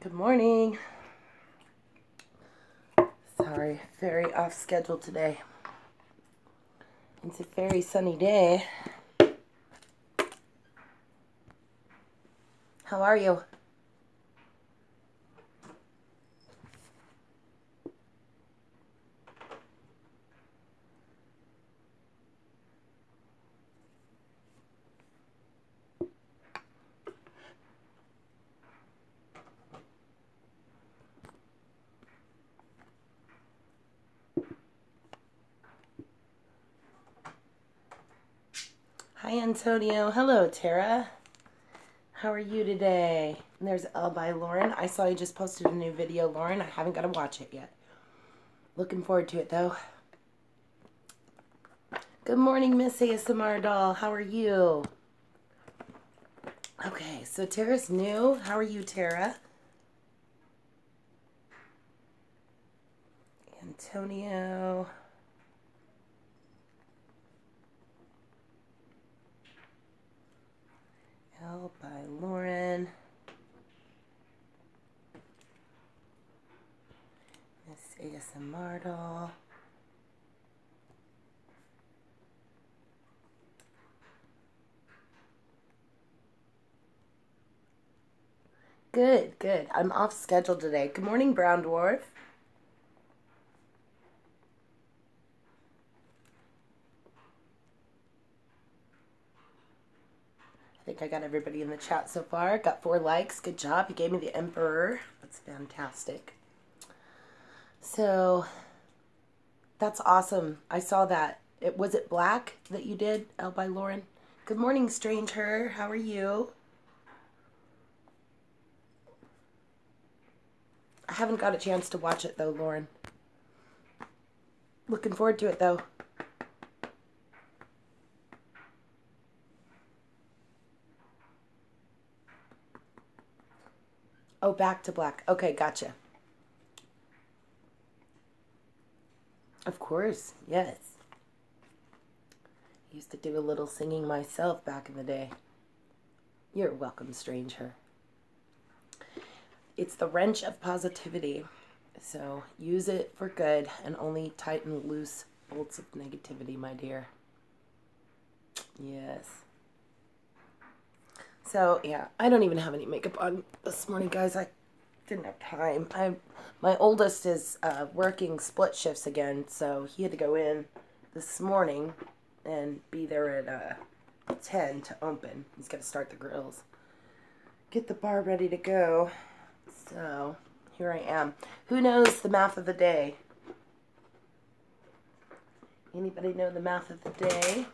Good morning. Sorry, very off schedule today. It's a very sunny day. How are you? Hi, Antonio. Hello, Tara. How are you today? And there's L by Lauren. I saw you just posted a new video, Lauren. I haven't got to watch it yet. Looking forward to it, though. Good morning, Miss ASMR doll. How are you? Okay, so Tara's new. How are you, Tara? Antonio. L by Lauren. Miss ASMR doll. Good, good. I'm off schedule today. Good morning, Brown Dwarf. I think I got everybody in the chat so far. Got 4 likes. Good job. You gave me the Emperor. That's fantastic. So, that's awesome. I saw that. Was it black that you did, L by Lauren? Good morning, Stranger. How are you? I haven't got a chance to watch it, though, Lauren. Looking forward to it, though. Oh, back to black. Okay, gotcha. Of course, yes. I used to do a little singing myself back in the day. You're welcome, stranger. It's the wrench of positivity. So use it for good and only tighten loose bolts of negativity, my dear. Yes. So, yeah, I don't even have any makeup on this morning, guys. I didn't have time. My oldest is working split shifts again, so he had to go in this morning and be there at 10 to open. He's got to start the grills. Get the bar ready to go. So, here I am. Who knows the math of the day? Anybody know the math of the day?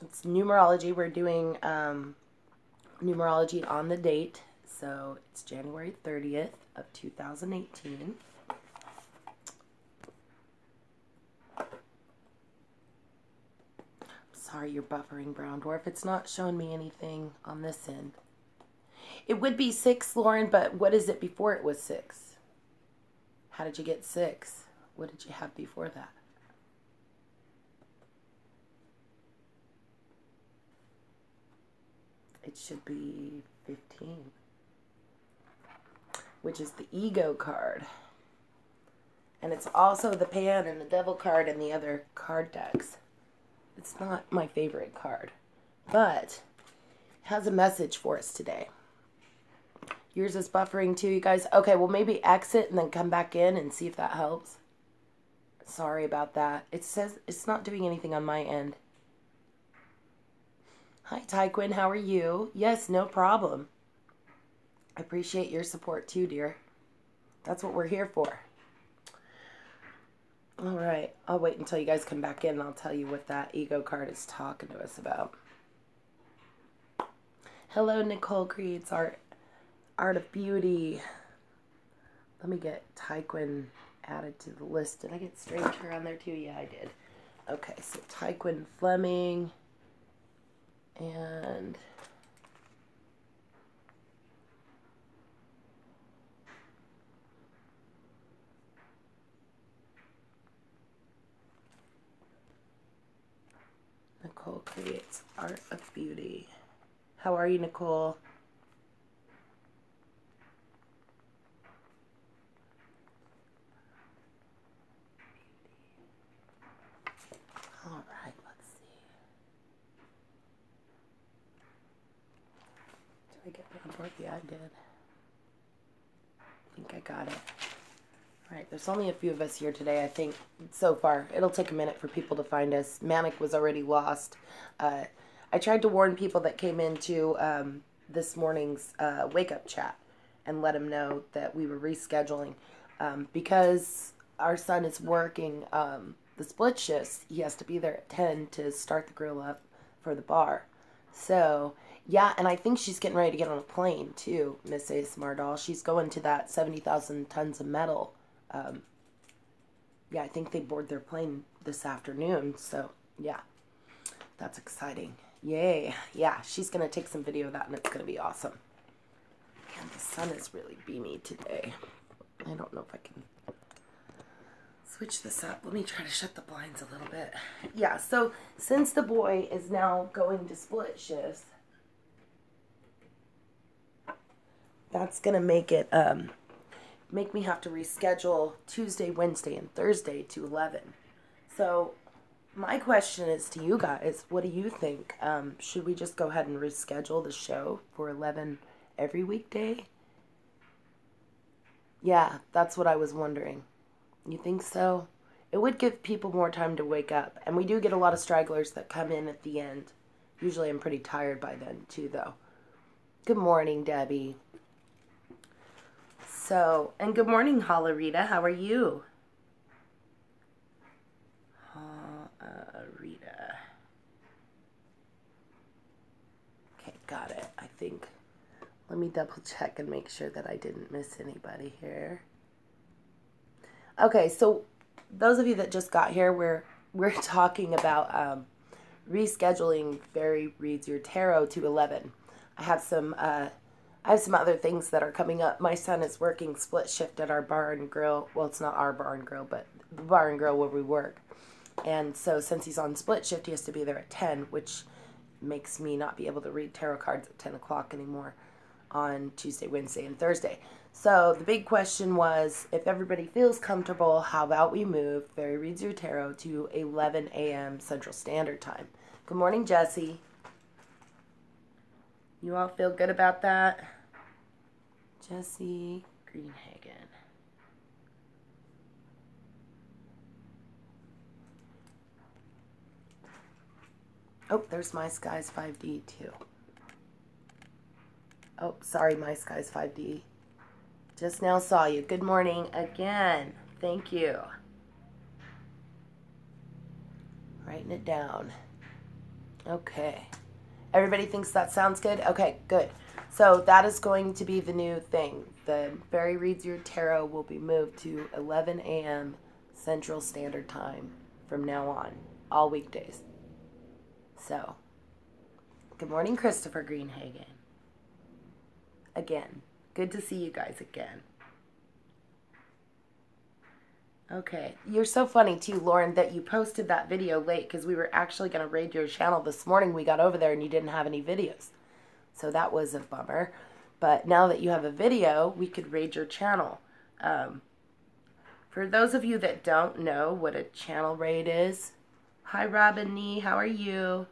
It's numerology. We're doing numerology on the date. So it's January 30th of 2018. Sorry, you're buffering, Brown Dwarf. It's not showing me anything on this end. It would be 6, Lauren, but what is it before it was 6? How did you get 6? What did you have before that? It should be 15, which is the ego card. And it's also the pan and the devil card and the other card decks. It's not my favorite card, but it has a message for us today. Yours is buffering too, you guys. Okay, well, maybe exit and then come back in and see if that helps. Sorry about that. It says it's not doing anything on my end. Hi, Tyquin. How are you? Yes, no problem. I appreciate your support too, dear. That's what we're here for. All right. I'll wait until you guys come back in and I'll tell you what that ego card is talking to us about. Hello, Nicole Creates Art of Beauty. Let me get Tyquin added to the list. Did I get Stranger on there too? Yeah, I did. Okay, so Tyquin Fleming and Nicole Creates Art of Beauty. How are you, Nicole? Did I get it on board? Yeah, I did. I think I got it. All right, there's only a few of us here today, I think, so far. It'll take a minute for people to find us. Manic was already lost. I tried to warn people that came into this morning's wake-up chat and let them know that we were rescheduling. Because our son is working the split shifts, he has to be there at 10 to start the grill up for the bar. So, yeah, and I think she's getting ready to get on a plane, too, Miss ASMR Doll. She's going to that 70,000 tons of metal. Yeah, I think they board their plane this afternoon. So, yeah, that's exciting. Yay. Yeah, she's going to take some video of that, and it's going to be awesome. And the sun is really beamy today. I don't know if I can switch this up. Let me try to shut the blinds a little bit. Yeah, so since the boy is now going to split shifts, that's going to make it, make me have to reschedule Tuesday, Wednesday, and Thursday to 11. So my question is to you guys, what do you think? Should we just go ahead and reschedule the show for 11 every weekday? Yeah, that's what I was wondering. You think so? It would give people more time to wake up. And we do get a lot of stragglers that come in at the end. Usually I'm pretty tired by then, too, though. Good morning, Debbie. So, and good morning, Holla-Rita. How are you? Rita. Okay, got it, I think. Let me double check and make sure that I didn't miss anybody here. Okay, so those of you that just got here, we're talking about rescheduling Fairy Reads Your Tarot to 11. I have some other things that are coming up. My son is working split shift at our bar and grill. Well, it's not our bar and grill, but the bar and grill where we work. And so since he's on split shift, he has to be there at 10, which makes me not be able to read tarot cards at 10 o'clock anymore on Tuesday, Wednesday, and Thursday. So the big question was, if everybody feels comfortable, how about we move Fairy Reads Your Tarot to 11 a.m. Central Standard Time? Good morning, Jessie. You all feel good about that? Jessie Greenhagen. Oh, there's My Skies 5D too. Oh, sorry, My Skies 5D. Just now saw you. Good morning again. Thank you. Writing it down. Okay. Everybody thinks that sounds good? Okay, good. So that is going to be the new thing. The Fairy Reads Your Tarot will be moved to 11 a.m. Central Standard Time from now on, all weekdays. So, good morning, Christopher Greenhagen. Again, good to see you guys again. Okay, you're so funny too, Lauren, that you posted that video late because we were actually going to raid your channel this morning. We got over there and you didn't have any videos. So that was a bummer. But now that you have a video, we could raid your channel. For those of you that don't know what a channel raid is, hi Robin Nee, how are you?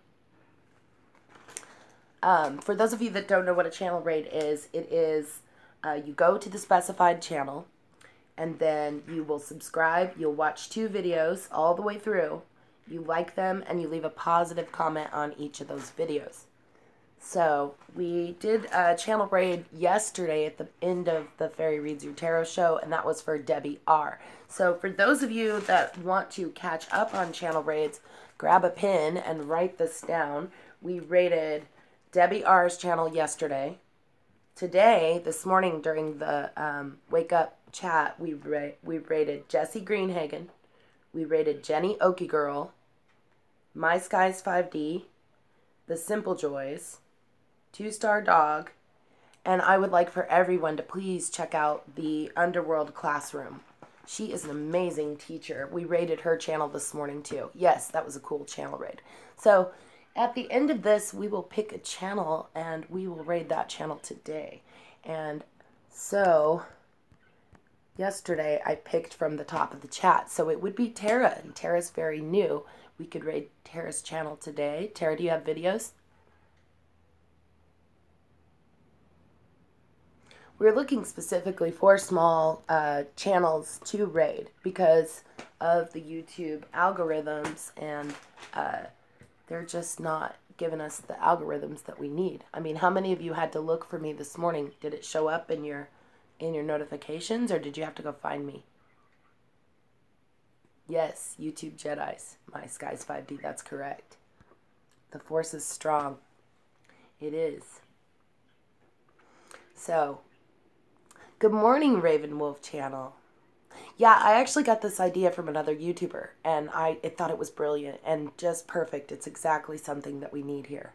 For those of you that don't know what a channel raid is, it is you go to the specified channel and then you will subscribe. You'll watch 2 videos all the way through. You like them and you leave a positive comment on each of those videos. So we did a channel raid yesterday at the end of the Fairy Reads Your Tarot show, and that was for Debbie R. So for those of you that want to catch up on channel raids, grab a pen and write this down. We raided Debbie R's channel yesterday. Today, this morning during the wake up chat, we rated Jessie Greenhagen. We rated Jenny Okie Girl, My Skies 5D, The Simple Joys, 2-Star Dog, and I would like for everyone to please check out the Underworld Classroom. She is an amazing teacher. We rated her channel this morning too. Yes, that was a cool channel raid. So at the end of this, we will pick a channel and we will raid that channel today. And so yesterday I picked from the top of the chat. So it would be Tara, and Tara's very new. We could raid Tara's channel today. Tara, do you have videos? we're looking specifically for small channels to raid because of the YouTube algorithms, and they're just not giving us the algorithms that we need. I mean, how many of you had to look for me this morning? Did it show up in your notifications, or did you have to go find me? Yes, YouTube Jedis. My Skies 5D, that's correct. The force is strong. It is. So, good morning, Raven Wolf channel. Yeah, I actually got this idea from another YouTuber, and I thought it was brilliant and just perfect. It's exactly something that we need here.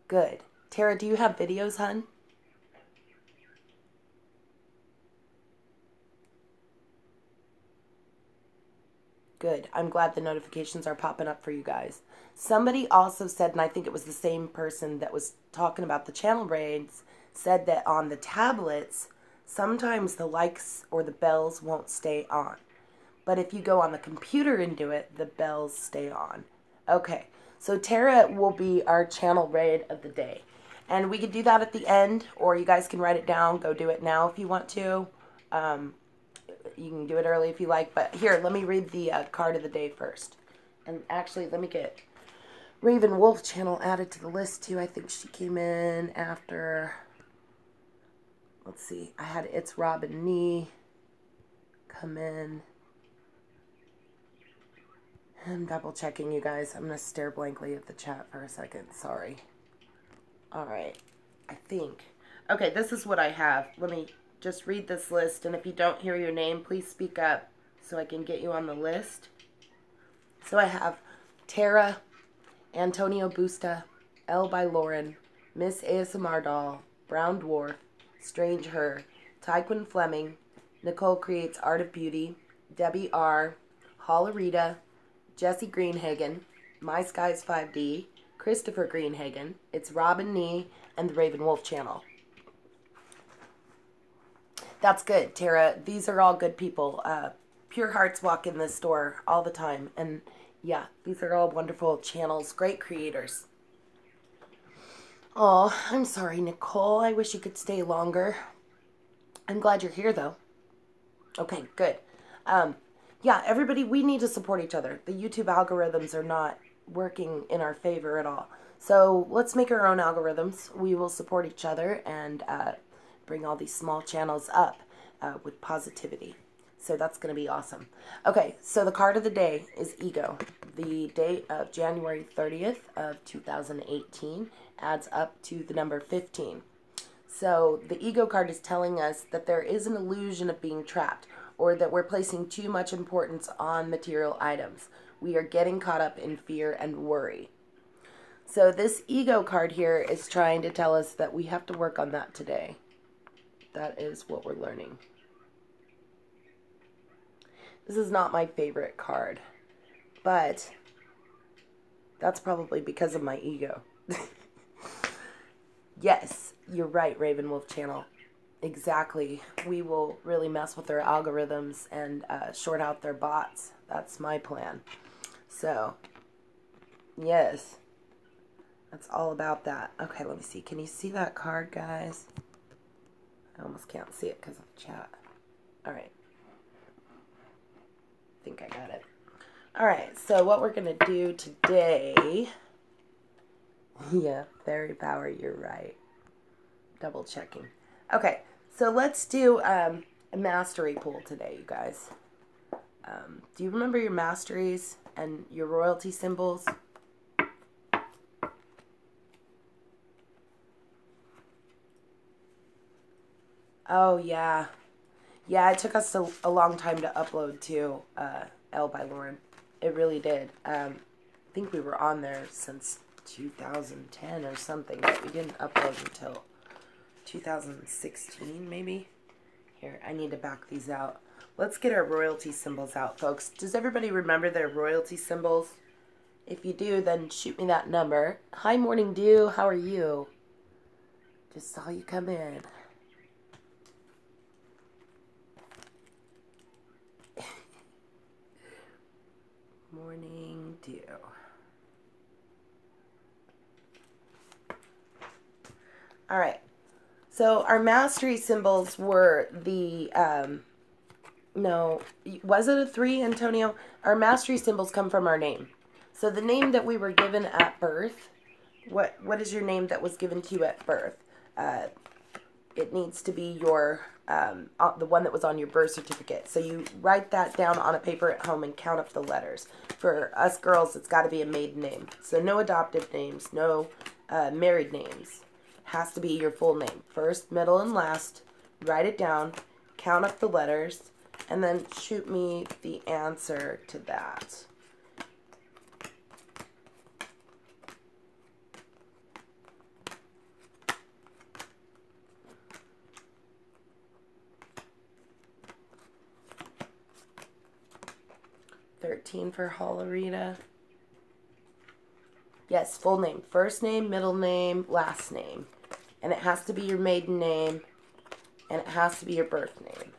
Good. Tara, do you have videos, hun? Good. I'm glad the notifications are popping up for you guys. Somebody also said, and I think it was the same person that was talking about the channel raids, said that on the tablets, sometimes the likes or the bells won't stay on. But if you go on the computer and do it, the bells stay on. Okay, so Tara will be our channel raid of the day. And we could do that at the end, or you guys can write it down, go do it now if you want to. You can do it early if you like, but here, let me read the card of the day first. And actually, let me get Raven Wolf channel added to the list too. I think she came in after, let's see, I had It's Robin Nee come in. I'm double checking, you guys. I'm going to stare blankly at the chat for a second. Sorry. All right. I think. Okay, this is what I have. Let me just read this list, and if you don't hear your name, please speak up so I can get you on the list. So I have Tara, Antonio Busta, L by Lauren, Miss ASMR Doll, Brown Dwarf, Strange Her, Tyquin Fleming, Nicole Creates Art of Beauty, Debbie R, Hollerita, Jesse Greenhagen, My Skies 5D, Christopher Greenhagen, It's Robin Nee, and the Raven Wolf channel. That's good, Tara. These are all good people. Pure hearts walk in this store all the time. And yeah, these are all wonderful channels, great creators. Oh, I'm sorry, Nicole. I wish you could stay longer. I'm glad you're here, though. Okay, good. Yeah, everybody, we need to support each other. The YouTube algorithms are not working in our favor at all. So let's make our own algorithms. We will support each other and bring all these small channels up with positivity. So that's going to be awesome. Okay, so the card of the day is Ego. The date of January 30th of 2018 adds up to the number 15. So the Ego card is telling us that there is an illusion of being trapped, or that we're placing too much importance on material items. We are getting caught up in fear and worry. So this Ego card here is trying to tell us that we have to work on that today. That is what we're learning. This is not my favorite card, but that's probably because of my ego. Yes, you're right, Raven Wolf channel. Exactly. We will really mess with their algorithms and short out their bots. That's my plan. So, yes. That's all about that. Okay, let me see. Can you see that card, guys? I almost can't see it because of the chat. All right. I think I got it. All right, so what we're going to do today... Yeah, fairy power, you're right. Double checking. Okay, so let's do a mastery pool today, you guys. Do you remember your masteries and your royalty symbols? Oh, yeah. Yeah, it took us a long time to upload to L by Lauren. It really did. I think we were on there since 2010 or something, but we didn't upload until 2016, maybe? Here, I need to back these out. Let's get our royalty symbols out, folks. Does everybody remember their royalty symbols? If you do, then shoot me that number. Hi, Morning Dew. How are you? Just saw you come in. Morning Dew. All right. So our mastery symbols were the, no, was it a 3, Antonio? Our mastery symbols come from our name. So the name that we were given at birth, what is your name that was given to you at birth? It needs to be your, the one that was on your birth certificate. So you write that down on a paper at home and count up the letters. For us girls, it's got to be a maiden name. So no adoptive names, no married names. Has to be your full name. First, middle, and last. Write it down, count up the letters, and then shoot me the answer to that. $13 for Hollerita. Yes, full name. First name, middle name, last name. And it has to be your maiden name. And it has to be your birth name.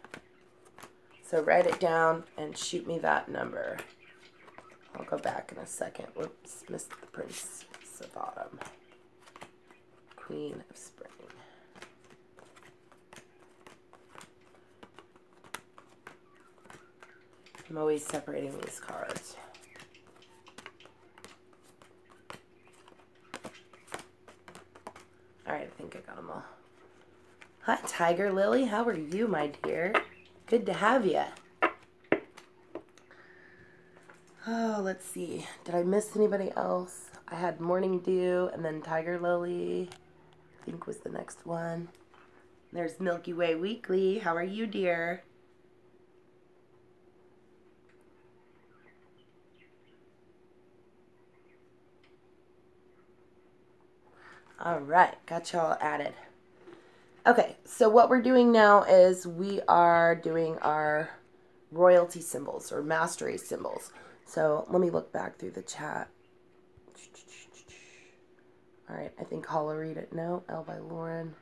So write it down and shoot me that number. I'll go back in a second. Whoops, missed the Princess of Autumn. Queen of Spring. I'm always separating these cards. Alright, I think I got them all. Hi, Tiger Lily. How are you, my dear? Good to have you. Oh, let's see. Did I miss anybody else? I had Morning Dew and then Tiger Lily, I think was the next one. There's Milky Way Weekly. How are you, dear? All right, got y'all added. Okay, so what we're doing now is we are doing our royalty symbols or mastery symbols. So let me look back through the chat. All right, I think Hollerita. No, L by Lauren.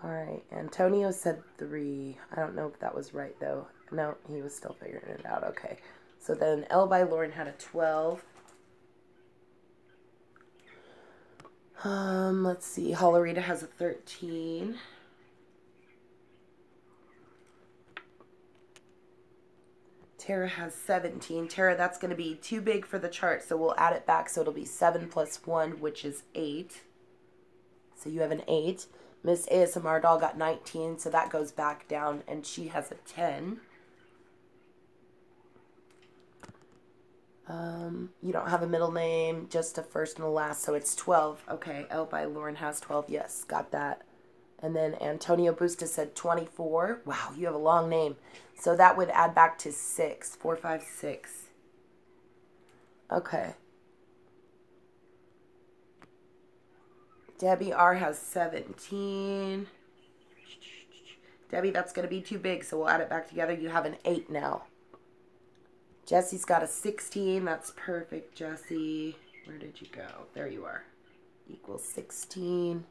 All right, Antonio said 3. I don't know if that was right, though. No, he was still figuring it out. Okay, so then L by Lauren had a 12. Let's see. Hollerita has a 13. Tara has 17. Tara, that's going to be too big for the chart, so we'll add it back. So it'll be 7 plus 1, which is 8. So you have an 8. Miss ASMR Doll got 19, so that goes back down, and she has a 10. You don't have a middle name, just a first and a last, so it's 12. Okay, L by Lauren has 12. Yes, got that. And then Antonio Busta said 24. Wow, you have a long name. So that would add back to 6. 4, 5, 6. Okay. Debbie R has 17. Debbie, that's going to be too big, so we'll add it back together. You have an 8 now. Jessie's got a 16. That's perfect, Jessie. Where did you go? There you are. Equals 16.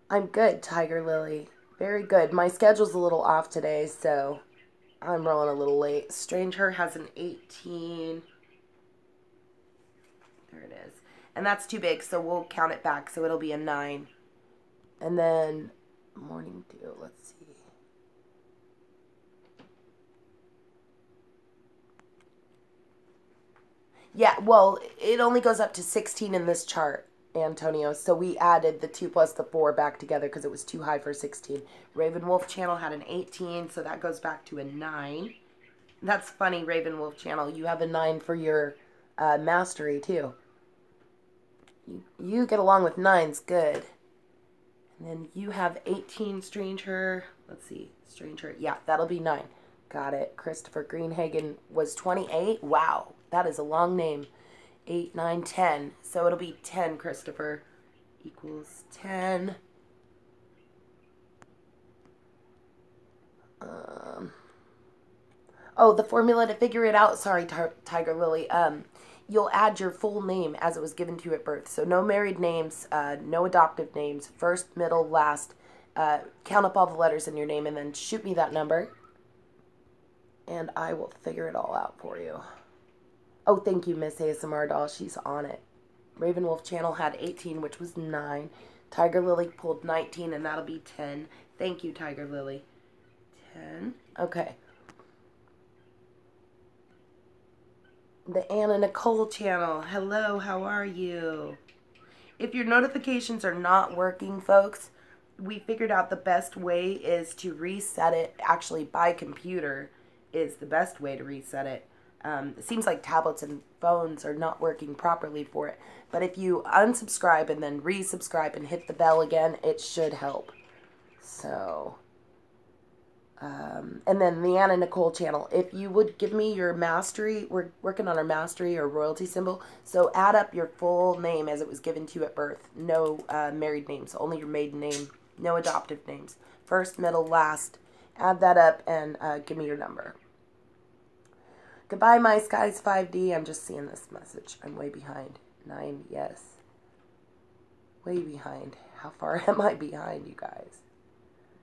I'm good, Tiger Lily. Very good. My schedule's a little off today, so I'm rolling a little late. Stranger has an 18. There it is. And that's too big, so we'll count it back, so it'll be a 9. And then Morning Dew, let's see. Yeah, well, it only goes up to 16 in this chart, Antonio. So we added the 2 plus the 4 back together because it was too high for 16. Raven Wolf Channel had an 18, so that goes back to a 9. That's funny, Raven Wolf Channel. You have a 9 for your mastery, too. You get along with 9s good. And then you have 18, Stranger. Let's see, Stranger. Yeah, that'll be 9. Got it. Christopher Greenhagen was 28. Wow, that is a long name. 8, 9, 10. So it'll be 10, Christopher. Equals 10. Oh, the formula to figure it out. Sorry, Tiger Lily. You'll add your full name as it was given to you at birth. So no married names, no adoptive names. First, middle, last. Count up all the letters in your name and then shoot me that number. And I will figure it all out for you. Oh, thank you, Miss ASMR Doll. She's on it. Raven Wolf Channel had 18, which was 9. Tiger Lily pulled 19, and that'll be 10. Thank you, Tiger Lily. 10. Okay. The Anna Nicole Channel. Hello, how are you? If your notifications are not working, folks, we figured out the best way is to reset it. Actually, by computer is the best way to reset it. It seems like tablets and phones are not working properly for it. But if you unsubscribe and then resubscribe and hit the bell again, it should help. So, and then the Anna Nicole Channel. If you would give me your mastery, we're working on our mastery or royalty symbol. So add up your full name as it was given to you at birth. No married names, only your maiden name. No adoptive names. First, middle, last. Add that up and give me your number. Goodbye, my skies 5D. I'm just seeing this message. I'm way behind. 9, yes. Way behind. How far am I behind, you guys?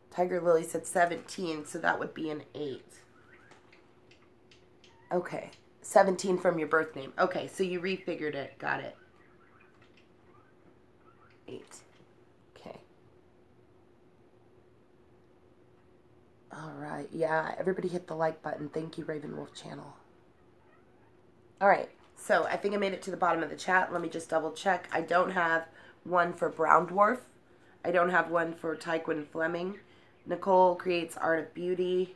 Tiger Lily said 17, so that would be an 8. Okay. 17 from your birth name. Okay, so you refigured it. Got it. 8. Okay. All right. Yeah, everybody hit the like button. Thank you, Raven Wolf Channel. All right. So I think I made it to the bottom of the chat. Let me just double check. I don't have one for Brown Dwarf. I don't have one for Tyquin Fleming. Nicole creates Art of Beauty.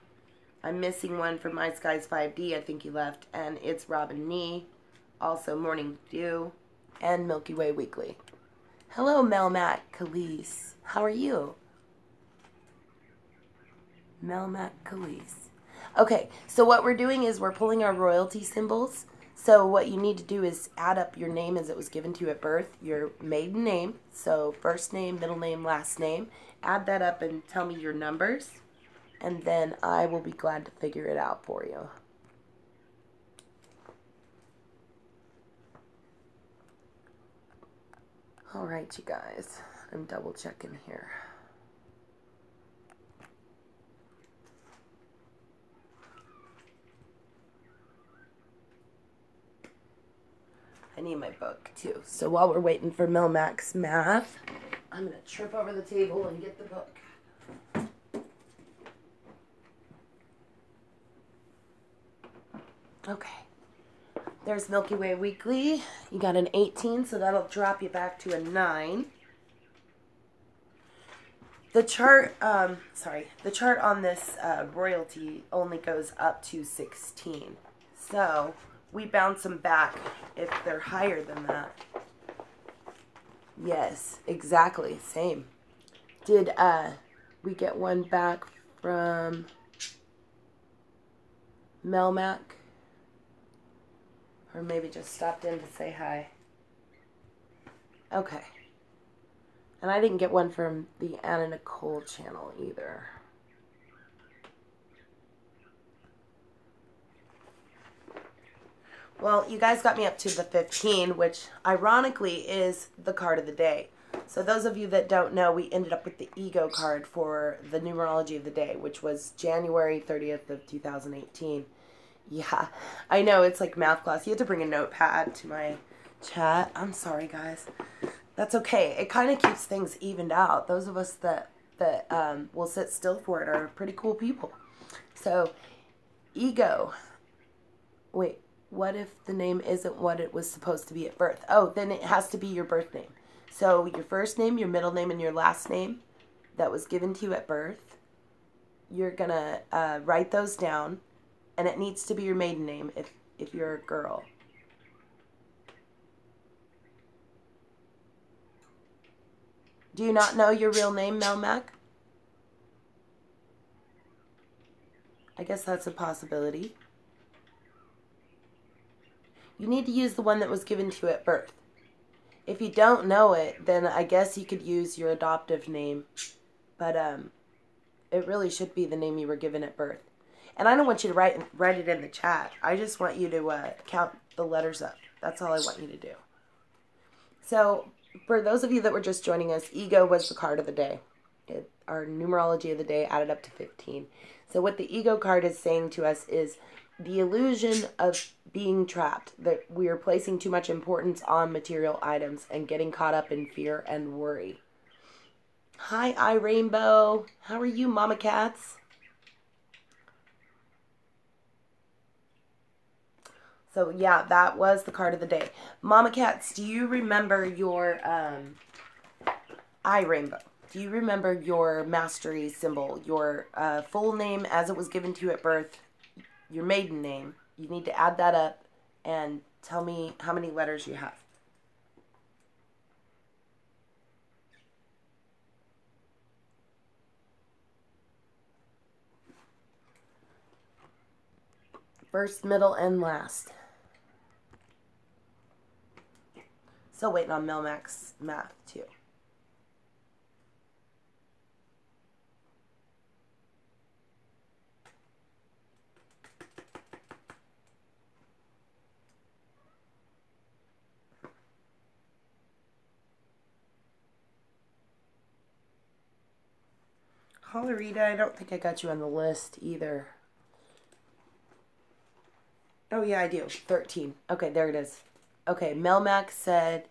I'm missing one for My Skies 5D. I think he left. And it's Robin Nee. Also Morning Dew. And Milky Way Weekly. Hello, Melmac Khalees. How are you? Melmac Khalees. Okay, so what we're doing is we're pulling our royalty symbols. So what you need to do is add up your name as it was given to you at birth, your maiden name, so first name, middle name, last name. Add that up and tell me your numbers, and then I will be glad to figure it out for you. All right, you guys, I'm double checking here. I need my book, too. So while we're waiting for Melmac's math, I'm going to trip over the table and get the book. Okay. There's Milky Way Weekly. You got an 18, so that'll drop you back to a 9. The chart, the chart on this royalty only goes up to 16. So we bounce them back if they're higher than that. Yes, exactly, same. Did we get one back from Melmac? Or maybe just stopped in to say hi. Okay. And I didn't get one from the Anna Nicole channel either. Well, you guys got me up to the 15, which ironically is the card of the day. So those of you that don't know, we ended up with the ego card for the numerology of the day, which was January 30th of 2018. Yeah, I know, it's like math class. You have to bring a notepad to my chat. I'm sorry, guys. That's okay. It kind of keeps things evened out. Those of us that will sit still for it are pretty cool people. So, ego. Wait, what if the name isn't what it was supposed to be at birth? Oh, then it has to be your birth name. So, your first name, your middle name, and your last name that was given to you at birth, you're going to write those down. And it needs to be your maiden name if you're a girl. Do you not know your real name, Melmac? I guess that's a possibility. You need to use the one that was given to you at birth. If you don't know it, then I guess you could use your adoptive name. But it really should be the name you were given at birth. And I don't want you to write it in the chat. I just want you to count the letters up. That's all I want you to do. So, for those of you that were just joining us, ego was the card of the day. Our numerology of the day added up to 15. So what the ego card is saying to us is the illusion of being trapped, that we are placing too much importance on material items and getting caught up in fear and worry. Hi, iRainbow. How are you, Mama Cats? So, yeah, that was the card of the day. Mama Cats, do you remember your iRainbow? Do you remember your mastery symbol, your full name as it was given to you at birth, your maiden name? You need to add that up and tell me how many letters you have. First, middle, and last. Still waiting on Melmac's math, too. Hollerita, I don't think I got you on the list either. Oh, yeah, I do. 13. Okay, there it is. Okay, Melmac said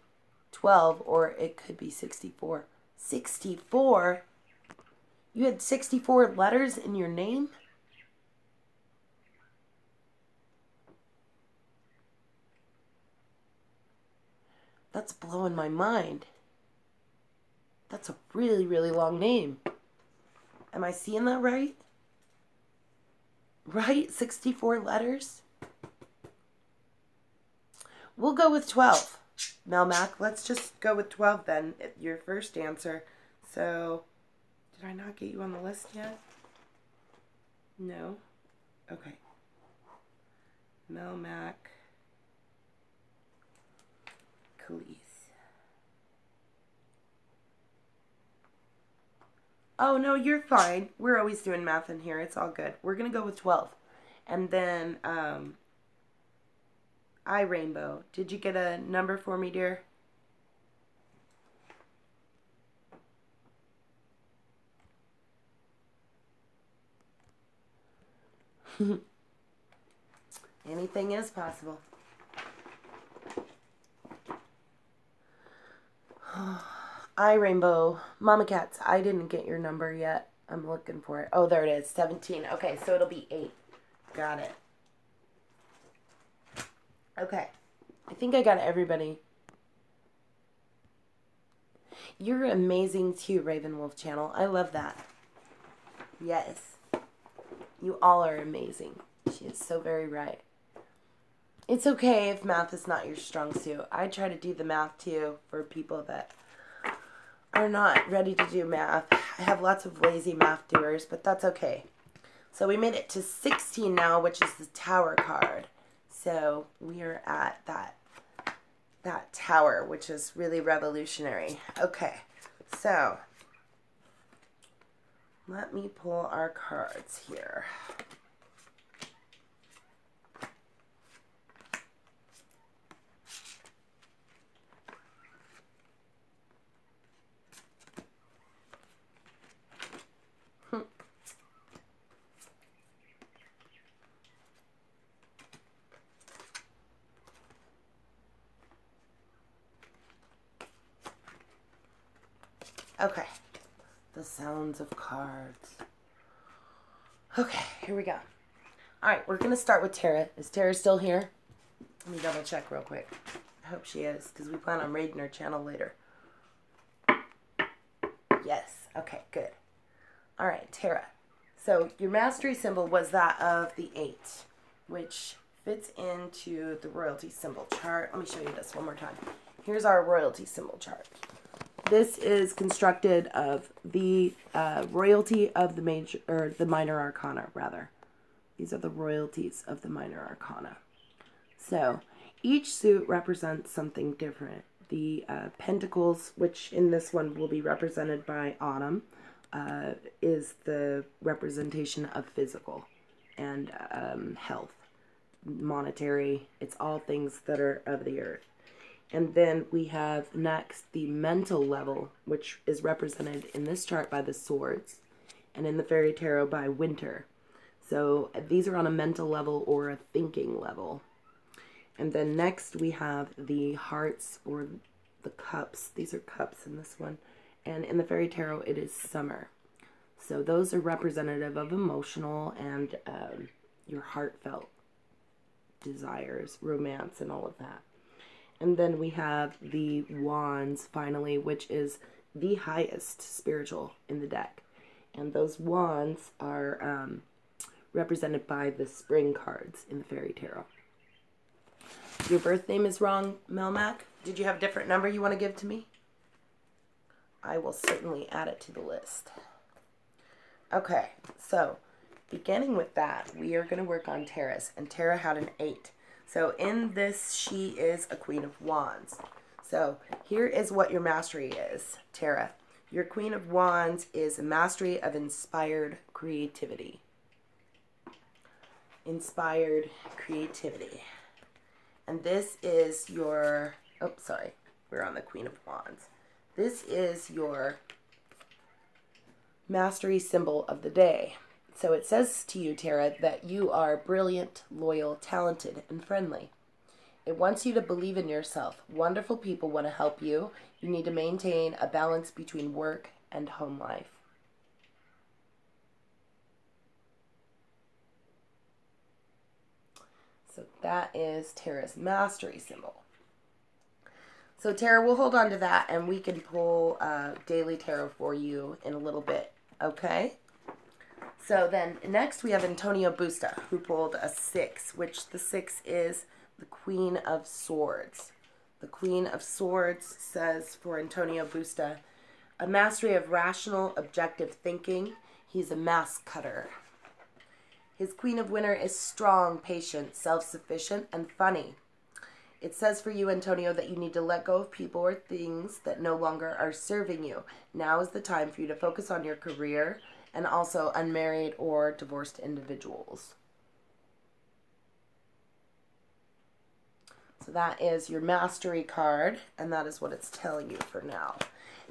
12, or it could be 64. 64? You had 64 letters in your name? That's blowing my mind. That's a really, really long name. Am I seeing that right? Right? 64 letters? We'll go with 12. Melmac, let's just go with 12 then. Your first answer. So, did I not get you on the list yet? No? Okay. Melmac Khalees. Oh, no, you're fine. We're always doing math in here. It's all good. We're going to go with 12. And then, iRainbow. Did you get a number for me, dear? Anything is possible. iRainbow. Mama Cats, I didn't get your number yet. I'm looking for it. Oh, there it is. 17. Okay, so it'll be 8. Got it. Okay. I think I got everybody. You're amazing too, Ravenwolf Channel. I love that. Yes. You all are amazing. She is so very right. It's okay if math is not your strong suit. I try to do the math too for people that are not ready to do math. I have lots of lazy math doers, but that's okay. So we made it to 16 now, which is the Tower card. So we are at that tower, which is really revolutionary. Okay, so let me pull our cards here. Okay, the sounds of cards. Okay, here we go. All right, we're going to start with Tara. Is Tara still here? Let me double check real quick. I hope she is, because we plan on raiding her channel later. Yes, okay, good. All right, Tara. So your mastery symbol was that of the 8, which fits into the royalty symbol chart. Let me show you this one more time. Here's our royalty symbol chart. This is constructed of the royalty of the major, or the minor arcana, rather. These are the royalties of the minor arcana. So each suit represents something different. The pentacles, which in this one will be represented by Autumn, is the representation of physical and health, monetary. It's all things that are of the earth. And then we have next the mental level, which is represented in this chart by the swords, and in the fairy tarot by winter. So these are on a mental level or a thinking level. And then next we have the hearts or the cups. These are cups in this one. And in the fairy tarot, it is summer. So those are representative of emotional and your heartfelt desires, romance, and all of that. And then we have the wands, finally, which is the highest spiritual in the deck. And those wands are represented by the spring cards in the fairy tarot. Your birth name is wrong, Melmac. Did you have a different number you want to give to me? I will certainly add it to the list. Okay, so beginning with that, we are going to work on Tara's. And Tara had an 8. So in this, she is a Queen of Wands. So here is what your mastery is, Tara. Your Queen of Wands is a mastery of inspired creativity. Inspired creativity. And this is your, oh, sorry, we're on the Queen of Wands. This is your mastery symbol of the day. So it says to you, Tara, that you are brilliant, loyal, talented, and friendly. It wants you to believe in yourself. Wonderful people want to help you. You need to maintain a balance between work and home life. So that is Tara's mastery symbol. So Tara, we'll hold on to that and we can pull daily tarot for you in a little bit. Okay? So then next we have Antonio Busta, who pulled a 6, which the 6 is the Queen of Swords. The Queen of Swords says for Antonio Busta, a mastery of rational, objective thinking. He's a mask cutter. His Queen of Winter is strong, patient, self-sufficient, and funny. It says for you, Antonio, that you need to let go of people or things that no longer are serving you. Now is the time for you to focus on your career and also unmarried or divorced individuals. So that is your mastery card, and that is what it's telling you for now.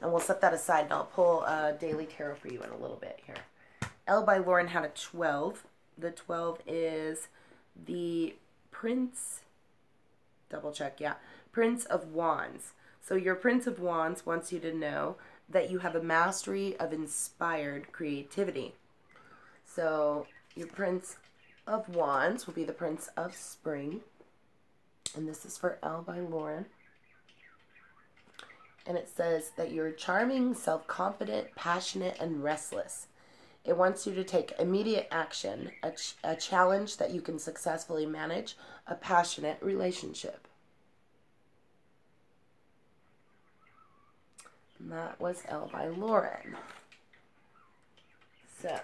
And we'll set that aside, and I'll pull daily tarot for you in a little bit here. L by Lauren had a 12. The 12 is the Prince... Double check, yeah. Prince of Wands. So your Prince of Wands wants you to know that you have a mastery of inspired creativity. So your Prince of Wands will be the Prince of Spring. And this is for L by Lauren. And it says that you're charming, self-confident, passionate, and restless. It wants you to take immediate action, a challenge that you can successfully manage, a passionate relationship. And that was L by Lauren. So,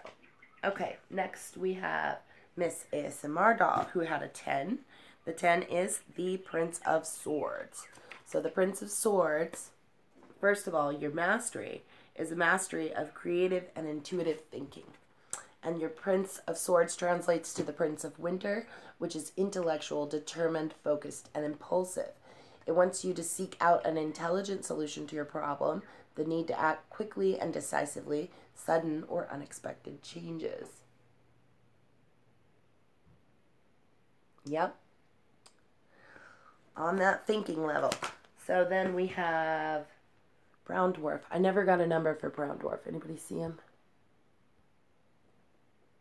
okay, next we have Miss ASMR Doll, who had a 10. The 10 is the Prince of Swords. So the Prince of Swords, first of all, your mastery is a mastery of creative and intuitive thinking. And your Prince of Swords translates to the Prince of Winter, which is intellectual, determined, focused, and impulsive. It wants you to seek out an intelligent solution to your problem, the need to act quickly and decisively, sudden or unexpected changes. Yep. On that thinking level. So then we have Brown Dwarf. I never got a number for Brown Dwarf. Anybody see him?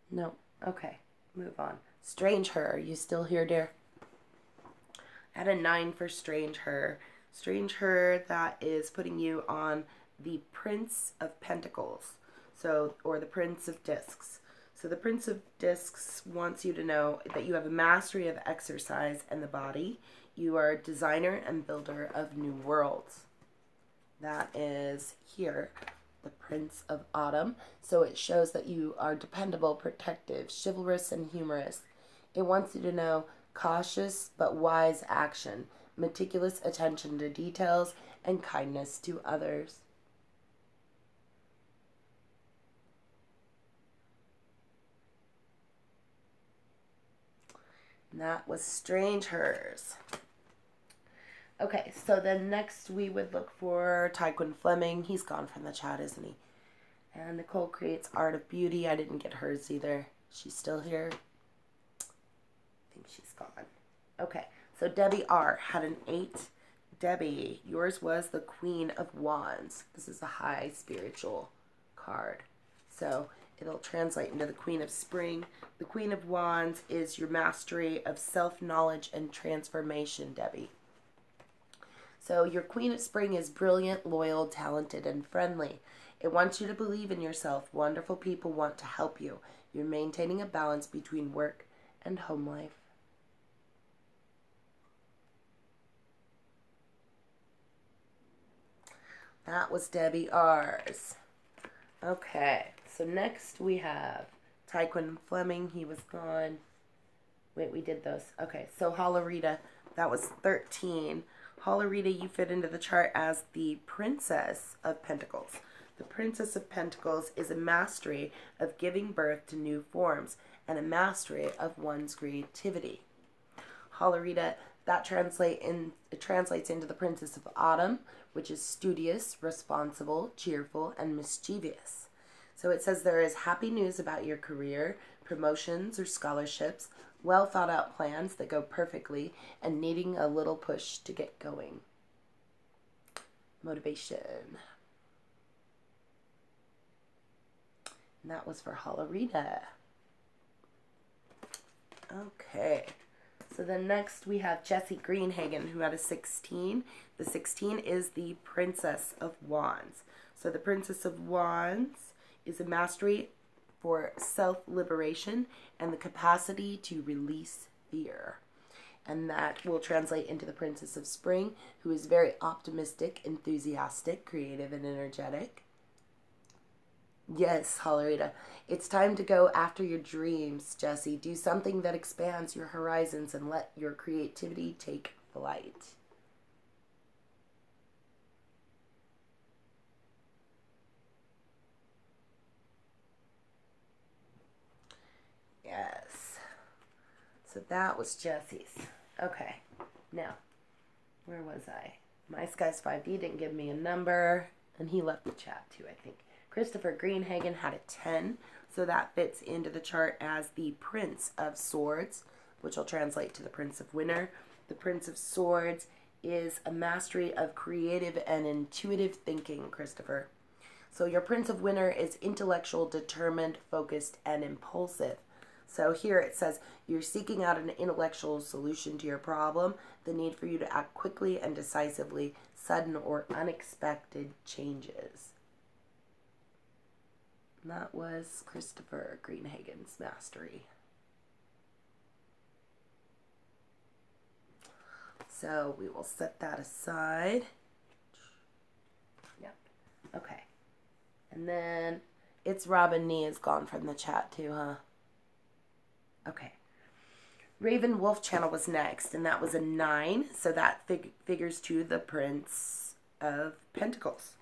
No. Okay. Move on. Strange Her. Are you still here, dear? I had a 9 for Strange Her. Strange Her, that is putting you on the Prince of Pentacles. So, or the Prince of Discs. So the Prince of Discs wants you to know that you have a mastery of exercise and the body. You are a designer and builder of new worlds. That is here, the Prince of Autumn. So it shows that you are dependable, protective, chivalrous, and humorous. It wants you to know cautious but wise action, meticulous attention to details, and kindness to others. And that was Strange Hers. Okay, so then next we would look for Tyquin Fleming. He's gone from the chat, isn't he? And Nicole creates Art of Beauty. I didn't get hers either. She's still here? I think she's gone. Okay, so Debbie R. had an 8. Debbie, yours was the Queen of Wands. This is a high spiritual card. So it'll translate into the Queen of Spring. The Queen of Wands is your mastery of self-knowledge and transformation, Debbie. So your Queen of Spring is brilliant, loyal, talented, and friendly. It wants you to believe in yourself. Wonderful people want to help you. You're maintaining a balance between work and home life. That was Debbie R's. Okay, so next we have Tyquin Fleming. He was gone. Wait, we did those. Okay, so Holarita, that was 13. Holarita, you fit into the chart as the Princess of Pentacles. The Princess of Pentacles is a mastery of giving birth to new forms and a mastery of one's creativity. Holarita, that translates into the Princess of Autumn, which is studious, responsible, cheerful, and mischievous. So it says there is happy news about your career, promotions or scholarships, well thought out plans that go perfectly, and needing a little push to get going. Motivation. And that was for Holarita. Okay. So then next we have Jessie Greenhagen, who had a 16. The 16 is the Princess of Wands. So the Princess of Wands is a mastery for self-liberation and the capacity to release fear. And that will translate into the Princess of Spring, who is very optimistic, enthusiastic, creative, and energetic. Yes, Holarita. It's time to go after your dreams, Jessie. Do something that expands your horizons and let your creativity take flight. Yes. So that was Jessie's. Okay. Now, where was I? My Skies 5D didn't give me a number, and he left the chat too, I think. Christopher Greenhagen had a 10, so that fits into the chart as the Prince of Swords, which will translate to the Prince of Winter. The Prince of Swords is a mastery of creative and intuitive thinking, Christopher. So your Prince of Winter is intellectual, determined, focused, and impulsive. So here it says you're seeking out an intellectual solution to your problem, the need for you to act quickly and decisively, sudden or unexpected changes. And that was Christopher Greenhagen's mastery. So we will set that aside. Yep. Okay. And then it's Robin Nee is gone from the chat too, huh? Okay. Raven Wolf Channel was next, and that was a 9. So that figures to the Prince of Pentacles.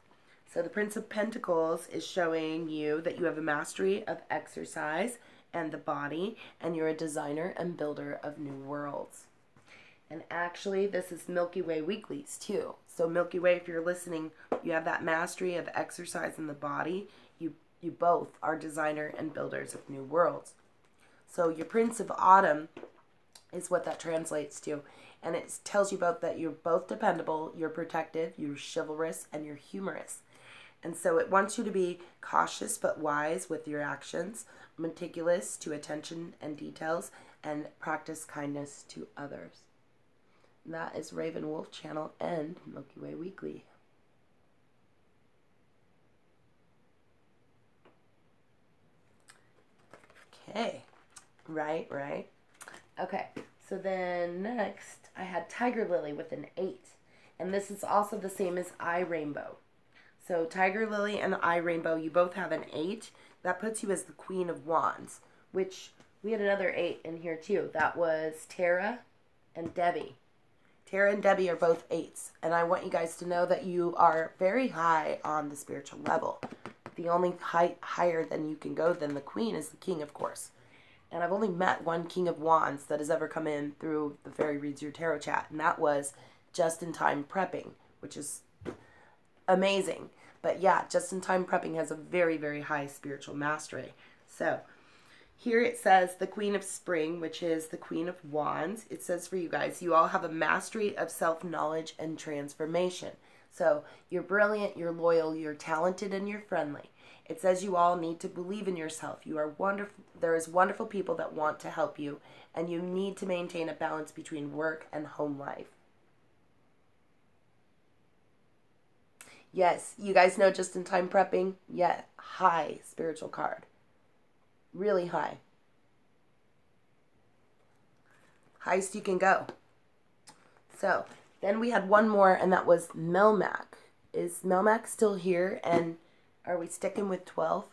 So the Prince of Pentacles is showing you that you have a mastery of exercise and the body, and you're a designer and builder of new worlds. And actually, this is Milky Way Weeklies too. So Milky Way, if you're listening, you have that mastery of exercise in the body. You both are designer and builders of new worlds. So your Prince of Autumn is what that translates to. And it tells you both that you're both dependable, you're protective, you're chivalrous, and you're humorous. And so it wants you to be cautious but wise with your actions, meticulous to attention and details, and practice kindness to others. And that is Raven Wolf Channel and Milky Way Weekly. Okay. Right. Okay, so then next I had Tiger Lily with an 8. And this is also the same as Eye Rainbow. So Tiger Lily and Eye Rainbow, you both have an 8. That puts you as the Queen of Wands, which we had another 8 in here too. That was Tara and Debbie. Tara and Debbie are both 8s. And I want you guys to know that you are very high on the spiritual level. The only height higher than you can go than the Queen is the King, of course. And I've only met one King of Wands that has ever come in through the Fairy Reads Your Tarot chat. And that was Just in Time Prepping, which is amazing. But yeah, Just in Time Prepping has a very, very high spiritual mastery. So Here it says the Queen of Spring, which is the Queen of Wands. It says for you guys, you all have a mastery of self-knowledge and transformation. So you're brilliant, you're loyal, you're talented, and you're friendly. It says you all need to believe in yourself. You are wonderful. There is wonderful people that want to help you, and you need to maintain a balance between work and home life. Yes, you guys know just-in-time prepping? Yeah, high spiritual card. Really high. Highest you can go. So, then we had one more, and that was Melmac. Is Melmac still here? And are we sticking with 12?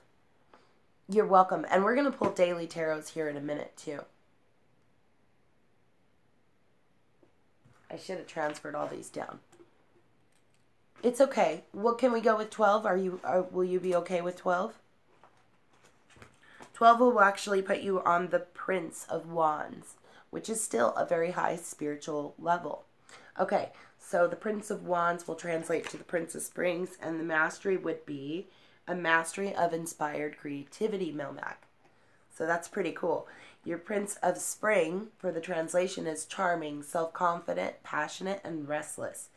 You're welcome. And we're going to pull daily tarots here in a minute, too. I should have transferred all these down. It's okay. What can we go with 12? Will you be okay with 12? 12 will actually put you on the Prince of Wands, which is still a very high spiritual level. Okay, so the Prince of Wands will translate to the Prince of Springs, and the mastery would be a mastery of inspired creativity, Melmac. So that's pretty cool. Your Prince of Spring, for the translation, is charming, self-confident, passionate, and restless.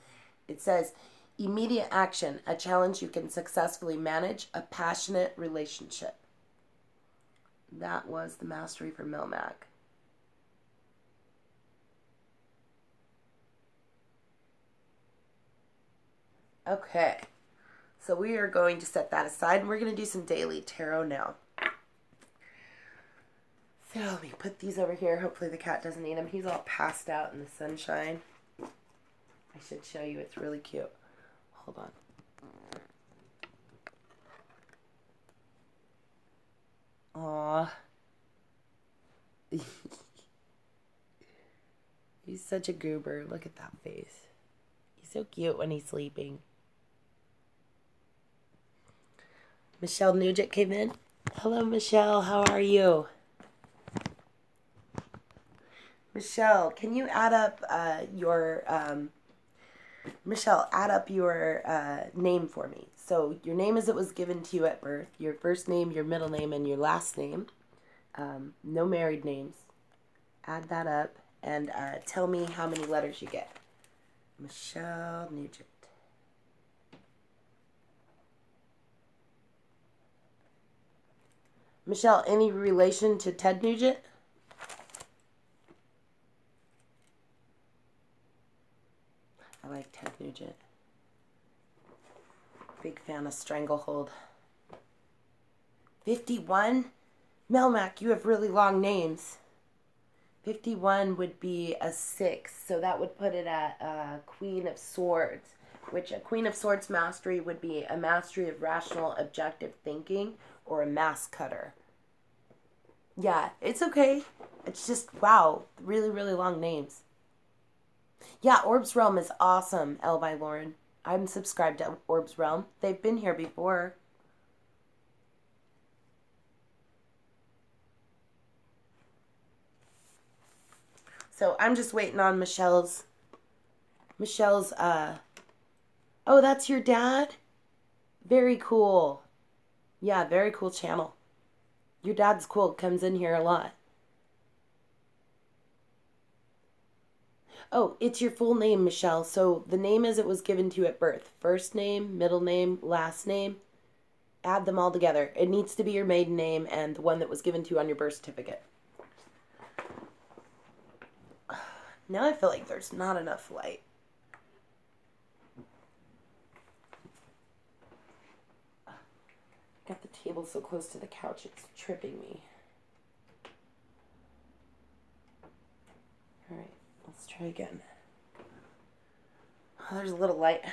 It says, immediate action, a challenge you can successfully manage, a passionate relationship. That was the mastery for Melmac. Okay, so we are going to set that aside, and we're going to do some daily tarot now. So let me put these over here. Hopefully the cat doesn't eat them. He's all passed out in the sunshine. I should show you. It's really cute. Hold on. Aww. He's such a goober. Look at that face. He's so cute when he's sleeping. Michelle Nugent came in. Hello, Michelle. How are you? Michelle, can you add up your name for me? So your name as it was given to you at birth, your first name, your middle name, and your last name. No married names. Add that up and tell me how many letters you get. Michelle Nugent. Michelle, any relation to Ted Nugent? I like Ted Nugent. Big fan of Stranglehold. 51? Melmac, you have really long names. 51 would be a 6, so that would put it at Queen of Swords, which a Queen of Swords mastery would be a mastery of rational, objective thinking, or a mask cutter. Yeah, it's okay. It's just, wow, really, really long names. Yeah, Orb's Realm is awesome, L by Lauren. I'm subscribed to Orb's Realm. They've been here before. So I'm just waiting on Michelle's, oh, that's your dad? Very cool. Yeah, very cool channel. Your dad's cool, comes in here a lot. Oh, it's your full name, Michelle. So the name as it was given to you at birth. First name, middle name, last name. Add them all together. It needs to be your maiden name and the one that was given to you on your birth certificate. Now I feel like there's not enough light. Got the table so close to the couch, it's tripping me. Alright, let's try again. Oh, there's a little light.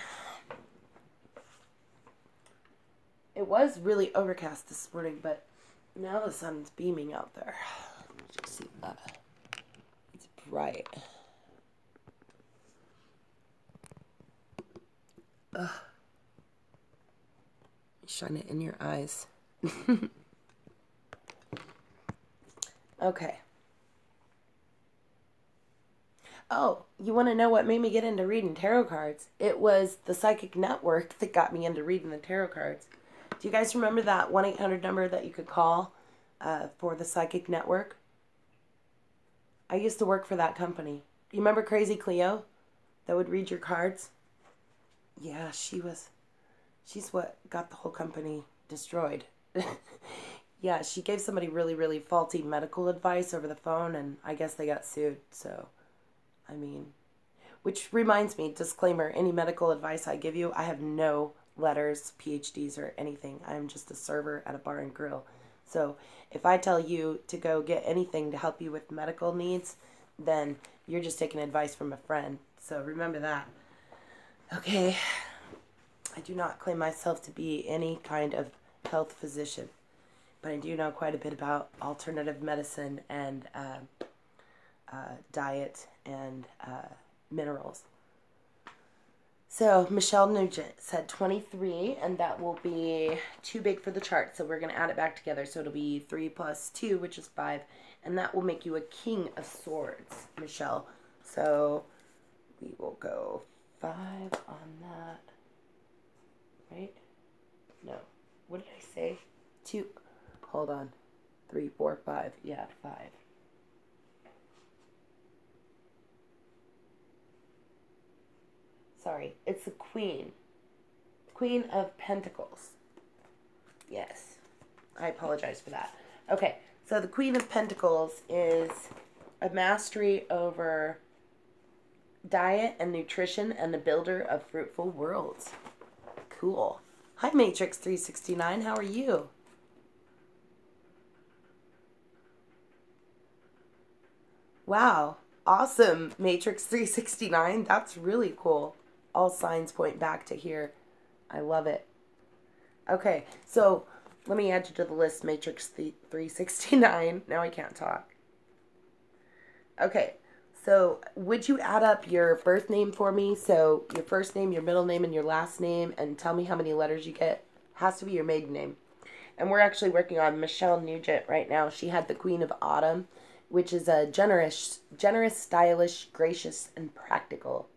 It was really overcast this morning, but now the sun's beaming out there. Let's see that. It's bright. Ugh. Shine it in your eyes. Okay. Oh, you want to know what made me get into reading tarot cards? It was the Psychic Network that got me into reading the tarot cards. Do you guys remember that 1-800 number that you could call for the Psychic Network. I used to work for that company. You remember Crazy Cleo that would read your cards? Yeah, she's what got the whole company destroyed. Yeah, she gave somebody really, really faulty medical advice over the phone, and I guess they got sued. So, I mean, which reminds me, disclaimer, any medical advice I give you, I have no letters, PhDs, or anything. I'm just a server at a bar and grill. So if I tell you to go get anything to help you with medical needs, then you're just taking advice from a friend. So remember that. Okay. I do not claim myself to be any kind of health physician, but I do know quite a bit about alternative medicine and diet and minerals. So Michelle Nugent said 23, and that will be too big for the chart. So we're going to add it back together. So it'll be 3 plus 2, which is 5, and that will make you a King of Swords, Michelle. So we will go 5 on that. Right? No. What did I say? 2. Hold on. 3, 4, 5. Yeah, 5. Sorry, it's the Queen. Queen of Pentacles. Yes. I apologize for that. Okay, so the Queen of Pentacles is a mastery over diet and nutrition and the builder of fruitful worlds. Cool. Hi, Matrix 369. How are you? Wow. Awesome, Matrix 369. That's really cool. All signs point back to here. I love it. Okay, so let me add you to the list, Matrix 369. Now I can't talk. Okay, so would you add up your birth name for me? So your first name, your middle name, and your last name, and tell me how many letters you get. Has to be your maiden name. And we're actually working on Michelle Nugent right now. She had the Queen of Autumn, which is a generous, stylish, gracious, and practical.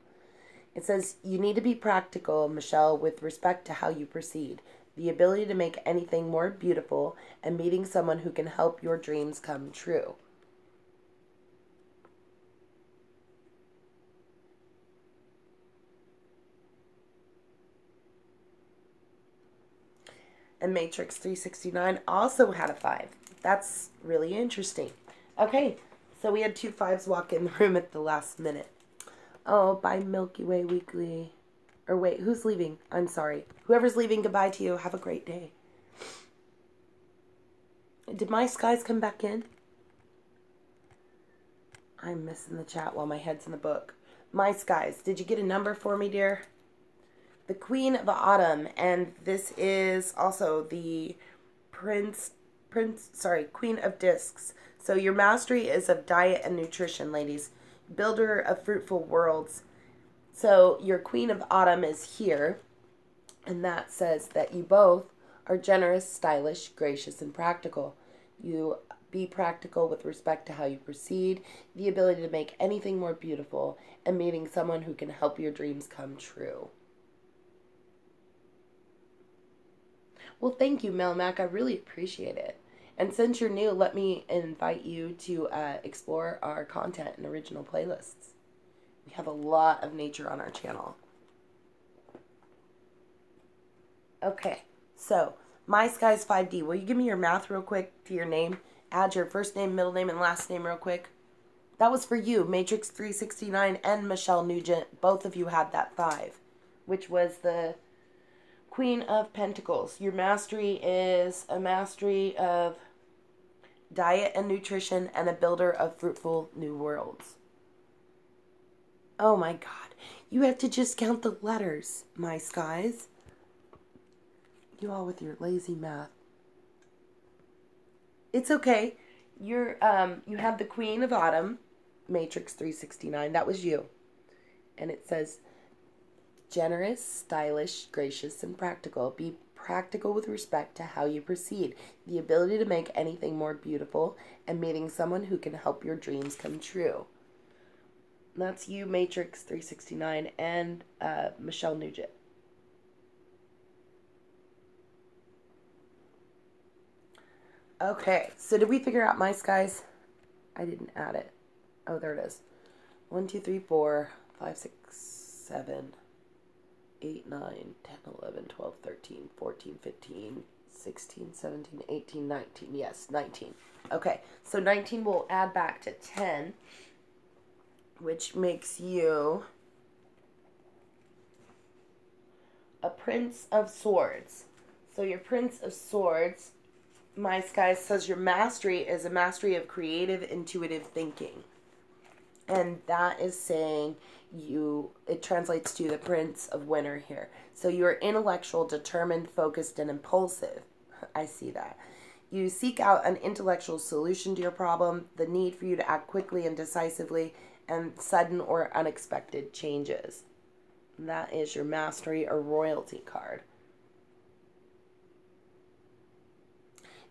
It says, you need to be practical, Michelle, with respect to how you proceed. The ability to make anything more beautiful and meeting someone who can help your dreams come true. And Matrix 369 also had a 5. That's really interesting. Okay, so we had 2 5s walk in the room at the last minute. Oh, bye Milky Way Weekly. Or wait, who's leaving? I'm sorry. Whoever's leaving, goodbye to you. Have a great day. Did my skies come back in? I'm missing the chat while my head's in the book. My skies, did you get a number for me, dear? The Queen of Autumn, and this is also the Queen of Discs. So your mastery is of diet and nutrition, ladies. Builder of fruitful worlds. So your Queen of Autumn is here, and that says that you both are generous, stylish, gracious, and practical. You be practical with respect to how you proceed, the ability to make anything more beautiful, and meeting someone who can help your dreams come true. Well, thank you, Melmac. I really appreciate it. And since you're new, let me invite you to explore our content and original playlists. We have a lot of nature on our channel. Okay, so My Skies 5D. Will you give me your math real quick to your name? Add your first name, middle name, and last name real quick. That was for you, Matrix 369 and Michelle Nugent. Both of you had that 5, which was the Queen of Pentacles. Your mastery is a mastery of diet and nutrition and a builder of fruitful new worlds. Oh my God. You have to just count the letters, my skies. You all with your lazy math. It's okay. You have the Queen of Autumn, Matrix 369. That was you. And it says, generous, stylish, gracious, and practical. Be practical with respect to how you proceed. The ability to make anything more beautiful and meeting someone who can help your dreams come true. That's you, Matrix 369, and Michelle Nugent. Okay, so did we figure out mice, guys? I didn't add it. Oh, there it is. 1, 2, 3, 4, 5, 6, 7, 8, 9, 10, 11, 12, 13, 14, 15, 16, 17, 18, 19. Yes, 19. Okay, so 19 will add back to 10, which makes you a Prince of Swords. So your Prince of Swords, my guy, says your mastery is a mastery of creative, intuitive thinking. And that is saying it translates to the Prince of Winter here. So you're intellectual, determined, focused, and impulsive. I see that. You seek out an intellectual solution to your problem, the need for you to act quickly and decisively, and sudden or unexpected changes. And that is your mastery or royalty card.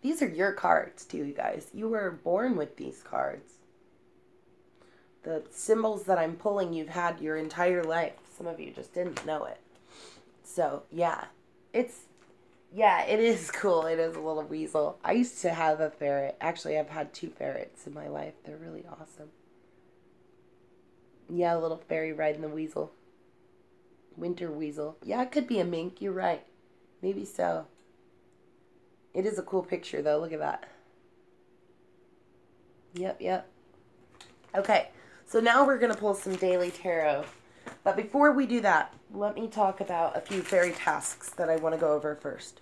These are your cards too, you guys. You were born with these cards. The symbols that I'm pulling, you've had your entire life. Some of you just didn't know it. So, yeah. It is cool. It is a little weasel. I used to have a ferret. Actually, I've had 2 ferrets in my life. They're really awesome. Yeah, a little fairy riding the weasel. Winter weasel. Yeah, it could be a mink. You're right. Maybe so. It is a cool picture, though. Look at that. Yep. Okay. So now we're going to pull some daily tarot. But before we do that, let me talk about a few fairy tasks that I want to go over first.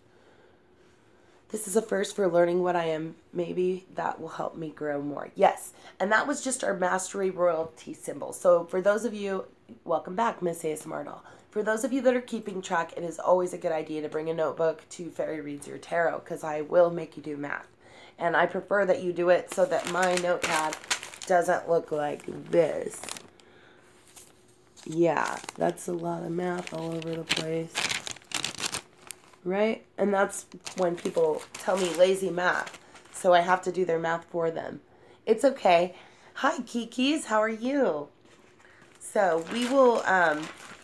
This is a first for learning what I am. Maybe that will help me grow more. Yes, and that was just our mastery royalty symbol. So for those of you, welcome back, Miss ASMR Doll. For those of you that are keeping track, it is always a good idea to bring a notebook to Fairy Reads Your Tarot, because I will make you do math. And I prefer that you do it so that my notepad doesn't look like this. Yeah, that's a lot of math all over the place. Right? And that's when people tell me lazy math. So I have to do their math for them. It's okay. Hi, Kikis. How are you? So we will,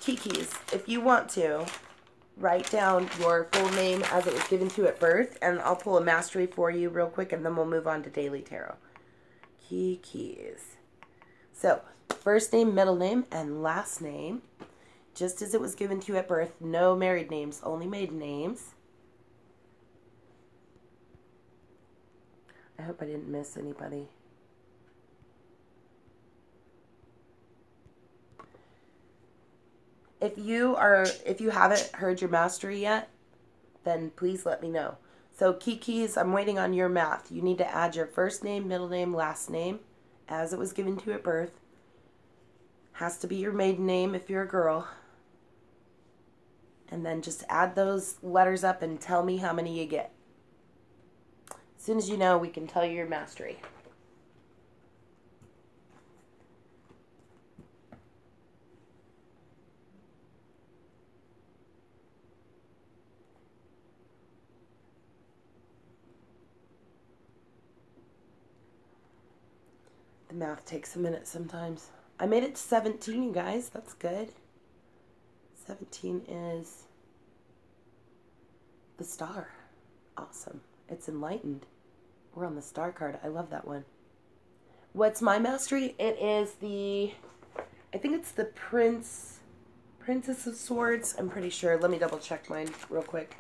Kikis, if you want to, write down your full name as it was given to you at birth. And I'll pull a mastery for you real quick. And then we'll move on to daily tarot. Kikis. So, first name, middle name, and last name. Just as it was given to you at birth. No married names, only maiden names. I hope I didn't miss anybody. If you haven't heard your mastery yet, then please let me know. So Kikis, I'm waiting on your math. You need to add your first name, middle name, last name, as it was given to you at birth. Has to be your maiden name if you're a girl. And then just add those letters up and tell me how many you get. As soon as you know, we can tell you your mastery. The math takes a minute sometimes. I made it to 17, you guys. That's good. 17 is the star. Awesome. It's enlightened. We're on the star card. I love that one. What's my mastery? It is I think it's the Princess of Swords. I'm pretty sure. Let me double check mine real quick.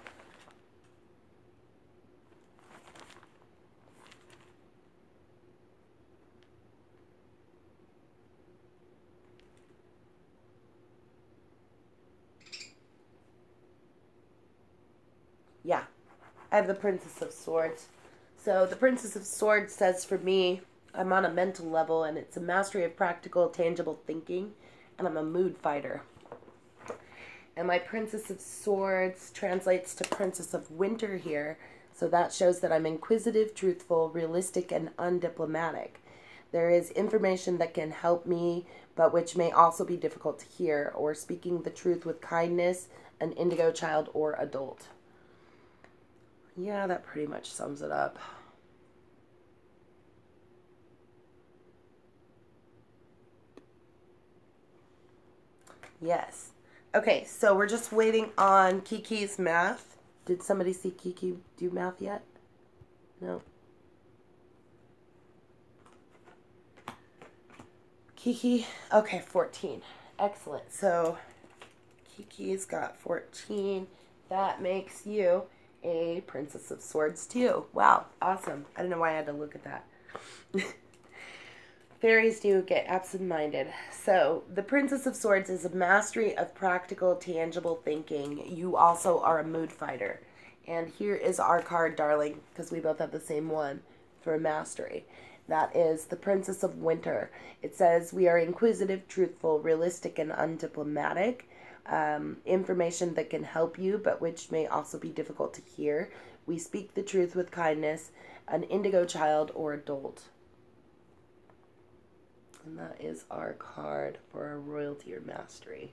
Yeah, I have the Princess of Swords. So the Princess of Swords says for me, I'm on a mental level and it's a mastery of practical, tangible thinking, and I'm a mood fighter. And my Princess of Swords translates to Princess of Winter here, so that shows that I'm inquisitive, truthful, realistic, and undiplomatic. There is information that can help me, but which may also be difficult to hear, or speaking the truth with kindness, an indigo child or adult. Yeah, that pretty much sums it up. Yes. Okay, so we're just waiting on Kiki's math. Did somebody see Kiki do math yet? No. Kiki, okay, 14. Excellent. So Kiki's got 14. That makes you a Princess of Swords too. Wow, awesome. I don't know why I had to look at that. Fairies do get absent-minded. So, the Princess of Swords is a mastery of practical, tangible thinking. You also are a mood fighter. And here is our card, darling, because we both have the same one for mastery. That is the Princess of Winter. It says, we are inquisitive, truthful, realistic, and undiplomatic. Information that can help you, but which may also be difficult to hear. We speak the truth with kindness. An indigo child or adult. And that is our card for our royalty or mastery.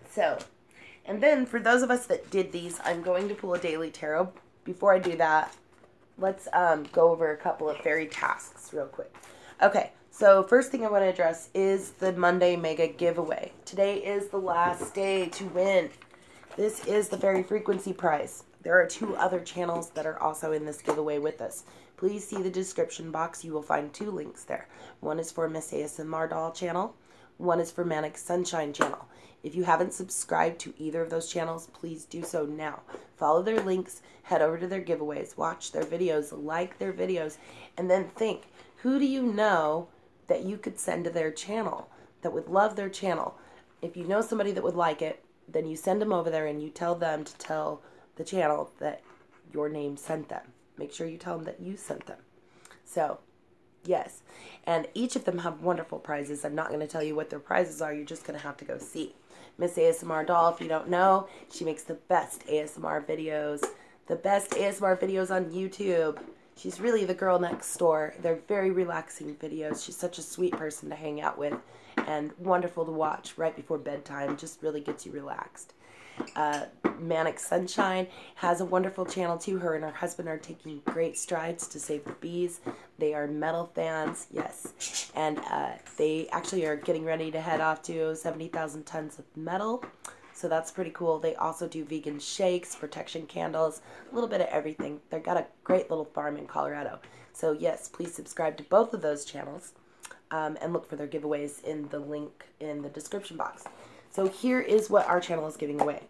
So, and then for those of us that did these, I'm going to pull a daily tarot. Before I do that, let's go over a couple of fairy tasks real quick. Okay, so first thing I want to address is the Monday Mega Giveaway. Today is the last day to win. This is the Fairy Frequency Prize. There are 2 other channels that are also in this giveaway with us. Please see the description box. You will find 2 links there. One is for Miss ASMR Doll channel. One is for Manic Sunshine channel. If you haven't subscribed to either of those channels, please do so now. Follow their links, head over to their giveaways, watch their videos, like their videos, and then think, who do you know that you could send to their channel that would love their channel? If you know somebody that would like it, then you send them over there and you tell them to tell the channel that your name sent them. Make sure you tell them that you sent them. So, yes. And each of them have wonderful prizes. I'm not going to tell you what their prizes are. You're just going to have to go see. Miss ASMR Doll, if you don't know, she makes the best ASMR videos. The best ASMR videos on YouTube. She's really the girl next door. They're very relaxing videos. She's such a sweet person to hang out with. And wonderful to watch right before bedtime. Just really gets you relaxed. Manic Sunshine has a wonderful channel too. Her and her husband are taking great strides to save the bees. They are metal fans, yes. And they actually are getting ready to head off to 70,000 tons of metal. So that's pretty cool. They also do vegan shakes, protection candles, a little bit of everything. They've got a great little farm in Colorado. So yes, please subscribe to both of those channels and look for their giveaways in the link in the description box. So here is what our channel is giving away.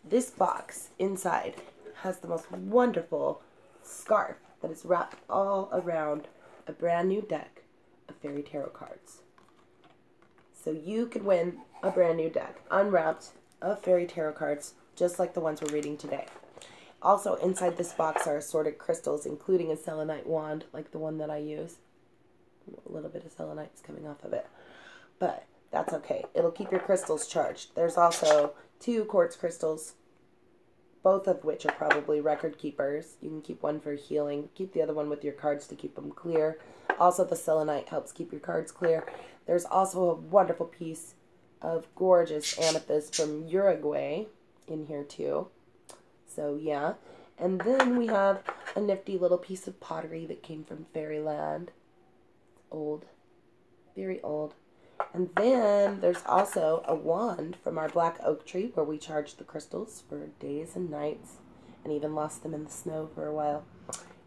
This box inside has the most wonderful scarf that is wrapped all around a brand new deck of fairy tarot cards. So you could win a brand new deck, unwrapped, of fairy tarot cards, just like the ones we're reading today. Also inside this box are assorted crystals, including a selenite wand, like the one that I use. A little bit of selenite's coming off of it. But that's okay. It'll keep your crystals charged. There's also 2 quartz crystals, both of which are probably record keepers. You can keep one for healing. Keep the other one with your cards to keep them clear. Also, the selenite helps keep your cards clear. There's also a wonderful piece of gorgeous amethyst from Uruguay in here too. So, yeah. And then we have a nifty little piece of pottery that came from Fairyland. Old. Very old. And then there's also a wand from our black oak tree where we charged the crystals for days and nights and even lost them in the snow for a while.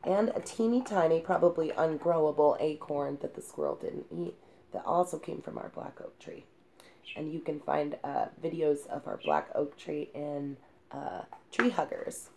And a teeny tiny, probably ungrowable acorn that the squirrel didn't eat that also came from our black oak tree. And you can find videos of our black oak tree in Tree Huggers.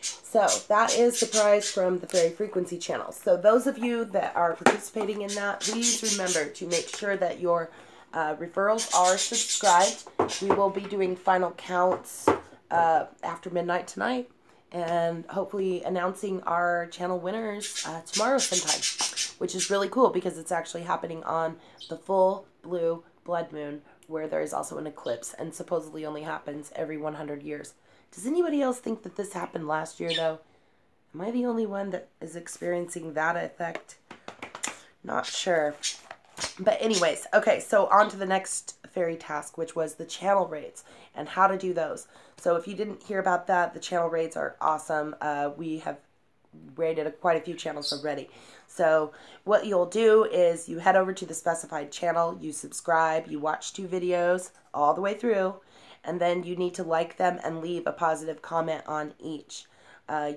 So that is the prize from the Fairy Frequency channel. So those of you that are participating in that, please remember to make sure that your referrals are subscribed. We will be doing final counts after midnight tonight and hopefully announcing our channel winners tomorrow sometime, which is really cool because it's actually happening on the full blue blood moon where there is also an eclipse and supposedly only happens every 100 years. Does anybody else think that this happened last year, though? Am I the only one that is experiencing that effect? Not sure. But anyways, okay, so on to the next fairy task, which was the channel raids and how to do those. So if you didn't hear about that, the channel raids are awesome. We have raided quite a few channels already. So what you'll do is you head over to the specified channel, you subscribe, you watch 2 videos all the way through, and then you need to like them and leave a positive comment on each.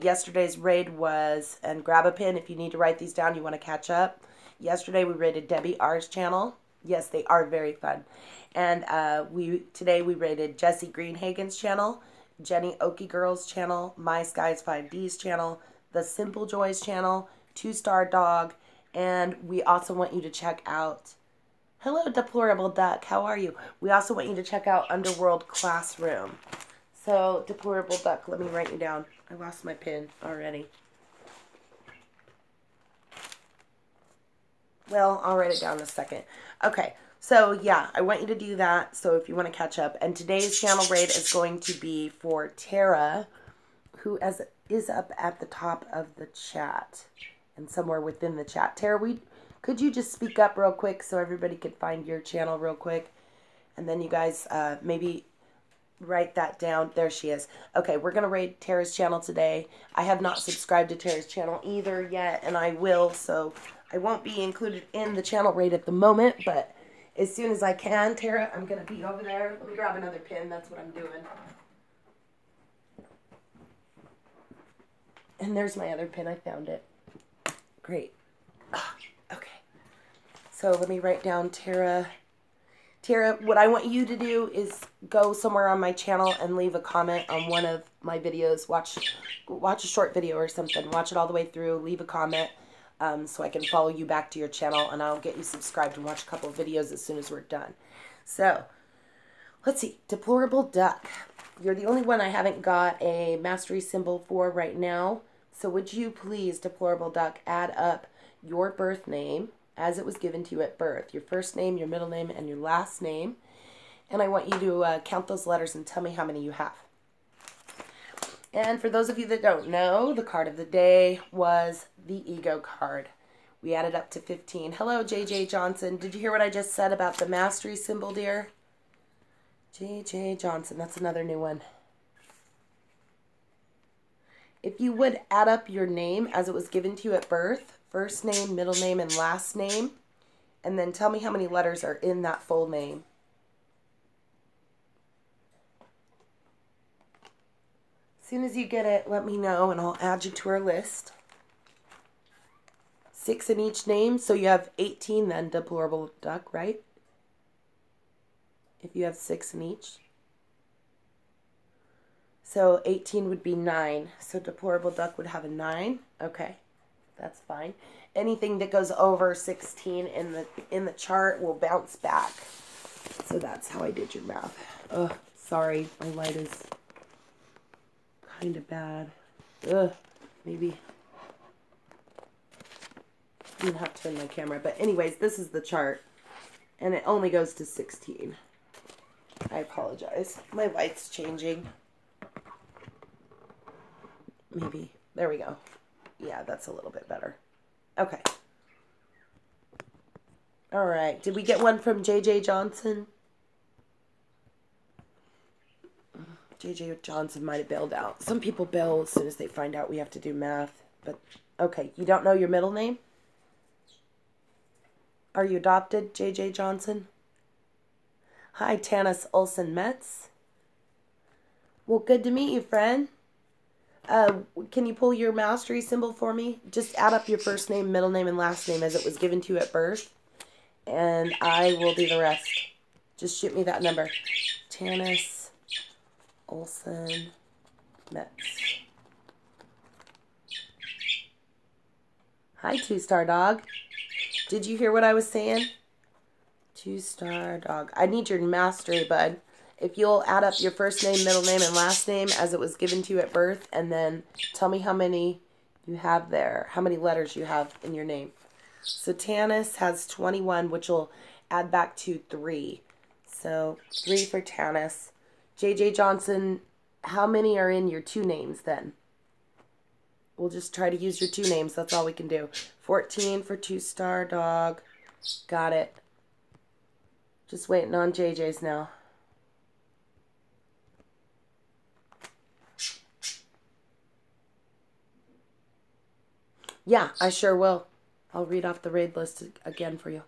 Yesterday's raid was, and grab a pin if you need to write these down, you want to catch up. Yesterday we raided Debbie R's channel. Yes, they are very fun. And today we raided Jesse Greenhagen's channel, Jenny Okie Girl's channel, My Skies 5D's channel, The Simple Joys channel, 2-Star Dog, and we also want you to check out, hello Deplorable Duck, how are you? We also want you to check out Underworld Classroom. So, Deplorable Duck, let me write you down. I lost my pen already. Well, I'll write it down in a second. Okay, so yeah, I want you to do that. So if you want to catch up. And today's channel raid is going to be for Tara, who is up at the top of the chat. And somewhere within the chat. Tara, could you just speak up real quick so everybody could find your channel real quick? And then you guys maybe write that down. There she is. Okay, we're going to raid Tara's channel today. I have not subscribed to Tara's channel either yet, and I will, so I won't be included in the channel raid at the moment, but as soon as I can, Tara, I'm going to be over there. Let me grab another pin. That's what I'm doing. And there's my other pin. I found it. Great. Okay. So let me write down Tara. Tara, what I want you to do is go somewhere on my channel and leave a comment on one of my videos. Watch a short video or something. Watch it all the way through. Leave a comment so I can follow you back to your channel, and I'll get you subscribed and watch a couple of videos as soon as we're done. So, let's see. Deplorable Duck. You're the only one I haven't got a mastery symbol for right now. So would you please, Deplorable Duck, add up your birth name as it was given to you at birth. Your first name, your middle name, and your last name. And I want you to count those letters and tell me how many you have. And for those of you that don't know, the card of the day was the Ego card. We added up to 15. Hello, JJ Johnson. Did you hear what I just said about the mastery symbol, dear? JJ Johnson. That's another new one. If you would add up your name as it was given to you at birth, first name, middle name, and last name, and then tell me how many letters are in that full name. As soon as you get it, let me know, and I'll add you to our list. 6 in each name, so you have 18 then, Deplorable Duck, right? If you have 6 in each. So 18 would be 9. So Deplorable Duck would have a 9. Okay, that's fine. Anything that goes over 16 in the chart will bounce back. So that's how I did your math. Ugh, sorry, my light is kind of bad. Ugh, maybe I'm gonna have to turn my camera. But anyways, this is the chart, and it only goes to 16. I apologize. My light's changing. Maybe. There we go. Yeah, that's a little bit better. Okay. All right. Did we get one from JJ Johnson? JJ Johnson might have bailed out. Some people bail as soon as they find out we have to do math. But, okay. You don't know your middle name? Are you adopted, JJ Johnson? Hi, Tanis Olsen Metz. Well, good to meet you, friend. Can you pull your mastery symbol for me? Just add up your first name, middle name, and last name as it was given to you at birth. And I will do the rest. Just shoot me that number. Tanis Olsen Metz. Hi, 2-Star Dog. Did you hear what I was saying? 2-Star Dog. I need your mastery, bud. If you'll add up your first name, middle name, and last name as it was given to you at birth, and then tell me how many you have there, how many letters you have in your name. So Tanis has 21, which will add back to 3. So 3 for Tanis. JJ Johnson, how many are in your 2 names then? We'll just try to use your 2 names. That's all we can do. 14 for 2-Star Dog. Got it. Just waiting on JJ's now. Yeah, I sure will. I'll read off the raid list again for you.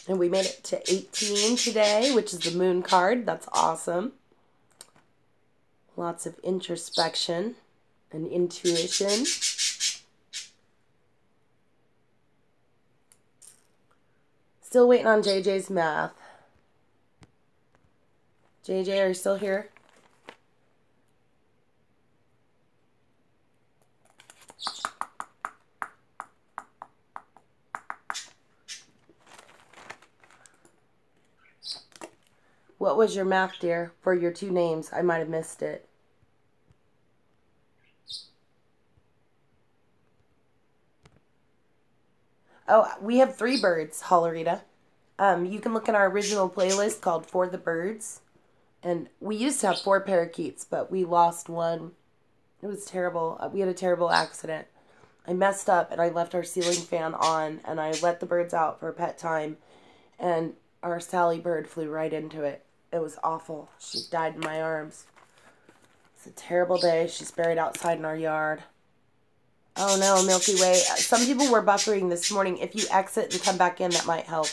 And we made it to 18 today, which is the moon card. That's awesome. Lots of introspection and intuition. Still waiting on JJ's math. JJ, are you still here? What was your math, dear, for your two names? I might have missed it. Oh, we have 3 birds, Hollerita. You can look in our original playlist called For the Birds. And we used to have 4 parakeets, but we lost one. It was terrible. We had a terrible accident. I messed up and I left our ceiling fan on and I let the birds out for pet time. And our Sally bird flew right into it. It was awful. She died in my arms. It's a terrible day. She's buried outside in our yard. Oh no, Milky Way. Some people were buffering this morning. If you exit and come back in, that might help.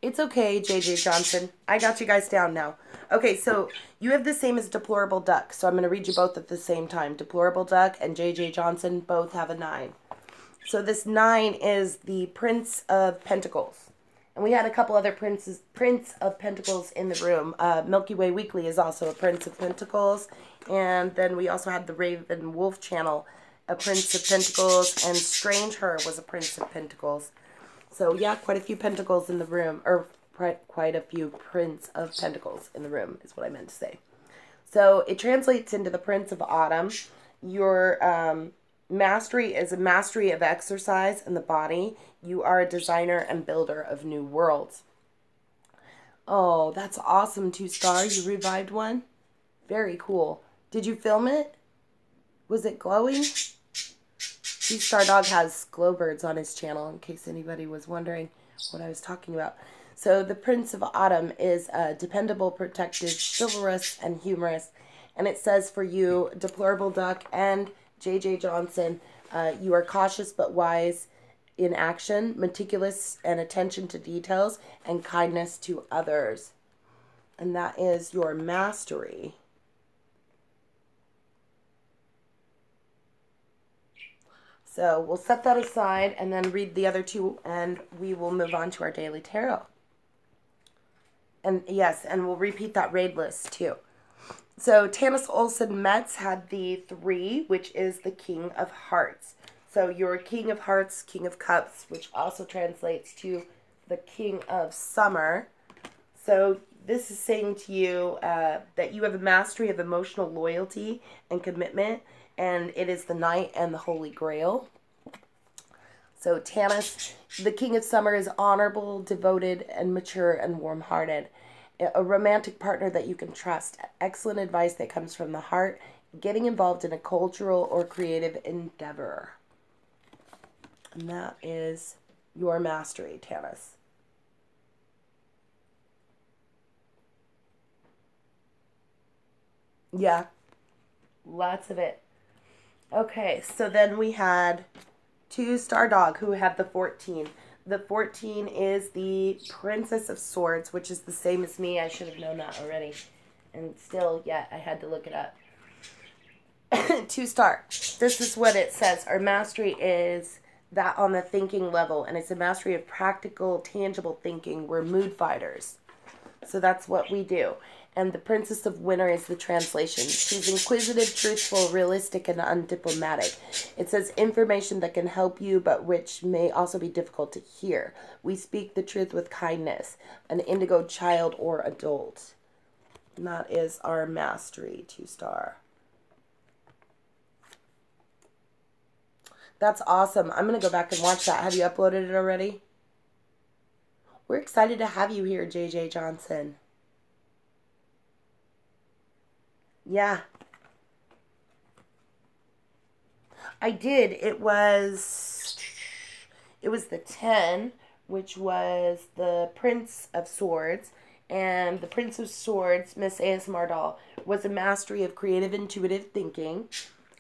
It's okay, JJ Johnson. I got you guys down now. Okay, so you have the same as Deplorable Duck. So I'm going to read you both at the same time. Deplorable Duck and JJ Johnson both have a 9. So this 9 is the Prince of Pentacles. And we had a couple other Prince of Pentacles in the room. Milky Way Weekly is also a Prince of Pentacles. And then we also had the Raven Wolf channel, a Prince of Pentacles. And Strange Her was a Prince of Pentacles. So yeah, quite a few Pentacles in the room. Or quite a few Prince of Pentacles in the room is what I meant to say. So it translates into the Prince of Autumn. Your mastery is a mastery of exercise in the body. You are a designer and builder of new worlds. Oh, that's awesome, 2-star. You revived one? Very cool. Did you film it? Was it glowing? 2-star Dog has glow birds on his channel, in case anybody was wondering what I was talking about. So the Prince of Autumn is dependable, protective, chivalrous, and humorous. And it says for you, Deplorable Duck and JJ Johnson, you are cautious but wise in action, meticulous and attention to details, and kindness to others. And that is your mastery. So we'll set that aside and then read the other 2, and we will move on to our daily tarot. And yes, and we'll repeat that raid list too. So Tanis Olsen Metz had the 3, which is the King of Hearts. So you're King of Hearts, King of Cups, which also translates to the King of Summer. So this is saying to you that you have a mastery of emotional loyalty and commitment, and it is the Knight and the Holy Grail. So Tanis, the King of Summer, is honorable, devoted, and mature and warm-hearted. A romantic partner that you can trust. Excellent advice that comes from the heart. Getting involved in a cultural or creative endeavor. And that is your mastery, Tanis. Yeah, lots of it. Okay, so then we had 2-star Dog who had the 14. The 14 is the Princess of Swords, which is the same as me. I should have known that already. And still, yeah, I had to look it up. 2-star. This is what it says. Our mastery is that on the thinking level, and it's a mastery of practical, tangible thinking. We're mood fighters. So that's what we do. And the Princess of Winter is the translation. She's inquisitive, truthful, realistic, and undiplomatic. It says information that can help you, but which may also be difficult to hear. We speak the truth with kindness. An indigo child or adult. And that is our mastery, 2-star. That's awesome. I'm going to go back and watch that. Have you uploaded it already? We're excited to have you here, JJ Johnson. Yeah. I did. It was the 10, which was the Prince of Swords. And the Prince of Swords, Miss ASMR Doll, was a mastery of creative, intuitive thinking.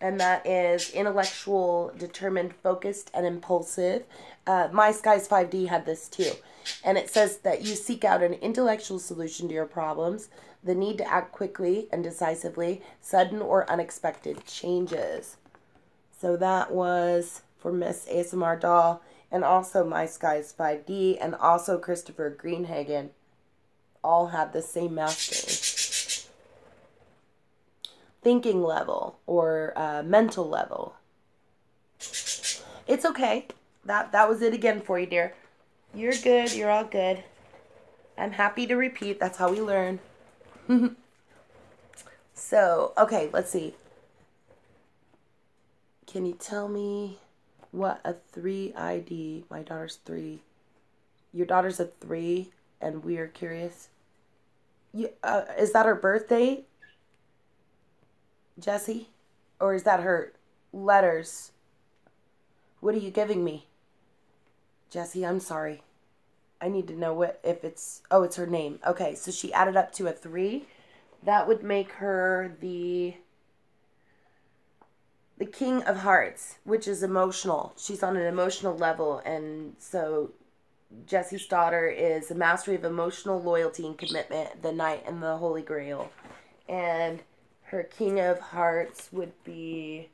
and that is intellectual, determined, focused, and impulsive. My Skies 5D had this too. And it says that you seek out an intellectual solution to your problems, the need to act quickly and decisively, sudden or unexpected changes. So that was for Miss ASMR Doll, and also My Skies 5D, and also Christopher Greenhagen. All had the same mastery. Thinking level or mental level. It's okay. That was it again for you, dear. You're good. You're all good. I'm happy to repeat. That's how we learn. So, okay, let's see. Can you tell me what a 3 ID? My daughter's 3. Your daughter's a 3, and we are curious. Is that her birthday, Jessie? Or is that her letters? What are you giving me? Jessie, I'm sorry. I need to know if it's... Oh, it's her name. Okay, so she added up to a 3. That would make her the King of Hearts, which is emotional. She's on an emotional level, and so Jessie's daughter is a mastery of emotional loyalty and commitment, the Knight and the Holy Grail. And her King of Hearts would be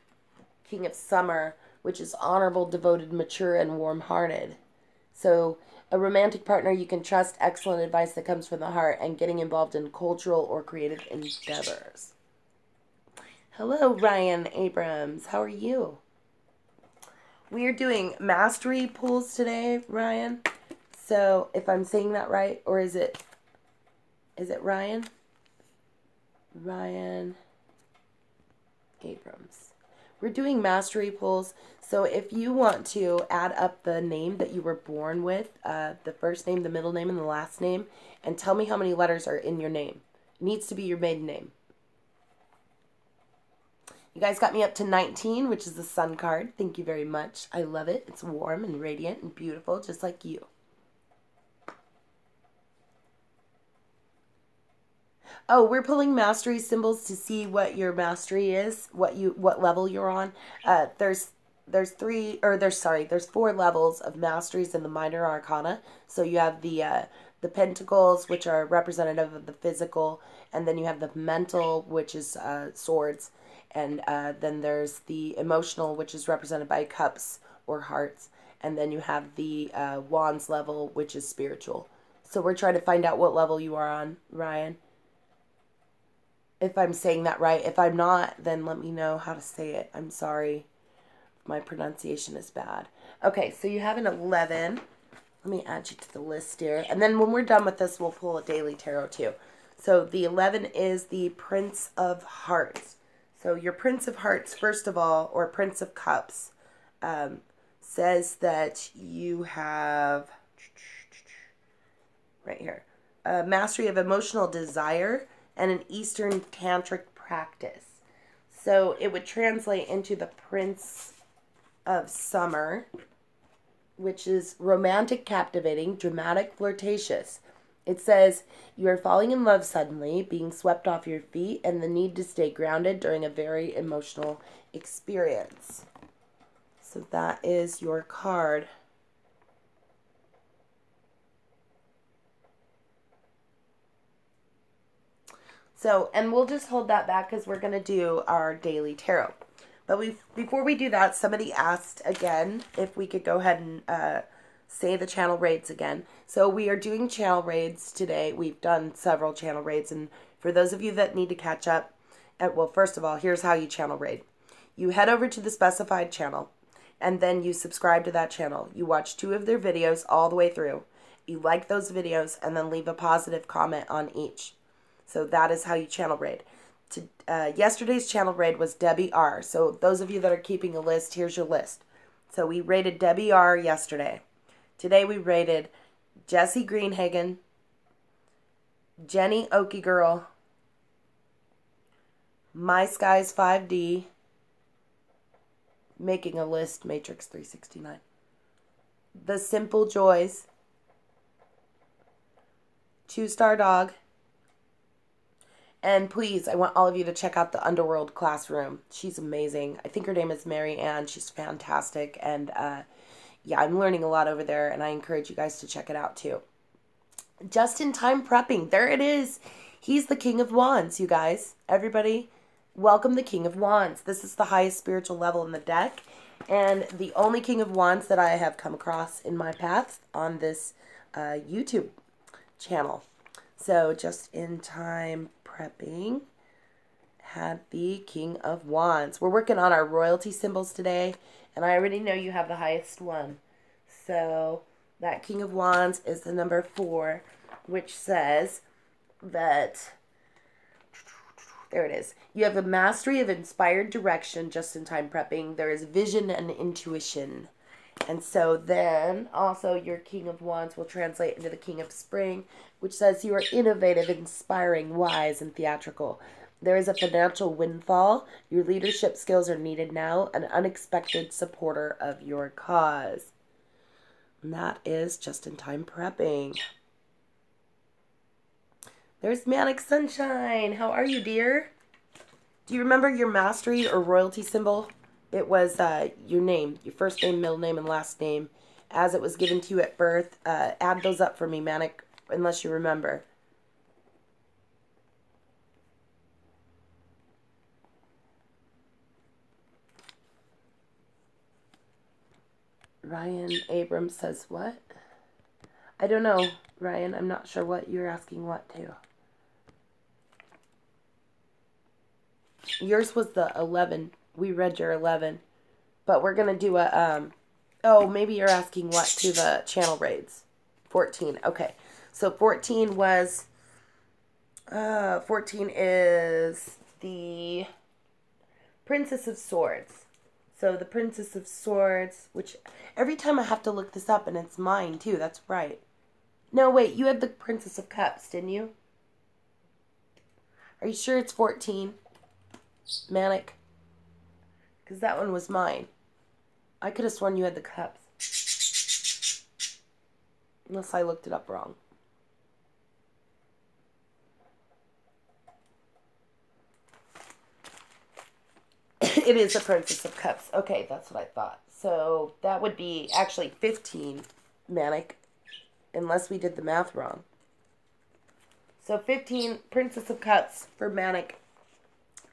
King of Summer, which is honorable, devoted, mature, and warm-hearted. So a romantic partner you can trust, excellent advice that comes from the heart, and getting involved in cultural or creative endeavors. Hello, Ryan Abrams. How are you? We are doing mastery pulls today, Ryan. So if I'm saying that right, or is it Ryan? Ryan Abrams. We're doing mastery pulls. So if you want to add up the name that you were born with, the first name, the middle name, and the last name, and tell me how many letters are in your name. It needs to be your maiden name. You guys got me up to 19, which is the sun card. Thank you very much. I love it. It's warm and radiant and beautiful, just like you. Oh, we're pulling mastery symbols to see what your mastery is, what level you're on. There's 4 levels of masteries in the minor arcana. So you have the pentacles, which are representative of the physical, and then you have the mental, which is swords, and then there's the emotional, which is represented by cups or hearts, and then you have the wands level, which is spiritual. So we're trying to find out what level you are on, Ryan. If I'm saying that right. If I'm not, then let me know how to say it. I'm sorry. My pronunciation is bad. Okay, so you have an 11. Let me add you to the list here. And then when we're done with this, we'll pull a daily tarot too. So the 11 is the Prince of Hearts. So your Prince of Hearts, first of all, or Prince of Cups, says that you have, right here, a mastery of emotional desire and an Eastern tantric practice. So it would translate into the Prince of Summer, which is romantic, captivating, dramatic, flirtatious. It says you are falling in love suddenly, being swept off your feet, and the need to stay grounded during a very emotional experience. So that is your card. So, and we'll just hold that back because we're going to do our daily tarot. But before we do that, somebody asked again if we could go ahead and say the channel raids again. So we are doing channel raids today. We've done several channel raids. And for those of you that need to catch up, well, first of all, here's how you channel raid. You head over to the specified channel, and then you subscribe to that channel. You watch 2 of their videos all the way through. You like those videos, and then leave a positive comment on each. So that is how you channel raid. Yesterday's channel raid was Debbie R. So those of you that are keeping a list, here's your list. So we rated Debbie R yesterday. Today we rated Jessie Greenhagen, Jenny Okie Girl, My Skies 5D, Making a List, Matrix 369, The Simple Joys, 2 Star Dog, And please, I want all of you to check out the Underworld Classroom. She's amazing. I think her name is Mary Ann. She's fantastic. And yeah, I'm learning a lot over there, and I encourage you guys to check it out too. Just in time prepping. There it is. He's the King of Wands, you guys. Everybody, welcome the King of Wands. This is the highest spiritual level in the deck, and the only King of Wands that I have come across in my path on this YouTube channel. So just in time prepping had the King of Wands. We're working on our royalty symbols today, and I already know you have the highest one. So that King of Wands is the number 4, which says that, there it is. You have a mastery of inspired direction just in time prepping. There is vision and intuition. And so then also your King of Wands will translate into the King of Spring, which says you are innovative, inspiring, wise, and theatrical. There is a financial windfall. Your leadership skills are needed now. An unexpected supporter of your cause. And that is just in time prepping. There's Manic Sunshine. How are you, dear? Do you remember your mastery or royalty symbol? It was your name, your first name, middle name, and last name, as it was given to you at birth. Add those up for me, Manic, unless you remember. Ryan Abrams says what? I don't know, Ryan. I'm not sure what you're asking what to. Yours was the 11. We read your 11. But we're going to do a, oh, maybe you're asking what to the channel raids. 14. Okay. So 14 was, 14 is the Princess of Swords. So the Princess of Swords, which every time I have to look this up, and it's mine too. That's right. No, wait. You had the Princess of Cups, didn't you? Are you sure it's 14? Manic? Because that one was mine. I could have sworn you had the cups. Unless I looked it up wrong. It is the Princess of Cups. Okay, that's what I thought. So that would be actually 15, Manic. Unless we did the math wrong. So 15, Princess of Cups for Manic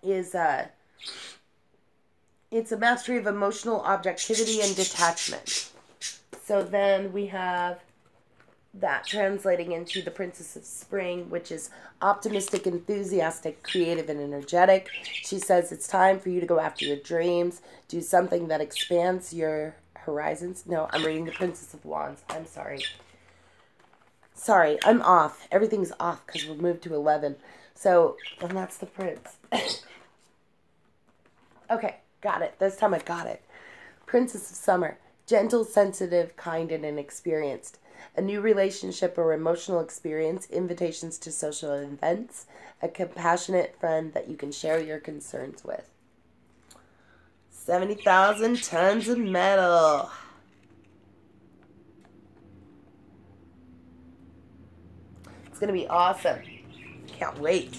is it's a mastery of emotional objectivity and detachment. So then we have that translating into the Princess of Spring, which is optimistic, enthusiastic, creative, and energetic. She says it's time for you to go after your dreams, do something that expands your horizons. No, I'm reading the Princess of Wands. I'm sorry. Sorry, I'm off. Everything's off because we're moved to 11. So, and that's the prince. Okay, got it. This time I got it. Princess of Summer. Gentle, sensitive, kind, and inexperienced. A new relationship or emotional experience. Invitations to social events. A compassionate friend that you can share your concerns with. 70,000 tons of metal. It's going to be awesome. Can't wait.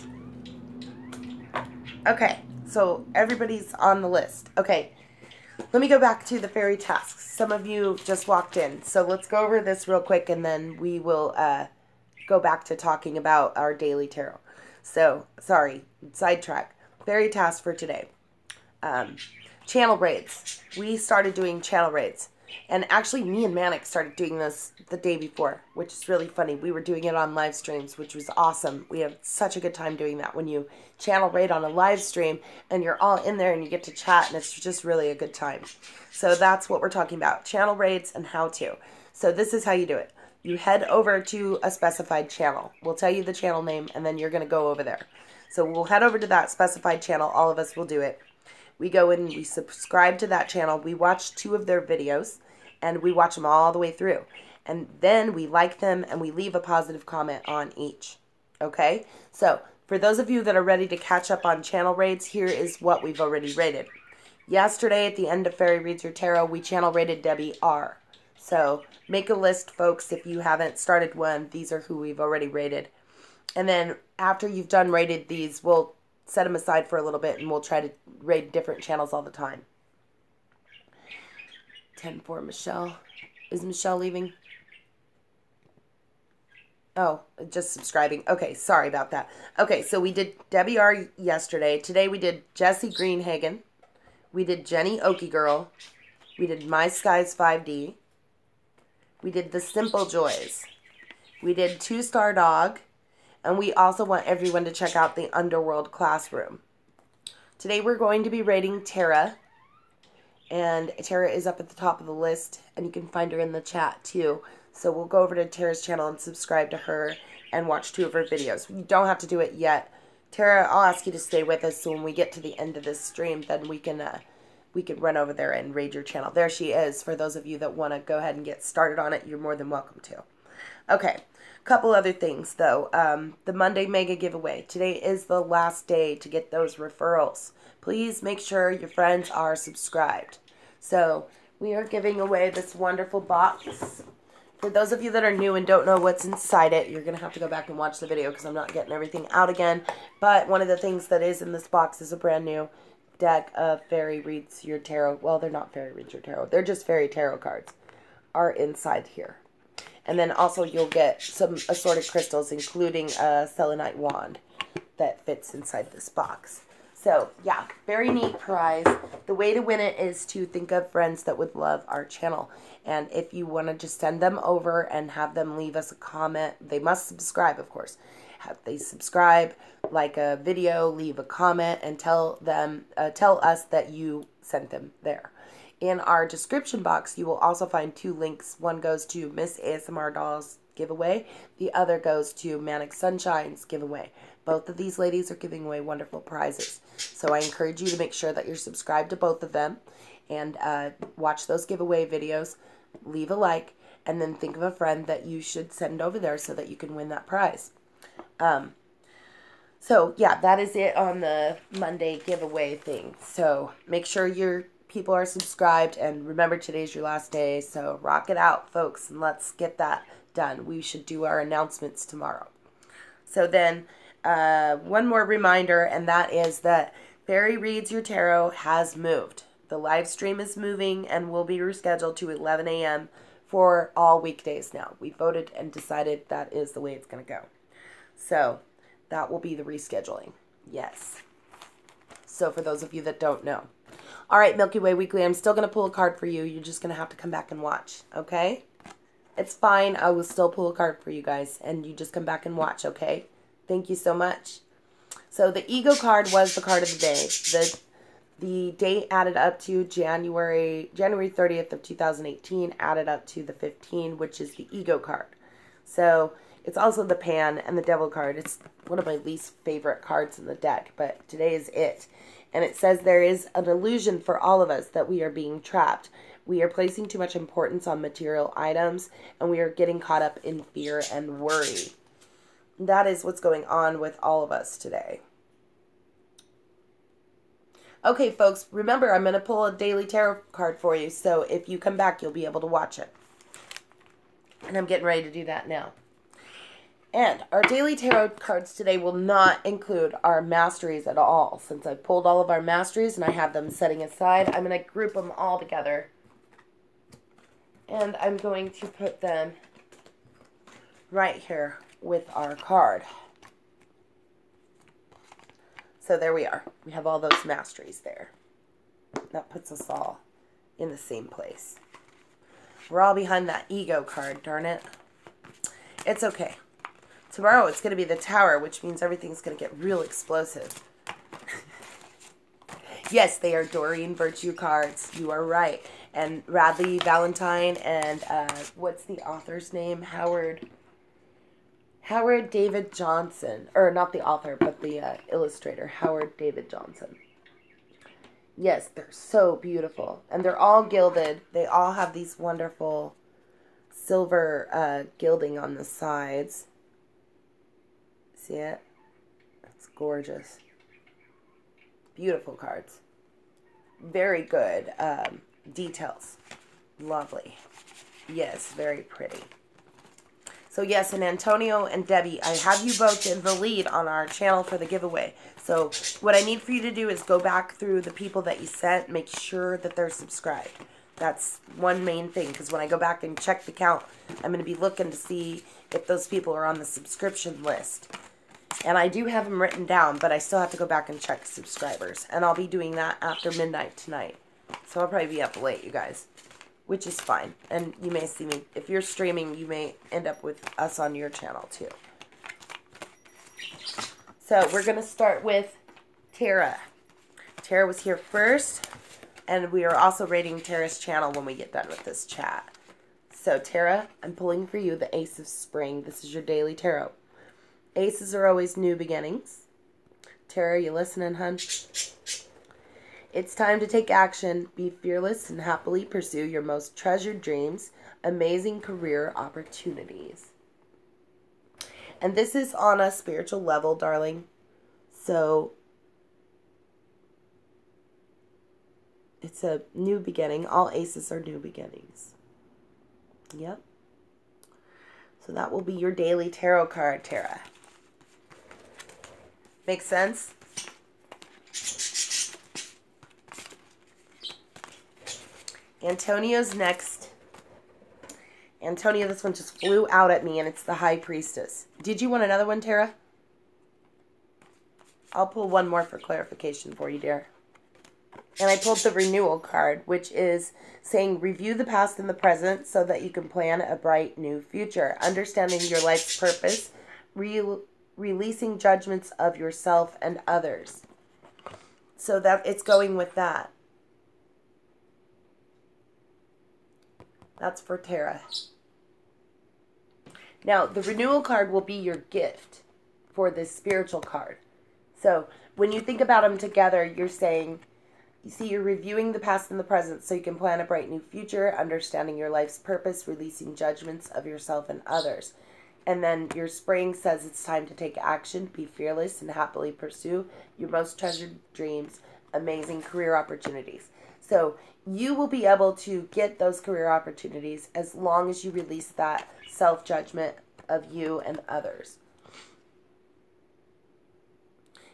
Okay, so everybody's on the list. Okay, let me go back to the fairy tasks. Some of you just walked in, so let's go over this real quick, and then we will go back to talking about our daily tarot. So, sorry, sidetrack. Fairy task for today. Channel raids. We started doing channel raids. And actually, me and Manic started doing this the day before, which is really funny. We were doing it on live streams, which was awesome. We have such a good time doing that when you channel raid on a live stream and you're all in there and you get to chat, and it's just really a good time. So that's what we're talking about, channel raids and how to. So this is how you do it. You head over to a specified channel. We'll tell you the channel name, and then you're going to go over there. So we'll head over to that specified channel. All of us will do it. We go in, we subscribe to that channel, we watch 2 of their videos, and we watch them all the way through. And then we like them, and we leave a positive comment on each. Okay? So, for those of you that are ready to catch up on channel raids, here is what we've already rated. Yesterday, at the end of Fairy Reads Your Tarot, we channel rated Debbie R. So, make a list, folks, if you haven't started one. These are who we've already rated. And then after you've done rated these, we'll set them aside for a little bit and we'll try to raid different channels all the time. 10-4 Michelle. Is Michelle leaving? Oh, just subscribing. Okay, sorry about that. Okay, so we did Debbie R yesterday. Today we did Jessie Greenhagen. We did Jenny Okie Girl. We did My Skies 5D. We did The Simple Joys. We did 2-Star Dog. And we also want everyone to check out the Underworld Classroom. Today we're going to be rating Tara. And Tara is up at the top of the list. And you can find her in the chat too. So we'll go over to Tara's channel and subscribe to her and watch 2 of her videos. You don't have to do it yet. Tara, I'll ask you to stay with us so when we get to the end of this stream, then we can run over there and raid your channel. There she is. For those of you that want to go ahead and get started on it, you're more than welcome to. Okay, a couple other things though. The Monday Mega Giveaway. Today is the last day to get those referrals. Please make sure your friends are subscribed. So we are giving away this wonderful box. For those of you that are new and don't know what's inside it, you're going to have to go back and watch the video because I'm not getting everything out again. But one of the things that is in this box is a brand new deck of Fairy Reads Your Tarot. Well, they're not Fairy Reads Your Tarot. They're just Fairy Tarot cards are inside here. And then also you'll get some assorted crystals, including a selenite wand that fits inside this box. So, yeah, very neat prize. The way to win it is to think of friends that would love our channel. And if you want to just send them over and have them leave us a comment, they must subscribe, of course. Have they subscribe, like a video, leave a comment, and tell us that you sent them there. In our description box, you will also find 2 links. One goes to Miss ASMR Dolls giveaway. The other goes to Manic Sunshine's giveaway. Both of these ladies are giving away wonderful prizes. So I encourage you to make sure that you're subscribed to both of them and watch those giveaway videos, leave a like, and then think of a friend that you should send over there so that you can win that prize. So yeah, that is it on the Monday giveaway thing. So make sure your people are subscribed, and remember today's your last day, so rock it out, folks, and let's get that done. We should do our announcements tomorrow. So then, one more reminder, and that is that Fairy Reads Your Tarot has moved. The live stream is moving and will be rescheduled to 11 a.m. for all weekdays now. We voted and decided that is the way it's going to go. So that will be the rescheduling. Yes. So for those of you that don't know. All right, Milky Way Weekly, I'm still going to pull a card for you. You're just going to have to come back and watch, okay? It's fine. I will still pull a card for you guys, and you just come back and watch, okay? Thank you so much. So the Ego card was the card of the day. The date added up to January 30th of 2018, added up to the 15, which is the Ego card. So it's also the Pan and the Devil card. It's one of my least favorite cards in the deck, but today is it. And it says there is an illusion for all of us that we are being trapped. We are placing too much importance on material items, and we are getting caught up in fear and worry. That is what's going on with all of us today. Okay, folks, remember, I'm going to pull a daily tarot card for you, so if you come back, you'll be able to watch it. And I'm getting ready to do that now. And our daily tarot cards today will not include our masteries at all. Since I pulled all of our masteries and I have them setting aside, I'm going to group them all together. And I'm going to put them right here with our card. So there we are. We have all those masteries there. That puts us all in the same place. We're all behind that Ego card, darn it. It's okay. Tomorrow it's going to be the Tower, which means everything's going to get real explosive. Yes, they are Doreen Virtue cards. You are right. And Radley Valentine and what's the author's name? Howard David Johnson. Or not the author, but the illustrator. Howard David Johnson. Yes, they're so beautiful. And they're all gilded. They all have these wonderful silver gilding on the sides. See it? It's gorgeous. Beautiful cards. Very good details. Lovely. Yes, very pretty. So yes, and Antonio and Debbie, I have you both in the lead on our channel for the giveaway. So what I need for you to do is go back through the people that you sent, make sure that they're subscribed. That's one main thing, because when I go back and check the count, I'm going to be looking to see if those people are on the subscription list. And I do have them written down, but I still have to go back and check subscribers. And I'll be doing that after midnight tonight. So I'll probably be up late, you guys, which is fine. And you may see me. If you're streaming, you may end up with us on your channel too. So we're going to start with Tara. Tara was here first. And we are also rating Tara's channel when we get done with this chat. So Tara, I'm pulling for you the Ace of Spring. This is your daily tarot. Aces are always new beginnings. Tara, you listening, hun? It's time to take action. Be fearless and happily pursue your most treasured dreams. Amazing career opportunities. And this is on a spiritual level, darling. So it's a new beginning. All aces are new beginnings. Yep. So that will be your daily tarot card, Tara. Make sense? Antonio's next. Antonio, this one just flew out at me, and it's the High Priestess. Did you want another one, Tara? I'll pull one more for clarification for you, dear. And I pulled the Renewal card, which is saying review the past and the present so that you can plan a bright new future. Understanding your life's purpose, releasing judgments of yourself and others. So that it's going with that. That's for Tara. Now, the Renewal card will be your gift for this spiritual card. So when you think about them together, you're saying, you see, you're reviewing the past and the present so you can plan a bright new future, understanding your life's purpose, releasing judgments of yourself and others. And then your Spring says it's time to take action, be fearless, and happily pursue your most treasured dreams, amazing career opportunities. So you will be able to get those career opportunities as long as you release that self-judgment of you and others.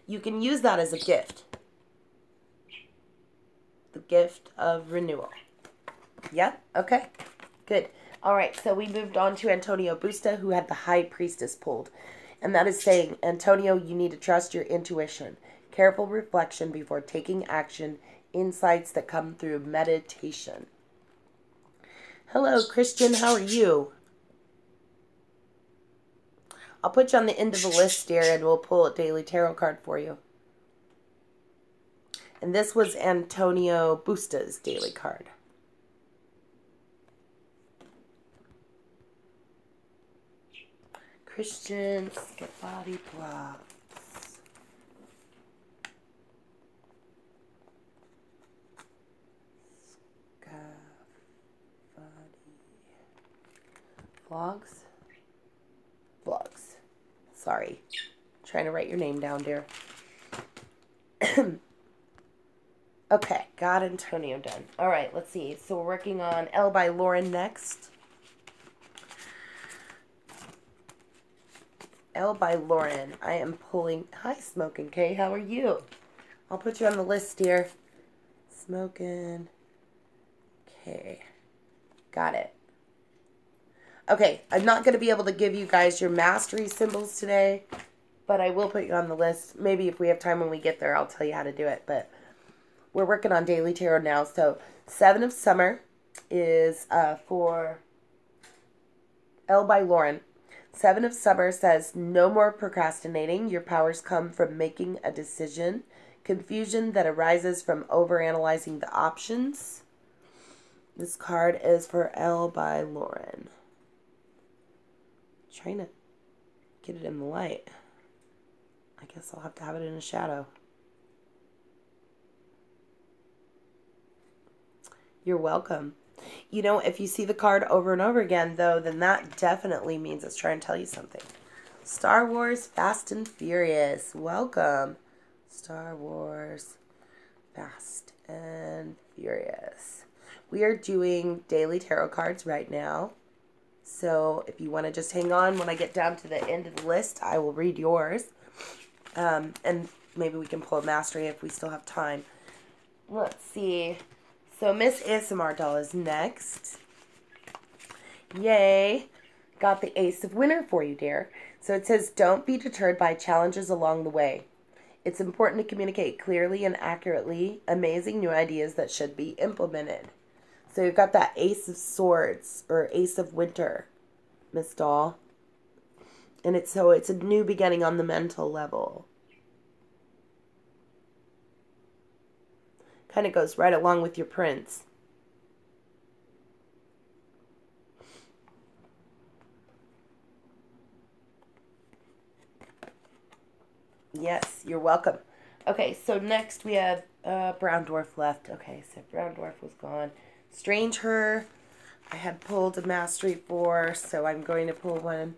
You can use that as a gift. The gift of renewal. Yep, okay, good. All right, so we moved on to Antonio Busta, who had the High Priestess pulled. And that is saying, Antonio, you need to trust your intuition. Careful reflection before taking action. Insights that come through meditation. Hello, Christian, how are you? I'll put you on the end of the list, dear, and we'll pull a daily tarot card for you. And this was Antonio Busta's daily card. Christian Scafati Blocks. Vlogs? Vlogs. Sorry. Trying to write your name down, dear. Okay, got Antonio done. All right, let's see. So we're working on L by Lauren next. L by Lauren. I am pulling... Hi, Smokin' K. How are you? I'll put you on the list, dear. Smokin' K. Got it. Okay, I'm not going to be able to give you guys your mastery symbols today, but I will put you on the list. Maybe if we have time when we get there, I'll tell you how to do it, but we're working on Daily Tarot now. So, 7 of Summer is for L by Lauren. 7 of Summer says, no more procrastinating. Your powers come from making a decision. Confusion that arises from overanalyzing the options. This card is for L by Lauren. Trying to get it in the light. I guess I'll have to have it in a shadow. You're welcome. You know, if you see the card over and over again, though, then that definitely means it's trying to tell you something. Star Wars Fast and Furious. Welcome. Star Wars Fast and Furious. We are doing daily tarot cards right now. So if you want to just hang on, when I get down to the end of the list, I will read yours. And maybe we can pull a mastery if we still have time. Let's see. So Miss ASMR Doll is next. Yay. Got the Ace of Winter for you, dear. So it says, don't be deterred by challenges along the way. It's important to communicate clearly and accurately amazing new ideas that should be implemented. So you've got that Ace of Swords, or Ace of Winter, Miss Doll. And it's a new beginning on the mental level. Kind of goes right along with your prince. Yes, you're welcome. Okay, so next we have Brown Dwarf left. Okay, so Brown Dwarf was gone. Strange Her, I had pulled a mastery for, so I'm going to pull one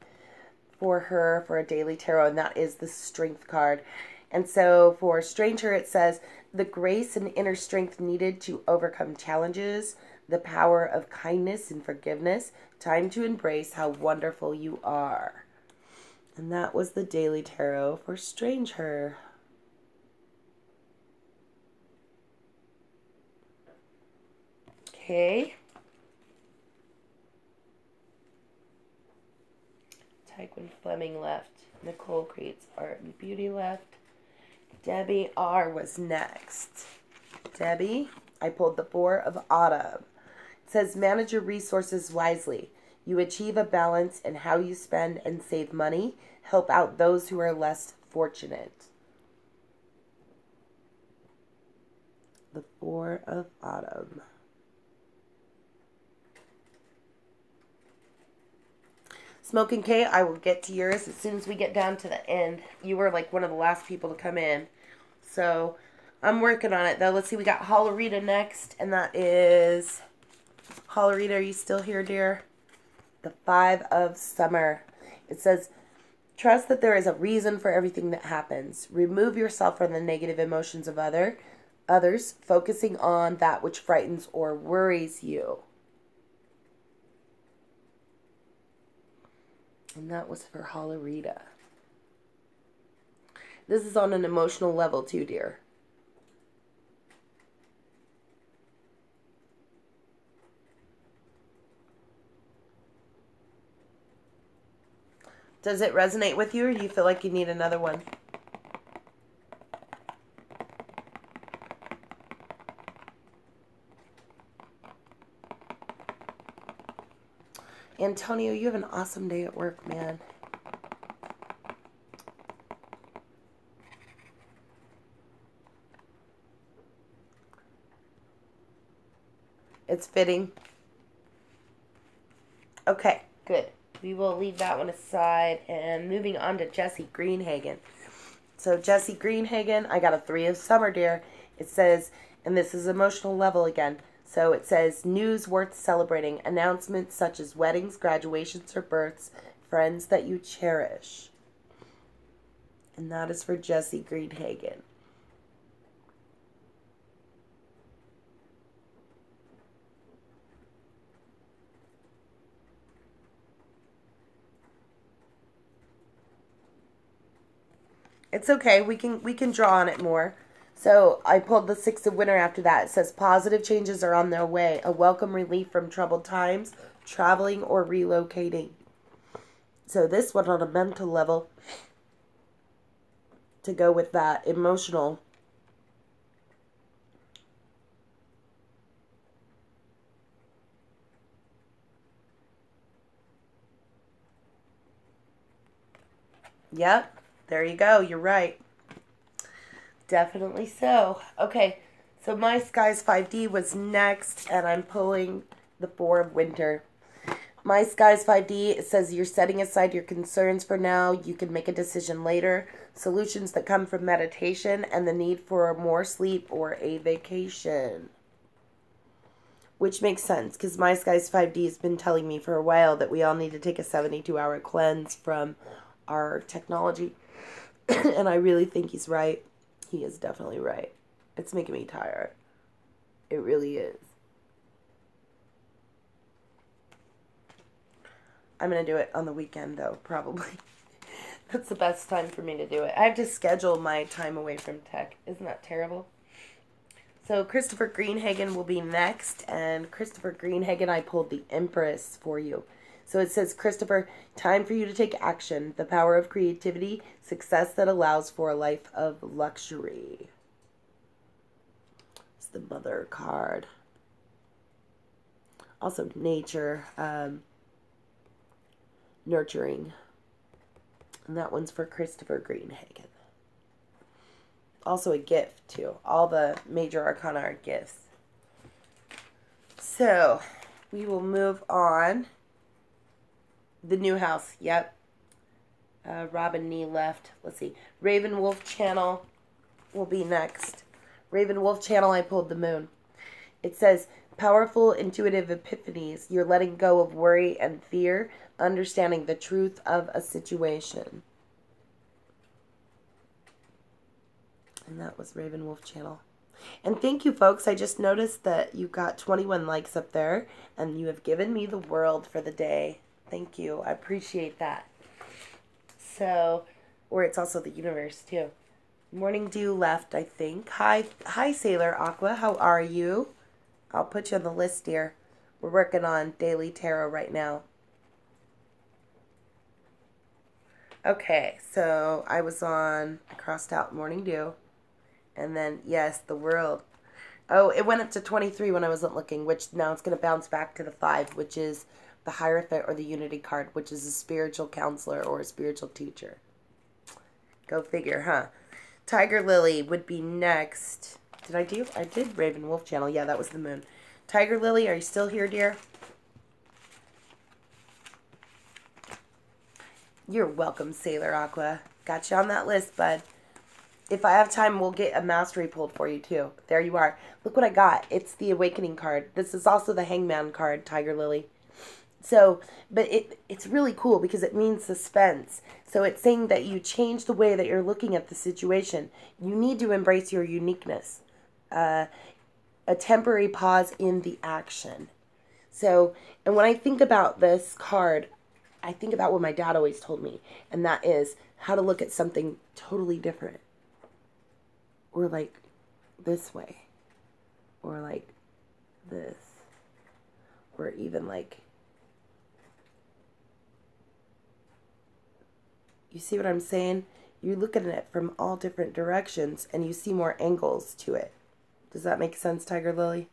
for her for a daily tarot, and that is the Strength card. And so for Strange Her, it says, the grace and inner strength needed to overcome challenges, the power of kindness and forgiveness, time to embrace how wonderful you are. And that was the daily tarot for Strange Her. Okay. Tyquin Fleming left. Nicole Creates Art and Beauty left. Debbie R. was next. Debbie, I pulled the Four of Autumn. It says, manage your resources wisely. You achieve a balance in how you spend and save money. Help out those who are less fortunate. The Four of Autumn. Smoking K, I will get to yours as soon as we get down to the end. You were like one of the last people to come in. So I'm working on it though. Let's see, we got Hollerita next, and that is... Hollerita, are you still here, dear? The Five of Summer. It says, trust that there is a reason for everything that happens. Remove yourself from the negative emotions of others, focusing on that which frightens or worries you. And that was for Hollerita. This is on an emotional level too, dear. Does it resonate with you, or do you feel like you need another one? Antonio, you have an awesome day at work, man. It's fitting. Okay, good. We will leave that one aside, and moving on to Jessie Greenhagen. So Jessie Greenhagen, I got a Three of Summer, dear. It says, and this is emotional level again, so it says, news worth celebrating, announcements such as weddings, graduations, or births, friends that you cherish. And that is for Jessie Greenhagen. It's okay. We can draw on it more. So I pulled the Six of Winter after that. It says positive changes are on their way. A welcome relief from troubled times, traveling or relocating. So this one on a mental level, to go with that emotional. Yep. There you go. You're right. Definitely so. Okay. So my Skies 5D was next, and I'm pulling the Four of Winter. My Skies 5D, it says you're setting aside your concerns for now. You can make a decision later. Solutions that come from meditation and the need for more sleep or a vacation. Which makes sense, because My Skies 5D has been telling me for a while that we all need to take a 72-hour cleanse from our technology. And I really think he's right. He is definitely right. It's making me tired. It really is. I'm going to do it on the weekend, though, probably. That's the best time for me to do it. I have to schedule my time away from tech. Isn't that terrible? So Christopher Greenhagen will be next, and Christopher Greenhagen, I pulled the Empress for you. So it says, Christopher, time for you to take action. The power of creativity, success that allows for a life of luxury. It's the Mother card. Also nature, nurturing. And that one's for Christopher Greenhagen. Also a gift, too. All the major arcana are gifts. So, we will move on. The new house, yep. Robin Nee left. Let's see. Raven Wolf Channel will be next. Raven Wolf Channel, I pulled the moon. It says, powerful intuitive epiphanies. You're letting go of worry and fear, understanding the truth of a situation. And that was Raven Wolf Channel. And thank you, folks. I just noticed that you got 21 likes up there, and you have given me the world for the day. Thank you. I appreciate that. So, or it's also the universe, too. Morning Dew left, I think. Hi, Sailor Aqua. How are you? I'll put you on the list here. We're working on Daily Tarot right now. Okay, so I crossed out Morning Dew. And then, yes, the world. Oh, it went up to 23 when I wasn't looking, which now it's going to bounce back to the 5, which is the Hierophant or the Unity card, which is a spiritual counselor or a spiritual teacher. Go figure, huh? Tiger Lily would be next. I did Raven Wolf Channel. Yeah, that was the moon. Tiger Lily, are you still here, dear? You're welcome, Sailor Aqua. Got you on that list, bud. If I have time, we'll get a mastery pulled for you, too. There you are. Look what I got. It's the Awakening card. This is also the Hangman card, Tiger Lily. So, but it's really cool because it means suspense. So it's saying that you change the way that you're looking at the situation. You need to embrace your uniqueness. A temporary pause in the action. So, and when I think about this card, I think about what my dad always told me. And that is how to look at something totally different. Or like this way. Or like this. Or even like... You see what I'm saying? You're looking at it from all different directions and you see more angles to it. Does that make sense, Tiger Lily?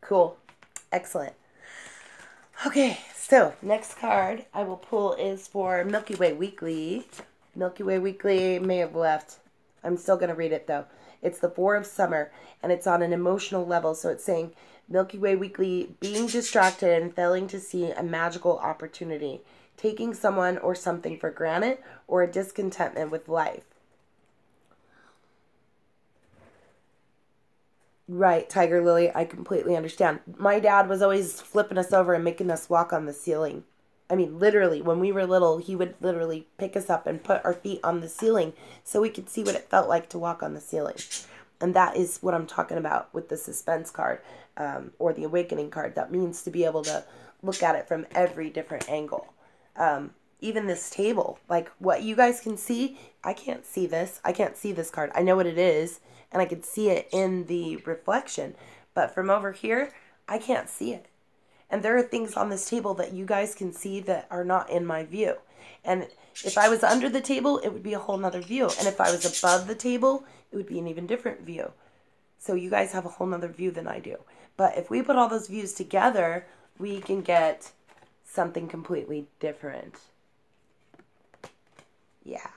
Cool. Excellent. Okay, so next card I will pull is for Milky Way Weekly. Milky Way Weekly may have left. I'm still going to read it, though. It's the Four of Summer, and it's on an emotional level. So it's saying, Milky Way Weekly, being distracted and failing to see a magical opportunity, taking someone or something for granted, or a discontentment with life. Right, Tiger Lily, I completely understand. My dad was always flipping us over and making us walk on the ceiling. I mean, literally, when we were little, he would literally pick us up and put our feet on the ceiling so we could see what it felt like to walk on the ceiling. And that is what I'm talking about with the suspense card, or the awakening card. That means to be able to look at it from every different angle. Even this table, like what you guys can see, I can't see this. I can't see this card. I know what it is, and I can see it in the reflection. But from over here, I can't see it. And there are things on this table that you guys can see that are not in my view. And if I was under the table, it would be a whole nother view. And if I was above the table, it would be an even different view. So you guys have a whole nother view than I do. But if we put all those views together, we can get something completely different. Yeah.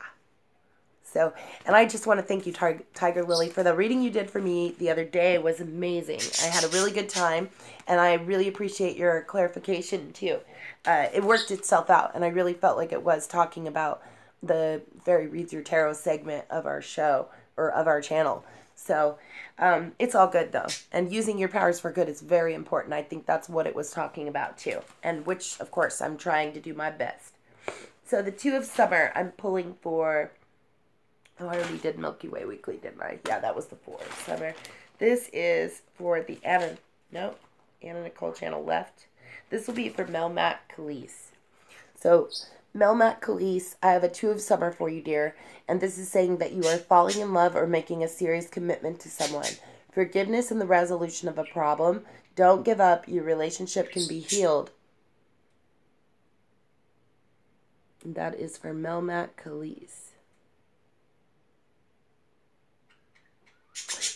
So, and I just want to thank you, Tiger Lily, for the reading you did for me the other day. It was amazing. I had a really good time, and I really appreciate your clarification, too. It worked itself out, and I really felt like it was talking about the Fairy Reads Your Tarot segment of our show, or of our channel. So it's all good though. And using your powers for good is very important. I think that's what it was talking about too. And which, of course, I'm trying to do my best. So the Two of Summer, I'm pulling for... Oh, I already did Milky Way Weekly, didn't I? Yeah, that was the Four of Summer. This is for the Anna Nicole channel left. This will be for Melmac Khalees. So, Melmac Khalees, I have a Two of Summer for you, dear. And this is saying that you are falling in love or making a serious commitment to someone. Forgiveness and the resolution of a problem. Don't give up. Your relationship can be healed. And that is for Melmac Khalees.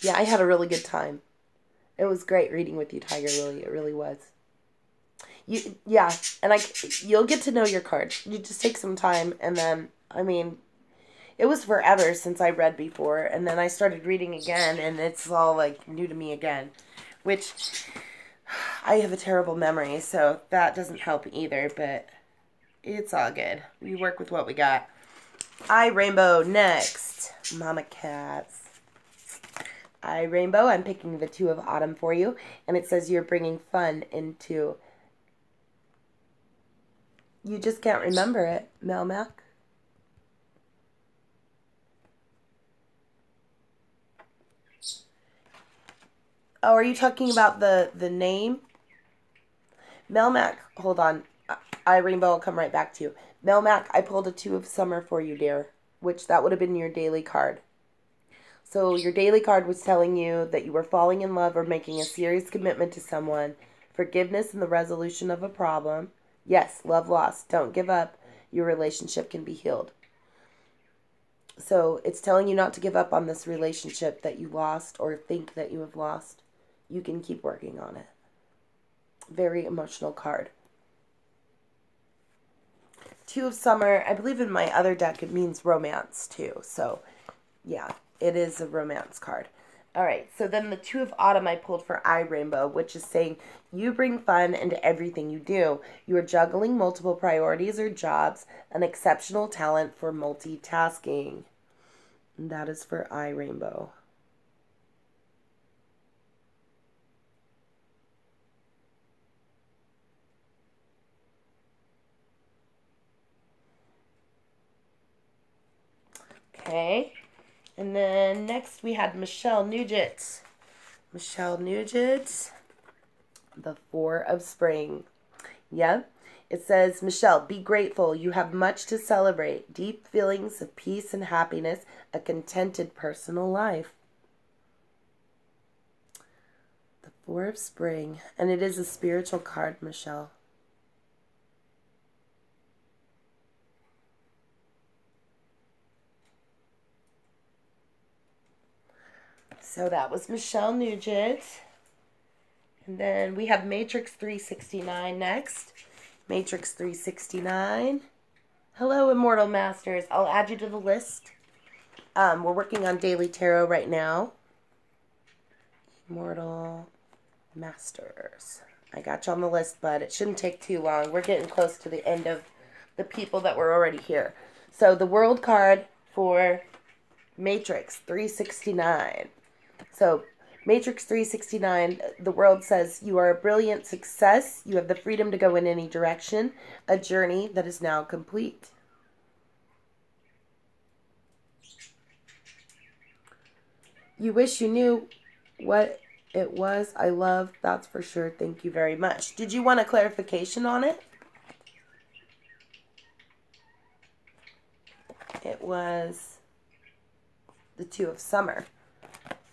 Yeah, I had a really good time. It was great reading with you, Tiger Lily. It really was. You'll get to know your cards. You just take some time, and then, I mean, it was forever since I read before, and then I started reading again, and it's all, like, new to me again, which I have a terrible memory, so that doesn't help either, but it's all good. We work with what we got. Rainbow next. Mama Cats. Rainbow, I'm picking the Two of Autumn for you, and it says you're bringing fun into... You just can't remember it, Melmac. Oh, are you talking about the name? Melmac, hold on. Rainbow, I'll come right back to you. Melmac, I pulled a Two of Summer for you, dear, which that would have been your daily card. So your daily card was telling you that you were falling in love or making a serious commitment to someone, forgiveness and the resolution of a problem. Yes, love lost. Don't give up. Your relationship can be healed. So it's telling you not to give up on this relationship that you lost or think that you have lost. You can keep working on it. Very emotional card. Two of Summer, I believe in my other deck it means romance too. So yeah, it is a romance card. All right, so then the Two of Autumn I pulled for Rainbow, which is saying you bring fun into everything you do. You are juggling multiple priorities or jobs, an exceptional talent for multitasking. And that is for Rainbow. Okay. And then next we had Michelle Nugent. Michelle Nugent, the Four of Spring. Yeah. It says, Michelle, be grateful. You have much to celebrate. Deep feelings of peace and happiness. A contented personal life. The Four of Spring. And it is a spiritual card, Michelle. So that was Michelle Nugent. And then we have Matrix 369 next. Matrix 369. Hello, Immortal Masters. I'll add you to the list. We're working on Daily Tarot right now. Immortal Masters. I got you on the list, but it shouldn't take too long. We're getting close to the end of the people that were already here. So the World card for Matrix 369. So Matrix 369, the world says, you are a brilliant success. You have the freedom to go in any direction. A journey that is now complete. You wish you knew what it was. I love, that's for sure. Thank you very much. Did you want a clarification on it? It was the Two of Summer.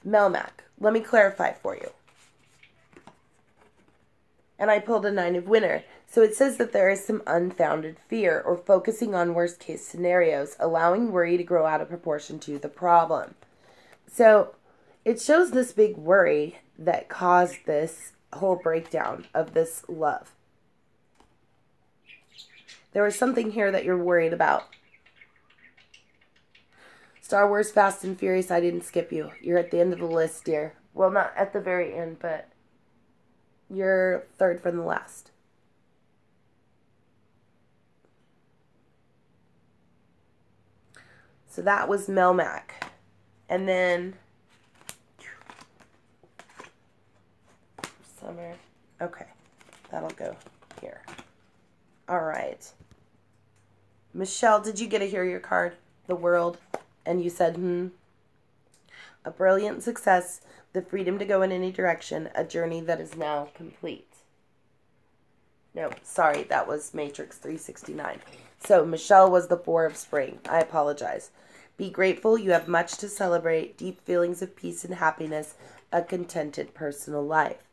Melmac, let me clarify for you. And I pulled a Nine of Winter. So it says that there is some unfounded fear or focusing on worst case scenarios, allowing worry to grow out of proportion to the problem. So it shows this big worry that caused this whole breakdown of this love. There was something here that you're worried about. Star Wars Fast and Furious, I didn't skip you. You're at the end of the list, dear. Well, not at the very end, but you're third from the last. So that was Melmac. And then summer. Okay. That'll go here. All right. Michelle, did you get to hear your card? The world. And you said, a brilliant success, the freedom to go in any direction, a journey that is now complete. No, sorry, that was Matrix 369. So Michelle was the 4 of spring. I apologize. Be grateful, you have much to celebrate, deep feelings of peace and happiness, a contented personal life.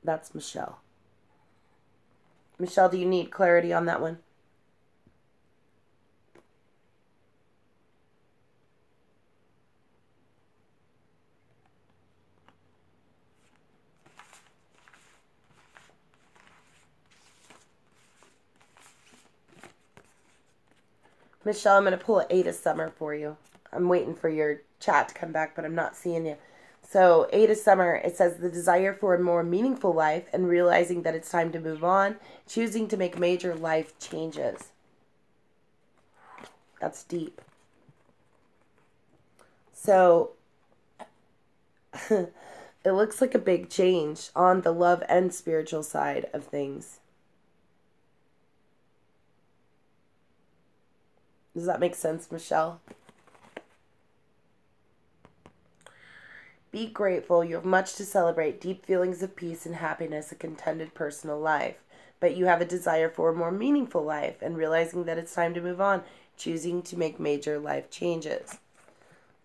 That's Michelle. Michelle, do you need clarity on that one? Michelle, I'm going to pull an 8 of summer for you. I'm waiting for your chat to come back, but I'm not seeing you. So 8 of summer, it says the desire for a more meaningful life and realizing that it's time to move on, choosing to make major life changes. That's deep. So it looks like a big change on the love and spiritual side of things. Does that make sense, Michelle? Be grateful. You have much to celebrate. Deep feelings of peace and happiness, a contented personal life. But you have a desire for a more meaningful life and realizing that it's time to move on, choosing to make major life changes.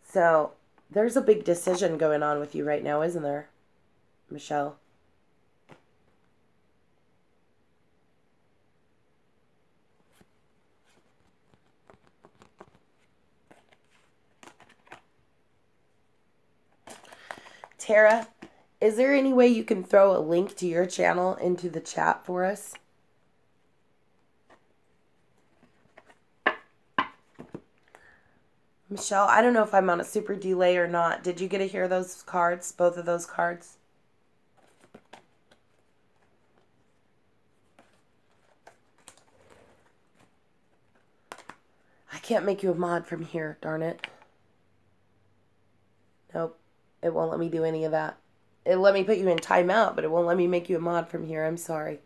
So there's a big decision going on with you right now, isn't there, Michelle? Tara, is there any way you can throw a link to your channel into the chat for us? Michelle, I don't know if I'm on a super delay or not. Did you get to hear those cards, both of those cards? I can't make you a mod from here, darn it. Nope. It won't let me do any of that. It'll let me put you in timeout, but it won't let me make you a mod from here. I'm sorry.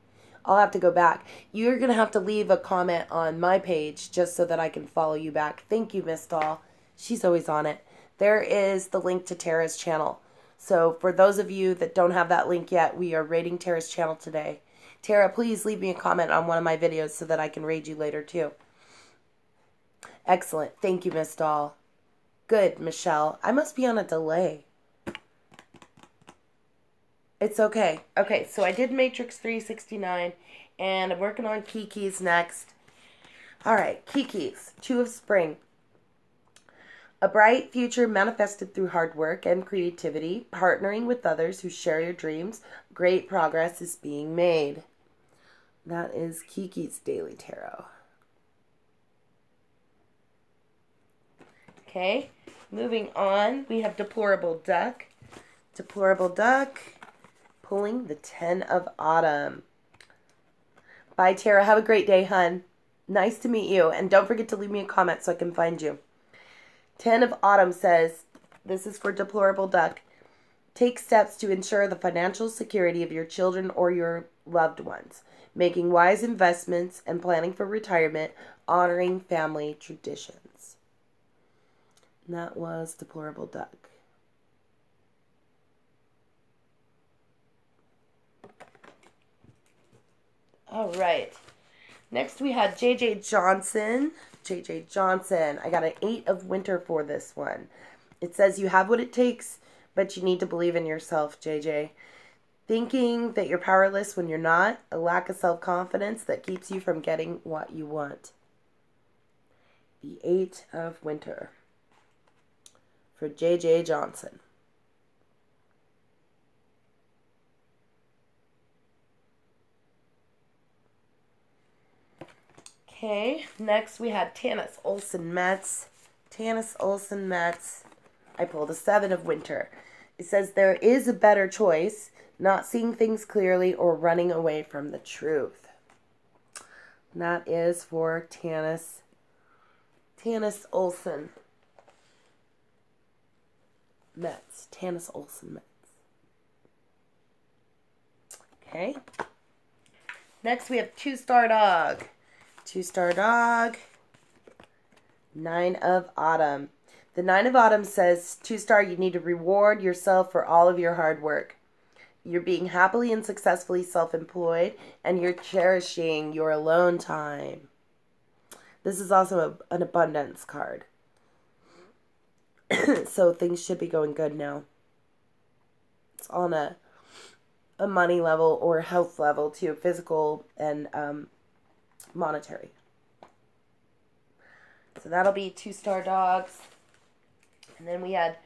I'll have to go back. You're going to have to leave a comment on my page just so that I can follow you back. Thank you, Miss Doll. She's always on it. There is the link to Tara's channel. So for those of you that don't have that link yet, we are raiding Tara's channel today. Tara, please leave me a comment on one of my videos so that I can raid you later too. Excellent. Thank you, Miss Doll. Good, Michelle. I must be on a delay. It's okay. Okay, so I did Matrix 369, and I'm working on Kiki's next. All right, Kiki's, 2 of spring. A bright future manifested through hard work and creativity, partnering with others who share your dreams. Great progress is being made. That is Kiki's Daily Tarot. Okay, moving on, we have Deplorable Duck. Deplorable Duck, pulling the 10 of Autumn. Bye, Tara. Have a great day, hun. Nice to meet you. And don't forget to leave me a comment so I can find you. 10 of Autumn says, this is for Deplorable Duck, take steps to ensure the financial security of your children or your loved ones, making wise investments and planning for retirement, honoring family traditions. And that was Deplorable Duck. All right. Next we had J.J. Johnson. J.J. Johnson. I got an 8 of winter for this one. It says you have what it takes, but you need to believe in yourself, J.J. Thinking that you're powerless when you're not. A lack of self-confidence that keeps you from getting what you want. The 8 of winter. For J.J. Johnson. Okay, next we had Tanis Olsen Metz. Tanis Olsen Metz. I pulled a 7 of winter. It says there is a better choice, not seeing things clearly or running away from the truth. And that is for Tanis Olsen Metz. Tanis Olsen Metz. Okay. Next we have 2-star dog. 2-star dog. 9 of Autumn. The 9 of Autumn says, 2-star, you need to reward yourself for all of your hard work. You're being happily and successfully self-employed, and you're cherishing your alone time. This is also an abundance card. So things should be going good now. It's on a money level or health level too, physical and monetary. So that'll be 2-star dogs. And then we had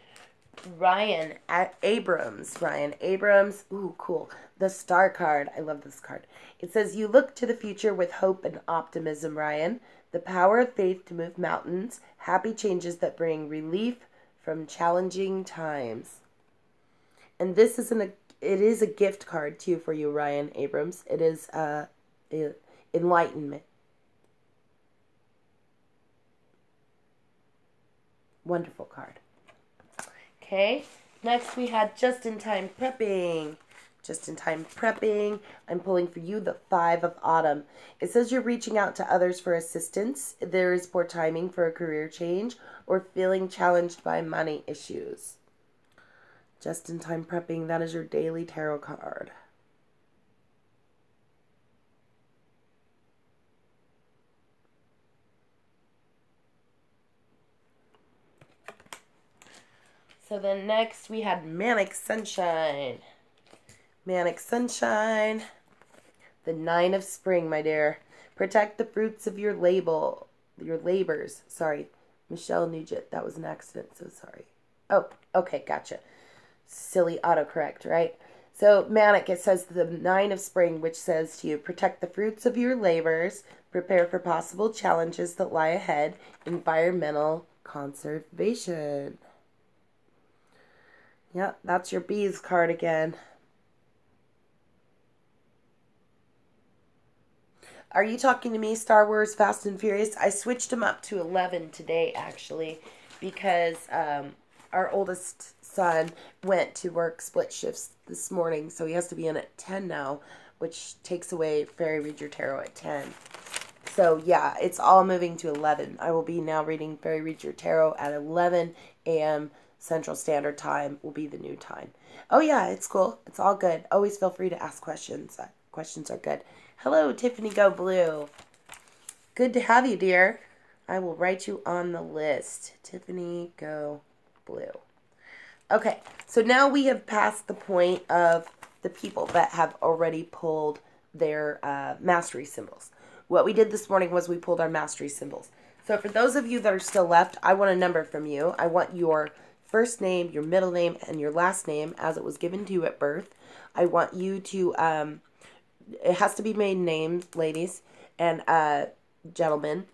Ryan Abrams. Ryan Abrams. Ooh, cool. The star card. I love this card. It says, you look to the future with hope and optimism, Ryan. The power of faith to move mountains. Happy changes that bring relief from challenging times. And this is it is a gift card too for you, Ryan Abrams. It is enlightenment. Wonderful card. Okay, next we had just-in-time prepping. Just-in-time prepping. I'm pulling for you the 5 of Autumn. It says you're reaching out to others for assistance. There is poor timing for a career change or feeling challenged by money issues. Just-in-time prepping, that is your daily tarot card. So then next we had Manic Sunshine. Manic Sunshine. The 9 of Spring, my dear. Protect the fruits of your labors. Sorry. Michelle Nugent. That was an accident, so sorry. Oh, okay, gotcha. Silly autocorrect, right? So Manic, it says the 9 of Spring, which says to you, protect the fruits of your labors. Prepare for possible challenges that lie ahead. Environmental conservation. Yep, that's your bees card again. Are you talking to me, Star Wars Fast and Furious? I switched them up to 11 today, actually, because our oldest son went to work split shifts this morning, so he has to be in at 10 now, which takes away Fairy Read Your Tarot at 10. So, yeah, it's all moving to 11. I will be now reading Fairy Read Your Tarot at 11 a.m. Central Standard Time will be the new time. Oh, yeah, it's cool. It's all good. Always feel free to ask questions. Questions are good. Hello, Tiffany Go Blue. Good to have you, dear. I will write you on the list. Tiffany Go Blue. Okay, so now we have passed the point of the people that have already pulled their mastery symbols. What we did this morning was we pulled our mastery symbols. So for those of you that are still left, I want a number from you. I want your first name, your middle name, and your last name as it was given to you at birth. I want you to, it has to be maiden names, ladies and gentlemen.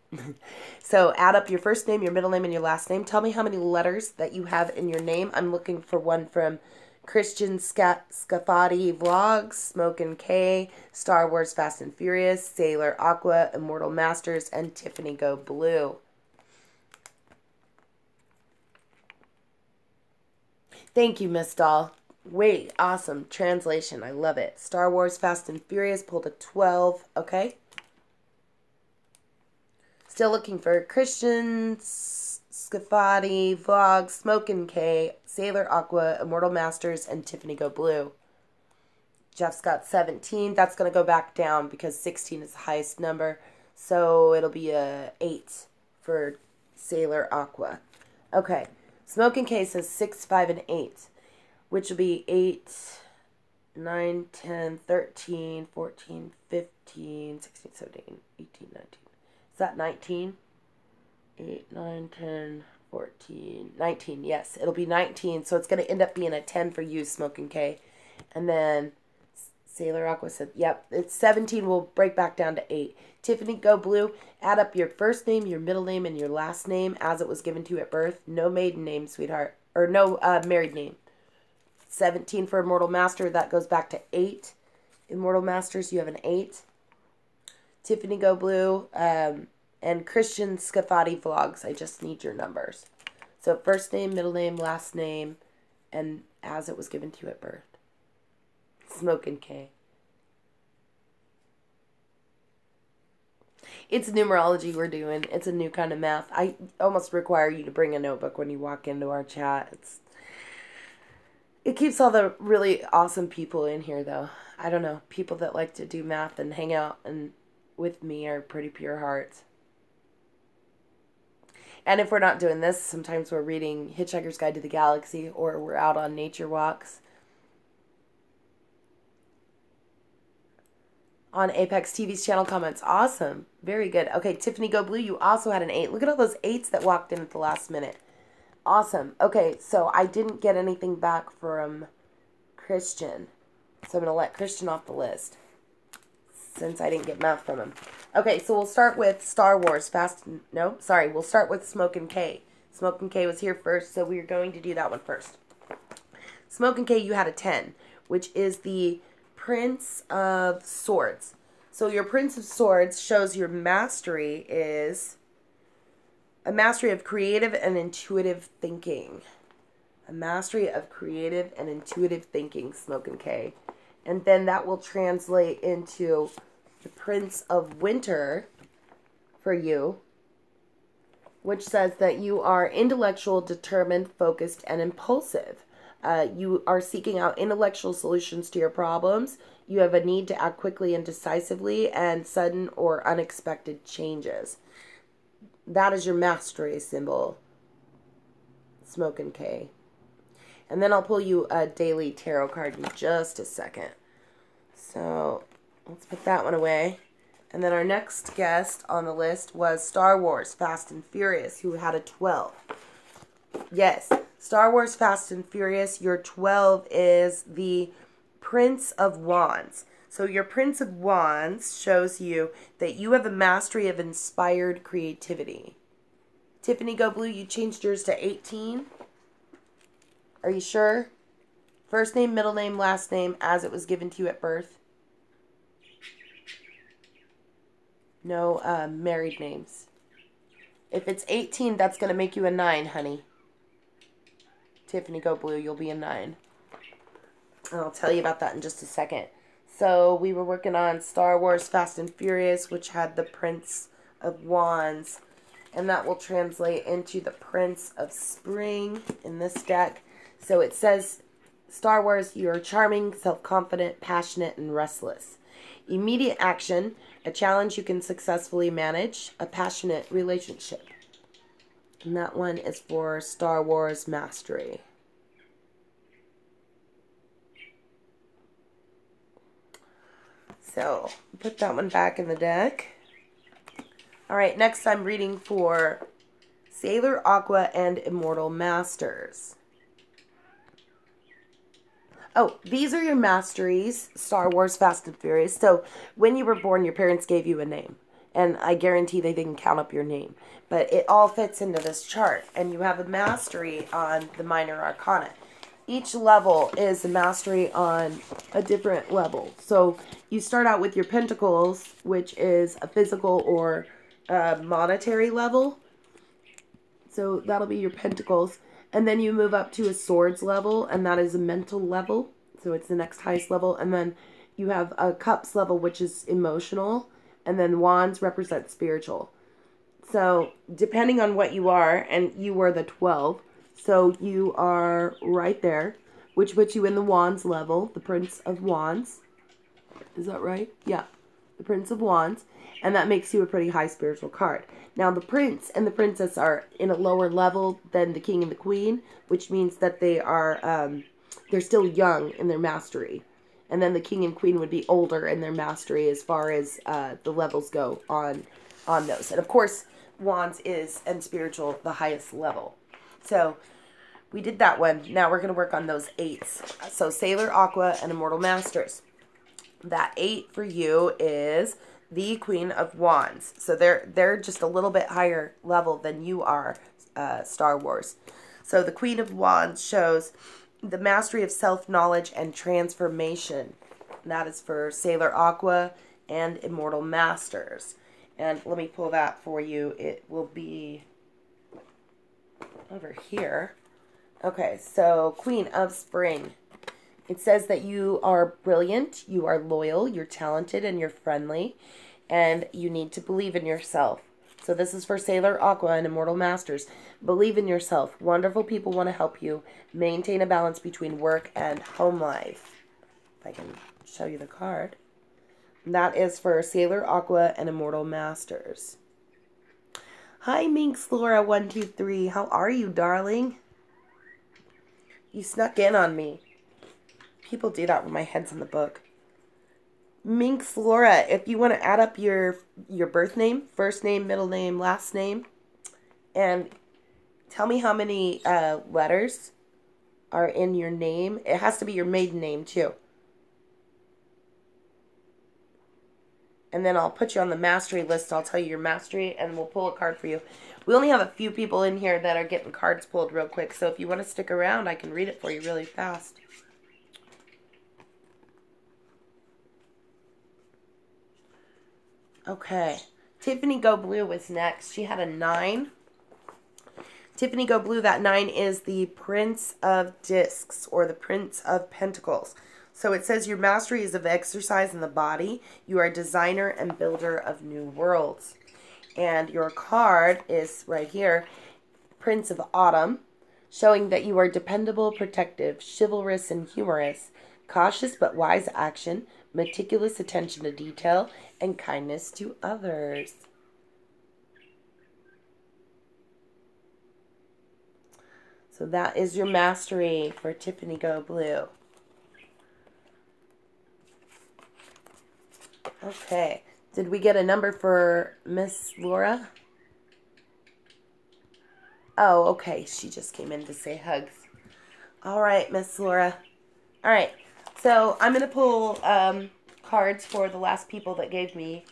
So add up your first name, your middle name, and your last name. Tell me how many letters that you have in your name. I'm looking for one from Christian Scafati Vlogs, Smokin' K, Star Wars Fast and Furious, Sailor Aqua, Immortal Masters, and Tiffany Go Blue. Thank you, Miss Doll. Wait, awesome. Translation. I love it. Star Wars Fast and Furious pulled a 12. Okay. Still looking for Christian Scafati Vlogs, Smokin' K, Sailor Aqua, Immortal Masters, and Tiffany Go Blue. Jeff's got 17. That's going to go back down because 16 is the highest number. So it'll be a 8 for Sailor Aqua. Okay. Smokin' K says 6, 5, and 8, which will be 8, 9, 10, 13, 14, 15, 16, 17, 18, 19. Is that 19? 8, 9, 10, 14, 19. Yes, it'll be 19. So it's going to end up being a 10 for you, Smokin' K. And then Sailor Aqua said, yep, it's 17 will break back down to 8. Tiffany Go Blue, add up your first name, your middle name, and your last name as it was given to you at birth. No maiden name, sweetheart. Or no married name. 17 for Immortal Master, that goes back to 8. Immortal Masters, you have an 8. Tiffany Go Blue, and Christian Scafati Vlogs, I just need your numbers. So first name, middle name, last name, and as it was given to you at birth. Smokin' K. It's numerology we're doing. It's a new kind of math. I almost require you to bring a notebook when you walk into our chat. It keeps all the really awesome people in here, though. I don't know. People that like to do math and hang out and with me are pretty pure hearts. And if we're not doing this, sometimes we're reading Hitchhiker's Guide to the Galaxy or we're out on nature walks. On Apex TV's channel comments. Awesome. Very good. Okay, Tiffany Go Blue, you also had an 8. Look at all those 8s that walked in at the last minute. Awesome. Okay, so I didn't get anything back from Christian. So I'm going to let Christian off the list since I didn't get math from him. Okay, so we'll start with Star Wars we'll start with Smokin' K. Smokin' K was here first, so we're going to do that one first. Smokin' K, you had a 10, which is the Prince of Swords. So your Prince of Swords shows your mastery is a mastery of creative and intuitive thinking. A mastery of creative and intuitive thinking, Smokin' K. And then that will translate into the Prince of Winter for you, which says that you are intellectual, determined, focused, and impulsive. You are seeking out intellectual solutions to your problems. You have a need to act quickly and decisively, and sudden or unexpected changes. That is your mastery symbol, Smokin' K. And then I'll pull you a daily tarot card in just a second. So let's put that one away. And then our next guest on the list was Star Wars Fast and Furious, who had a 12. Yes, Star Wars Fast and Furious, your 12 is the Prince of Wands. So your Prince of Wands shows you that you have a mastery of inspired creativity. Tiffany Go Blue, you changed yours to 18. Are you sure? First name, middle name, last name, as it was given to you at birth. No married names. If it's 18, that's going to make you a 9, honey. Tiffany Go Blue, you'll be a 9. And I'll tell you about that in just a second. So we were working on Star Wars Fast and Furious, which had the Prince of Wands. And that will translate into the Prince of Spring in this deck. So it says, Star Wars, you are charming, self-confident, passionate, and restless. Immediate action, a challenge you can successfully manage, a passionate relationship. And that one is for Star Wars Mastery. So, put that one back in the deck. Alright, next I'm reading for Sailor Aqua and Immortal Masters. Oh, these are your masteries, Star Wars Fast and Furious. So, when you were born, your parents gave you a name. And I guarantee they didn't count up your name. But it all fits into this chart. And you have a mastery on the Minor Arcana. Each level is a mastery on a different level. So, you start out with your Pentacles, which is a physical or monetary level. So, that'll be your Pentacles. And then you move up to a Swords level, and that is a mental level. So it's the next highest level. And then you have a Cups level, which is emotional. And then Wands represent spiritual. So depending on what you are, and you were the 12, so you are right there, which puts you in the Wands level, the Prince of Wands. Is that right? Yeah, the Prince of Wands. And that makes you a pretty high spiritual card. Now, the Prince and the Princess are in a lower level than the King and the Queen, which means that they are, they're still young in their mastery. And then the King and Queen would be older in their mastery as far as the levels go on those. And of course, Wands is, and spiritual, the highest level. So, we did that one. Now we're going to work on those 8s. So, Sailor Aqua and Immortal Masters. That 8 for you is the Queen of Wands. So they're just a little bit higher level than you are, Star Wars. So the Queen of Wands shows the mastery of self-knowledge and transformation. And that is for Sailor Aqua and Immortal Masters. And let me pull that for you. It will be over here. Okay, so Queen of Spring. It says that you are brilliant, you are loyal, you're talented, and you're friendly. and you need to believe in yourself. So this is for Sailor Aqua and Immortal Masters. Believe in yourself. Wonderful people want to help you maintain a balance between work and home life. If I can show you the card. And that is for Sailor Aqua and Immortal Masters. Hi, Minx Laura 123. How are you, darling? You snuck in on me. People do that when my head's in the book. Minx Laura, if you want to add up your birth name, first name, middle name, last name, and tell me how many letters are in your name. It has to be your maiden name, too. And then I'll put you on the mastery list. I'll tell you your mastery, and we'll pull a card for you. We only have a few people in here that are getting cards pulled real quick, so if you want to stick around, I can read it for you really fast. Okay. Tiffany Go Blue was next. She had a 9. Tiffany Go Blue, that 9 is the Prince of Discs, or the Prince of Pentacles. So it says your mastery is of exercise in the body. You are a designer and builder of new worlds. And your card is right here, Prince of Autumn, showing that you are dependable, protective, chivalrous, and humorous, cautious but wise action, meticulous attention to detail, and kindness to others. So that is your mastery for Tiffany Go Blue. Okay. Did we get a number for Miss Laura? Oh, okay. She just came in to say hugs. All right, Miss Laura. All right. So I'm going to pull cards for the last people that gave me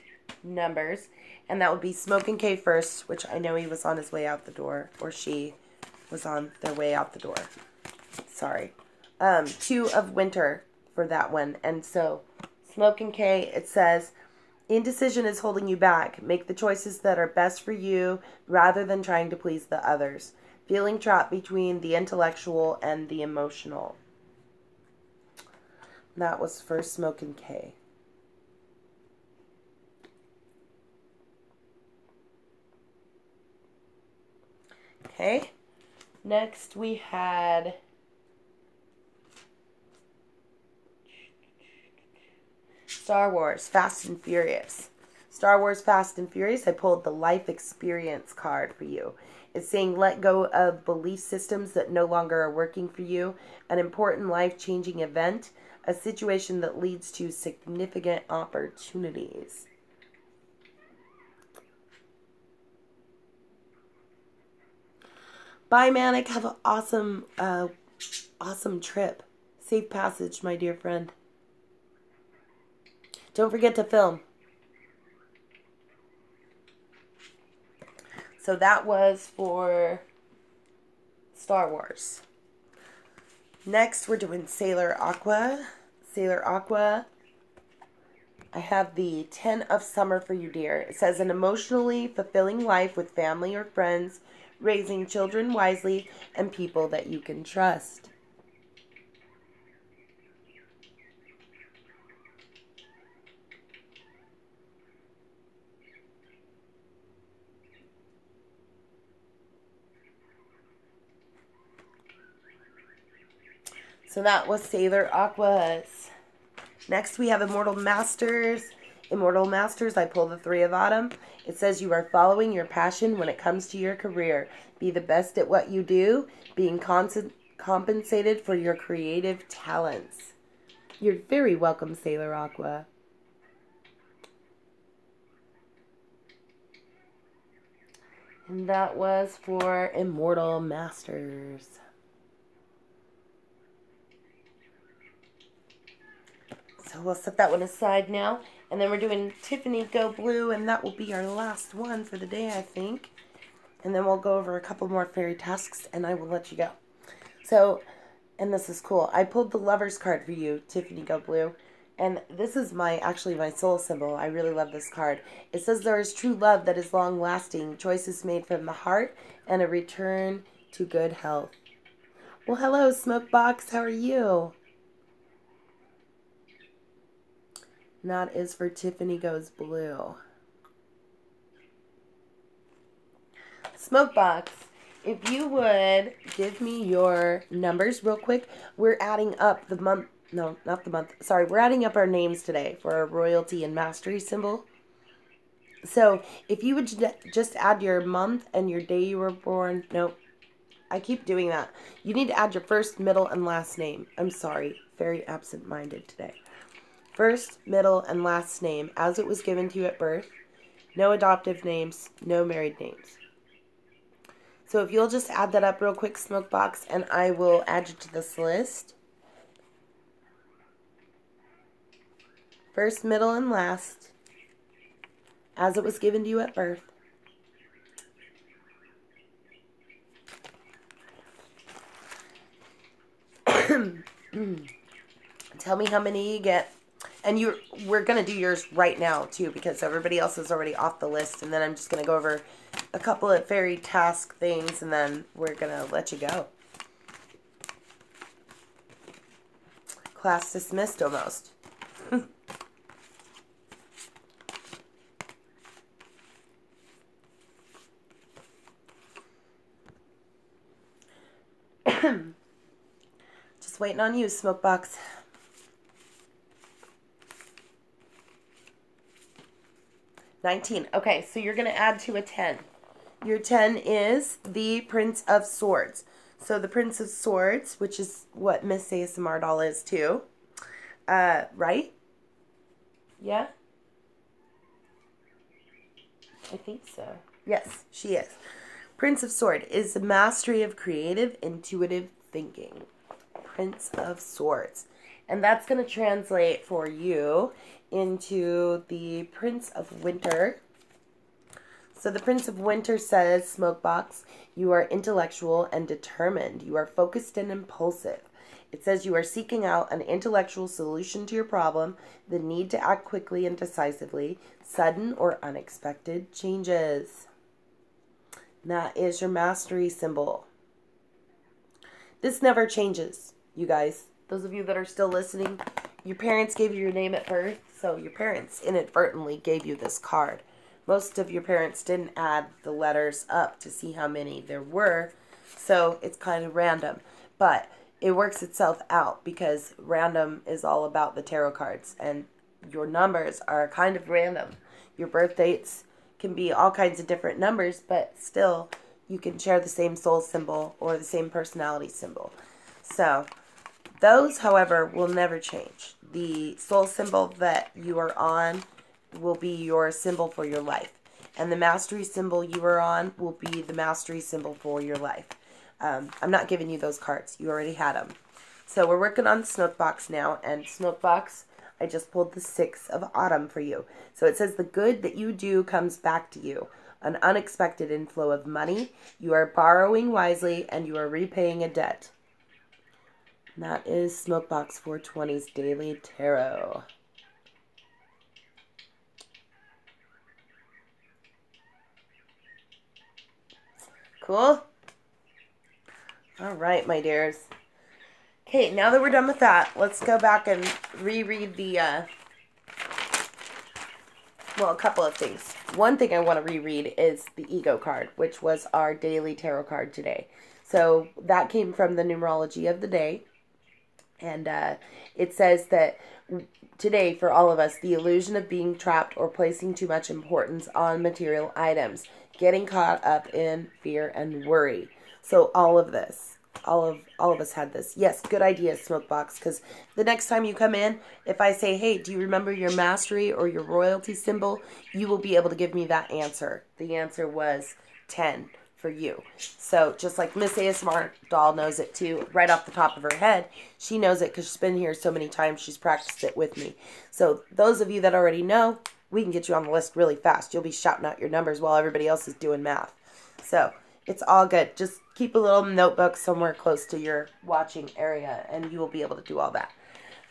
numbers. And that would be Smokin' K first, which I know he was on his way out the door. Or she was on their way out the door. Sorry. 2 of Winter for that one. And so Smokin' K, it says, indecision is holding you back. Make the choices that are best for you rather than trying to please the others. Feeling trapped between the intellectual and the emotional. That was for Smokin' K. Okay. Next we had Star Wars Fast and Furious. Star Wars Fast and Furious, I pulled the life experience card for you. It's saying let go of belief systems that no longer are working for you, an important life-changing event, a situation that leads to significant opportunities. Bye, Manic. Have an awesome trip. Safe passage, my dear friend. Don't forget to film. So that was for Star Wars. Next, we're doing Sailor Aqua. Sailor Aqua. I have the 10 of Summer for you, dear. It says an emotionally fulfilling life with family or friends, raising children wisely, and people that you can trust. So that was Sailor Aqua's. Next we have Immortal Masters. Immortal Masters, I pull the 3 of Autumn. It says you are following your passion when it comes to your career. Be the best at what you do, being compensated for your creative talents. You're very welcome, Sailor Aqua. And that was for Immortal Masters. So we'll set that one aside now. And then we're doing Tiffany Go Blue, and that will be our last one for the day, I think. And then we'll go over a couple more fairy tasks, and I will let you go. So, and this is cool. I pulled the Lover's card for you, Tiffany Go Blue. And this is actually my soul symbol. I really love this card. It says there is true love that is long-lasting, choices made from the heart, and a return to good health. Well, hello, Smokebox. How are you? And that is for Tiffany Goes Blue. Smokebox, if you would give me your numbers real quick. We're adding up the month. No, not the month. Sorry, we're adding up our names today for our royalty and mastery symbol. So if you would just add your month and your day you were born. Nope. I keep doing that. You need to add your first, middle, and last name. I'm sorry. Very absent-minded today. First, middle, and last name as it was given to you at birth. No adoptive names. No married names. So if you'll just add that up real quick, Smokebox, and I will add you to this list. First, middle, and last, as it was given to you at birth. Tell me how many you get. And we're going to do yours right now, too, because everybody else is already off the list. And then I'm just going to go over a couple of fairy task things, and then we're going to let you go. Class dismissed almost. Just waiting on you, Smokebox. $19. Okay, so you're going to add to a 10. Your 10 is the Prince of Swords. So the Prince of Swords, which is what Miss ASMR doll is too. Right? Yeah? I think so. Yes, she is. Prince of Sword is the mastery of creative, intuitive thinking. Prince of Swords. And that's going to translate for you into the Prince of Winter. So the Prince of Winter says, Smokebox, you are intellectual and determined. You are focused and impulsive. It says you are seeking out an intellectual solution to your problem, the need to act quickly and decisively, sudden or unexpected changes. And that is your mastery symbol. This never changes, you guys. Those of you that are still listening, your parents gave you your name at birth, so your parents inadvertently gave you this card. Most of your parents didn't add the letters up to see how many there were, so it's kind of random. But it works itself out because random is all about the tarot cards, and your numbers are kind of random. Your birth dates can be all kinds of different numbers, but still you can share the same soul symbol or the same personality symbol. So those, however, will never change. The soul symbol that you are on will be your symbol for your life. And the mastery symbol you are on will be the mastery symbol for your life. I'm not giving you those cards. You already had them. So we're working on Smokebox now. And Smokebox, I just pulled the 6 of Autumn for you. So it says the good that you do comes back to you. An unexpected inflow of money. You are borrowing wisely and you are repaying a debt. And that is Smokebox 420's Daily Tarot. Cool? All right, my dears. Okay, now that we're done with that, let's go back and reread the, well, a couple of things. One thing I want to reread is the Ego card, which was our daily tarot card today. So that came from the numerology of the day. And it says that today, for all of us, the illusion of being trapped or placing too much importance on material items, getting caught up in fear and worry. So all of this, all of us had this. Yes, good idea, Smokebox, because the next time you come in, if I say, hey, do you remember your mastery or your royalty symbol, you will be able to give me that answer. The answer was 10 for you. So just like Miss ASMR doll knows it too, right off the top of her head, she knows it because she's been here so many times, she's practiced it with me. So those of you that already know, we can get you on the list really fast. You'll be shouting out your numbers while everybody else is doing math. So it's all good. Just keep a little notebook somewhere close to your watching area and you will be able to do all that.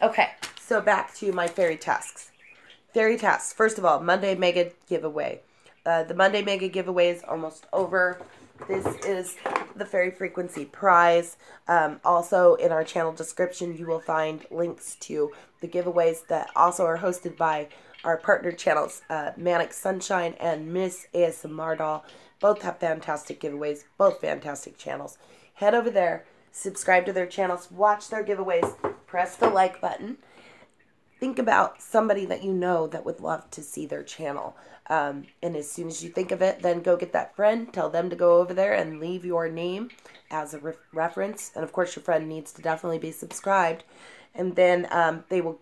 Okay, so back to my fairy tasks. Fairy tasks. First of all, Monday Mega Giveaway. The Monday Mega Giveaway is almost over. This is the fairy frequency prize. Also in our channel description, you will find links to the giveaways that also are hosted by our partner channels, Manic Sunshine and Miss ASMR Doll. Both have fantastic giveaways, both fantastic channels. Head over there, subscribe to their channels, watch their giveaways, press the like button. Think about somebody that you know that would love to see their channel. And as soon as you think of it, then go get that friend, tell them to go over there and leave your name as a reference. And of course, your friend needs to definitely be subscribed. And then you will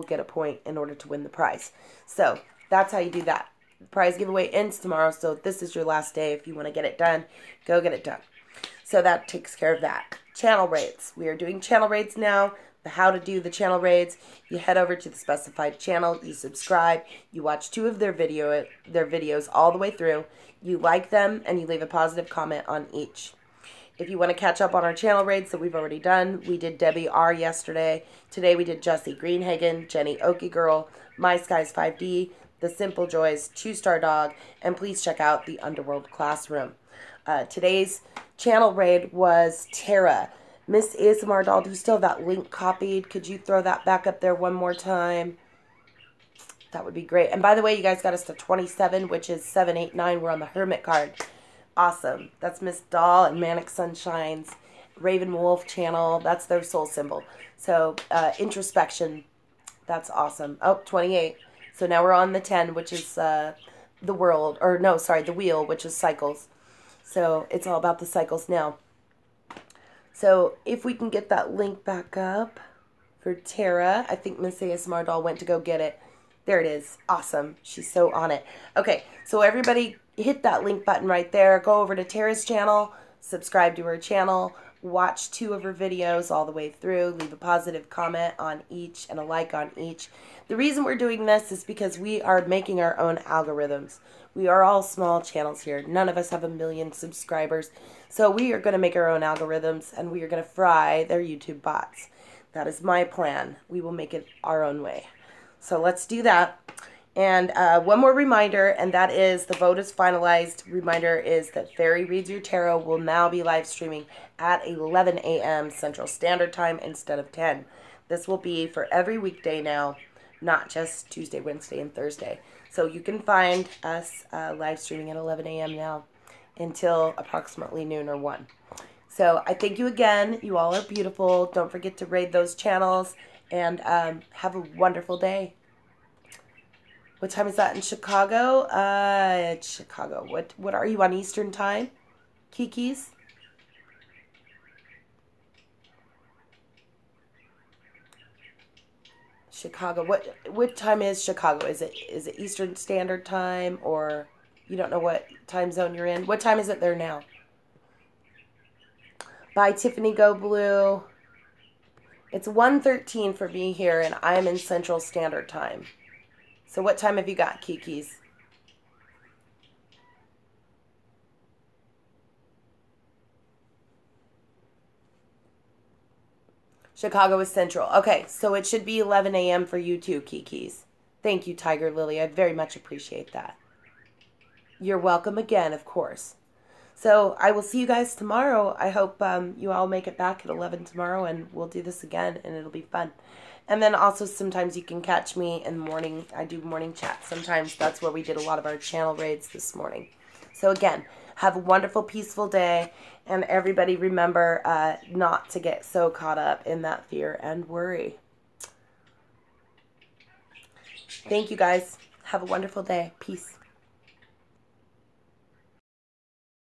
get a point in order to win the prize. So that's how you do that. The prize giveaway ends tomorrow, so this is your last day. If you want to get it done, go get it done. So that takes care of that. Channel raids. We are doing channel raids now. How to do the channel raids. You head over to the specified channel, you subscribe, you watch 2 of their videos all the way through, you like them, and you leave a positive comment on each. If you want to catch up on our channel raids that we've already done, we did Debbie R yesterday. Today we did Jessie Greenhagen, Jenny Okie Girl, My Skies 5D, The Simple Joys, 2-Star Dog, and please check out the Underworld Classroom. Today's channel raid was Tara. Miss ASMR Doll, do you still have that link copied? Could you throw that back up there one more time? That would be great. And by the way, you guys got us to 27, which is 789. We're on the Hermit card. Awesome. That's Miss Doll and Manic Sunshine's Raven Wolf channel. That's their soul symbol. So, introspection. That's awesome. Oh, 28. So now we're on the 10, which is the wheel, which is cycles. So it's all about the cycles now. So if we can get that link back up for Tara. I think Miss ASMR Doll went to go get it. There it is. Awesome. She's so on it. Okay, so everybody hit that link button right there. Go over to Tara's channel, subscribe to her channel, watch 2 of her videos all the way through, leave a positive comment on each and a like on each. The reason we're doing this is because we are making our own algorithms. We are all small channels here. None of us have 1 million subscribers. So we are going to make our own algorithms and we are going to fry their YouTube bots. That is my plan. We will make it our own way. So let's do that. And one more reminder, and that is the vote is finalized. Reminder is that Fairy Reads Your Tarot will now be live streaming at 11 a.m. Central Standard Time instead of 10. This will be for every weekday now, not just Tuesday, Wednesday, and Thursday. So you can find us live streaming at 11 a.m. now until approximately noon or 1. So I thank you again. You all are beautiful. Don't forget to raid those channels and have a wonderful day. What time is that in Chicago? It's Chicago. What are you on Eastern Time? Kiki's? Chicago. What time is Chicago? Is it Eastern Standard Time, or you don't know what time zone you're in? What time is it there now? Bye, Tiffany Go Blue. It's 1:13 for me here, and I'm in Central Standard Time. So what time have you got, Kiki's? Chicago is Central. Okay, so it should be 11 a.m. for you too, Kiki's. Thank you, Tiger Lily. I very much appreciate that. You're welcome again, of course. So I will see you guys tomorrow. I hope you all make it back at 11 tomorrow, and we'll do this again, and it'll be fun. And then also sometimes you can catch me in the morning. I do morning chat. Sometimes that's where we did a lot of our channel raids this morning. So again, have a wonderful, peaceful day. And everybody remember not to get so caught up in that fear and worry. Thank you guys. Have a wonderful day. Peace.